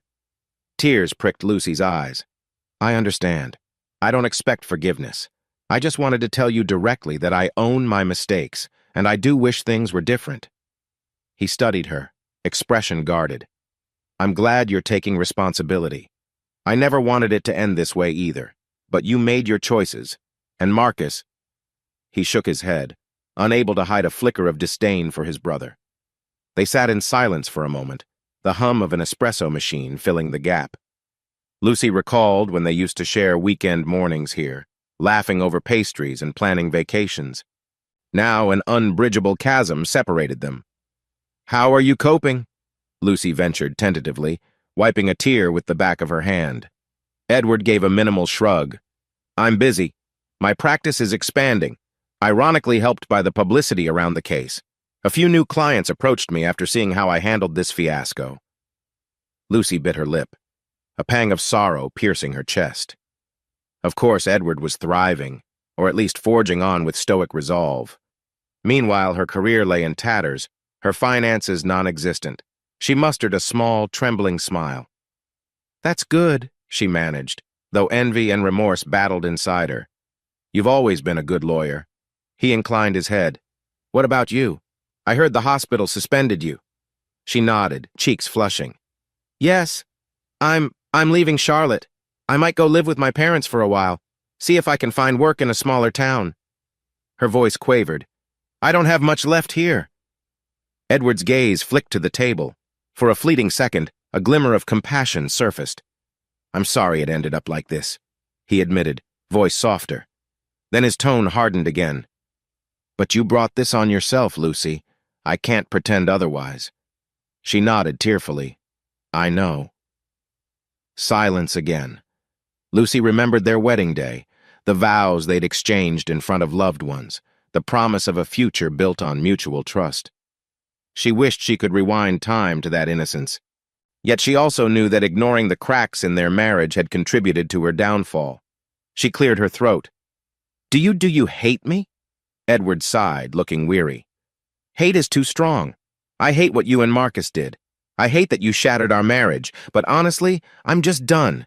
Tears pricked Lucy's eyes. "I understand. I don't expect forgiveness. I just wanted to tell you directly that I own my mistakes, and I do wish things were different." He studied her, expression guarded. "I'm glad you're taking responsibility. I never wanted it to end this way either, but you made your choices. And Marcus—" He shook his head, unable to hide a flicker of disdain for his brother. They sat in silence for a moment, the hum of an espresso machine filling the gap. Lucy recalled when they used to share weekend mornings here, laughing over pastries and planning vacations. Now an unbridgeable chasm separated them. "How are you coping?" Lucy ventured tentatively, wiping a tear with the back of her hand. Edward gave a minimal shrug. "I'm busy. My practice is expanding, ironically helped by the publicity around the case. A few new clients approached me after seeing how I handled this fiasco." Lucy bit her lip, a pang of sorrow piercing her chest. Of course, Edward was thriving, or at least forging on with stoic resolve. Meanwhile, her career lay in tatters, her finances non-existent. She mustered a small, trembling smile. "That's good," she managed, though envy and remorse battled inside her. "You've always been a good lawyer." He inclined his head. "What about you? I heard the hospital suspended you." She nodded, cheeks flushing. "Yes, I'm leaving Charlotte. I might go live with my parents for a while, see if I can find work in a smaller town." Her voice quavered. "I don't have much left here." Edward's gaze flicked to the table. For a fleeting second, a glimmer of compassion surfaced. "I'm sorry it ended up like this," he admitted, voice softer. Then his tone hardened again. "But you brought this on yourself, Lucy. I can't pretend otherwise." She nodded tearfully. "I know." Silence again. Lucy remembered their wedding day, the vows they'd exchanged in front of loved ones, the promise of a future built on mutual trust. She wished she could rewind time to that innocence. Yet she also knew that ignoring the cracks in their marriage had contributed to her downfall. She cleared her throat. Do you hate me?" Edward sighed, looking weary. "Hate is too strong. I hate what you and Marcus did. I hate that you shattered our marriage, but honestly, I'm just done.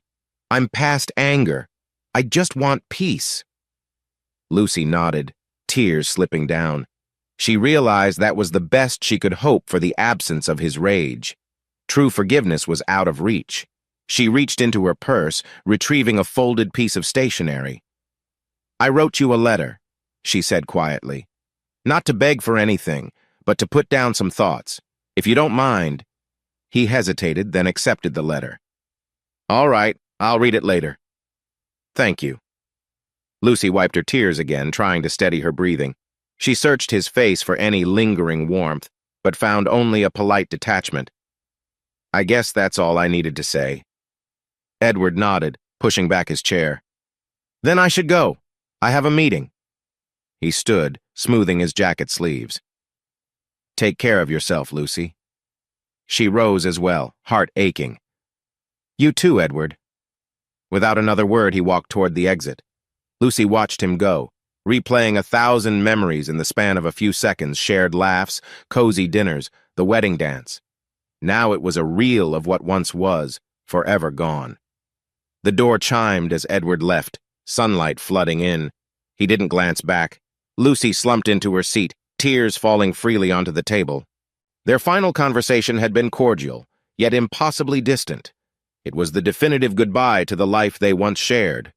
I'm past anger. I just want peace." Lucy nodded, tears slipping down. She realized that was the best she could hope for the absence of his rage. True forgiveness was out of reach. She reached into her purse, retrieving a folded piece of stationery. "I wrote you a letter," she said quietly. "Not to beg for anything, but to put down some thoughts. If you don't mind." He hesitated, then accepted the letter. "All right, I'll read it later." "Thank you." Lucy wiped her tears again, trying to steady her breathing. She searched his face for any lingering warmth, but found only a polite detachment. "I guess that's all I needed to say." Edward nodded, pushing back his chair. "Then I should go. I have a meeting." He stood, smoothing his jacket sleeves. "Take care of yourself, Lucy." She rose as well, heart aching. "You too, Edward." Without another word, he walked toward the exit. Lucy watched him go, replaying 1,000 memories in the span of a few seconds: shared laughs, cozy dinners, the wedding dance. Now it was a reel of what once was, forever gone. The door chimed as Edward left, sunlight flooding in. He didn't glance back. Lucy slumped into her seat, tears falling freely onto the table. Their final conversation had been cordial, yet impossibly distant. It was the definitive goodbye to the life they once shared.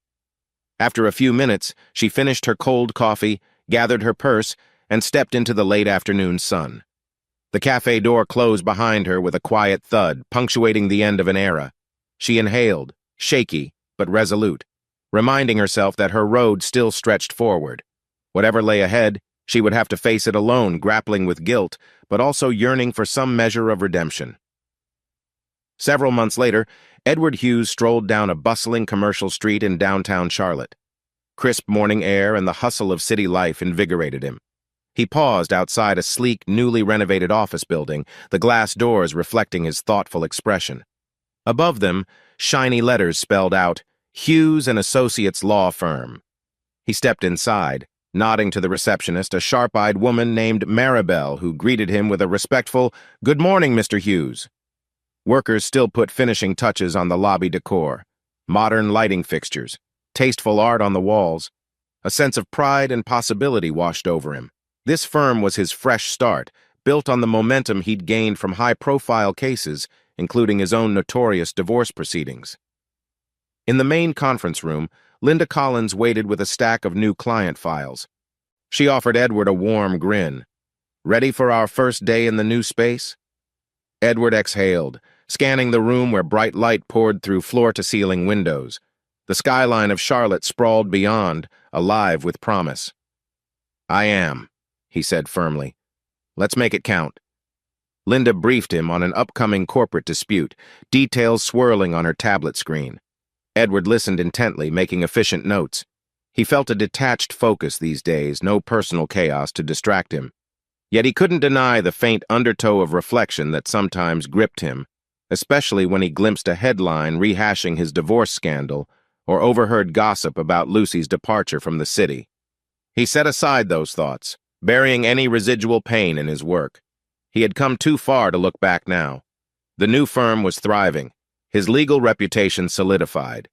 After a few minutes, she finished her cold coffee, gathered her purse, and stepped into the late afternoon sun. The cafe door closed behind her with a quiet thud, punctuating the end of an era. She inhaled, shaky but resolute, reminding herself that her road still stretched forward. Whatever lay ahead, she would have to face it alone, grappling with guilt, but also yearning for some measure of redemption. Several months later, Edward Hughes strolled down a bustling commercial street in downtown Charlotte. Crisp morning air and the hustle of city life invigorated him. He paused outside a sleek, newly renovated office building, the glass doors reflecting his thoughtful expression. Above them, shiny letters spelled out, Hughes and Associates Law Firm. He stepped inside, nodding to the receptionist, a sharp-eyed woman named Maribel, who greeted him with a respectful, "Good morning, Mr. Hughes." Workers still put finishing touches on the lobby decor, modern lighting fixtures, tasteful art on the walls. A sense of pride and possibility washed over him. This firm was his fresh start, built on the momentum he'd gained from high-profile cases, including his own notorious divorce proceedings. In the main conference room, Linda Collins waited with a stack of new client files. She offered Edward a warm grin. "Ready for our first day in the new space?" Edward exhaled, scanning the room where bright light poured through floor-to-ceiling windows. The skyline of Charlotte sprawled beyond, alive with promise. "I am," he said firmly. "Let's make it count." Linda briefed him on an upcoming corporate dispute, details swirling on her tablet screen. Edward listened intently, making efficient notes. He felt a detached focus these days, no personal chaos to distract him. Yet he couldn't deny the faint undertow of reflection that sometimes gripped him, especially when he glimpsed a headline rehashing his divorce scandal or overheard gossip about Lucy's departure from the city. He set aside those thoughts, burying any residual pain in his work. He had come too far to look back now. The new firm was thriving, his legal reputation solidified.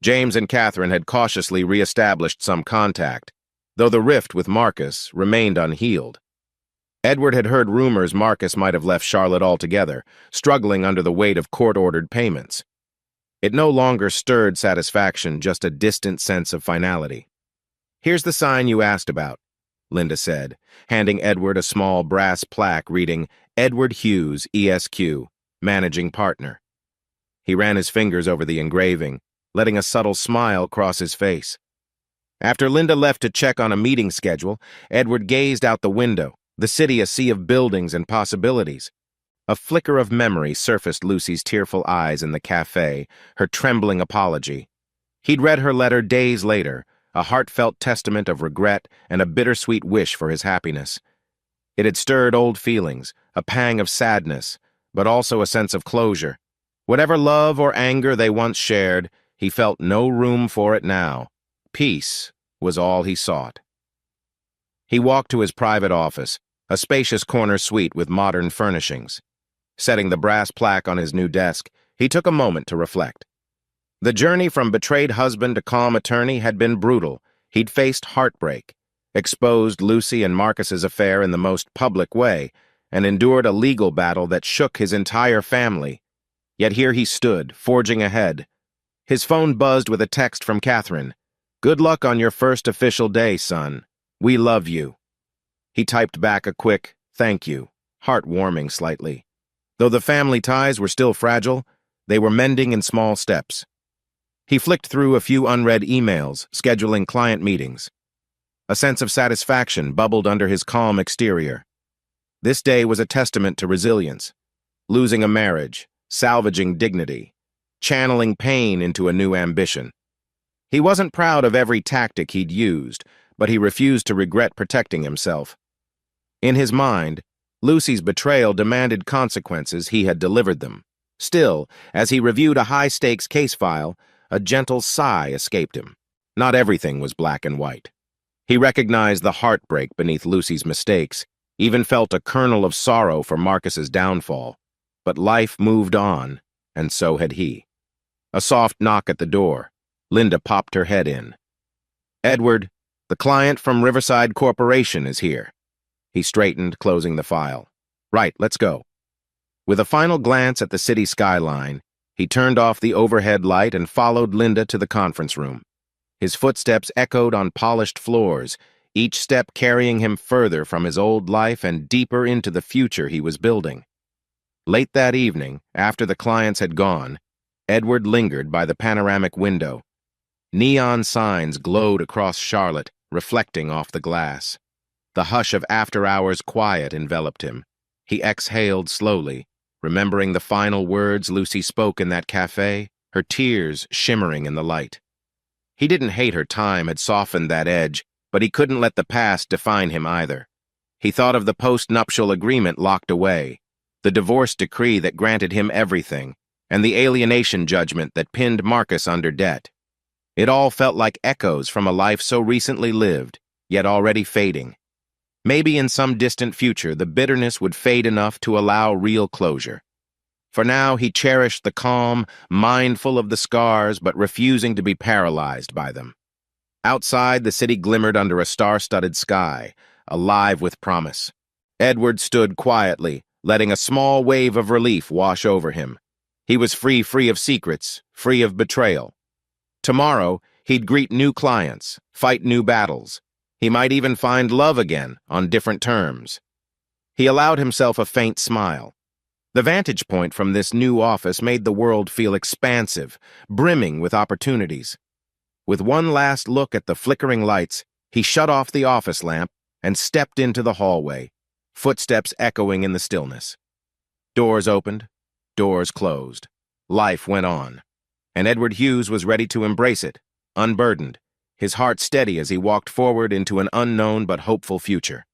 James and Catherine had cautiously re-established some contact, though the rift with Marcus remained unhealed. Edward had heard rumors Marcus might have left Charlotte altogether, struggling under the weight of court-ordered payments. It no longer stirred satisfaction, just a distant sense of finality. "Here's the sign you asked about," Linda said, handing Edward a small brass plaque reading Edward Hughes, ESQ, Managing Partner. He ran his fingers over the engraving, letting a subtle smile cross his face. After Linda left to check on a meeting schedule, Edward gazed out the window, the city a sea of buildings and possibilities. A flicker of memory surfaced Lucy's tearful eyes in the cafe, her trembling apology. He'd read her letter days later, a heartfelt testament of regret and a bittersweet wish for his happiness. It had stirred old feelings, a pang of sadness, but also a sense of closure. Whatever love or anger they once shared, he felt no room for it now. Peace was all he sought. He walked to his private office, a spacious corner suite with modern furnishings. Setting the brass plaque on his new desk, he took a moment to reflect. The journey from betrayed husband to calm attorney had been brutal. He'd faced heartbreak, exposed Lucy and Marcus's affair in the most public way, and endured a legal battle that shook his entire family. Yet here he stood, forging ahead. His phone buzzed with a text from Catherine. "Good luck on your first official day, son. We love you." He typed back a quick, "Thank you," heart warming slightly. Though the family ties were still fragile, they were mending in small steps. He flicked through a few unread emails, scheduling client meetings. A sense of satisfaction bubbled under his calm exterior. This day was a testament to resilience. Losing a marriage, salvaging dignity, channeling pain into a new ambition. He wasn't proud of every tactic he'd used, but he refused to regret protecting himself. In his mind, Lucy's betrayal demanded consequences. He had delivered them. Still, as he reviewed a high-stakes case file, a gentle sigh escaped him. Not everything was black and white. He recognized the heartbreak beneath Lucy's mistakes, even felt a kernel of sorrow for Marcus's downfall. But life moved on, and so had he. A soft knock at the door. Linda popped her head in. "Edward," The client from Riverside Corporation is here. He straightened, closing the file. Right, let's go. With a final glance at the city skyline, he turned off the overhead light and followed Linda to the conference room. His footsteps echoed on polished floors, each step carrying him further from his old life and deeper into the future he was building. Late that evening, after the clients had gone, Edward lingered by the panoramic window. Neon signs glowed across Charlotte, reflecting off the glass. The hush of after-hours quiet enveloped him. He exhaled slowly, remembering the final words Lucy spoke in that cafe, her tears shimmering in the light. He didn't hate her time had softened that edge, but he couldn't let the past define him either. He thought of the post-nuptial agreement locked away, the divorce decree that granted him everything, and the alienation judgment that pinned Marcus under debt. It all felt like echoes from a life so recently lived, yet already fading. Maybe in some distant future the bitterness would fade enough to allow real closure. For now he cherished the calm, mindful of the scars but refusing to be paralyzed by them. Outside, the city glimmered under a star-studded sky, alive with promise. Edward stood quietly, letting a small wave of relief wash over him. He was free of secrets, free of betrayal. Tomorrow, he'd greet new clients, fight new battles. He might even find love again on different terms. He allowed himself a faint smile. The vantage point from this new office made the world feel expansive, brimming with opportunities. With one last look at the flickering lights, he shut off the office lamp and stepped into the hallway, footsteps echoing in the stillness. Doors opened, doors closed. Life went on, and Edward Hughes was ready to embrace it, unburdened, his heart steady as he walked forward into an unknown but hopeful future.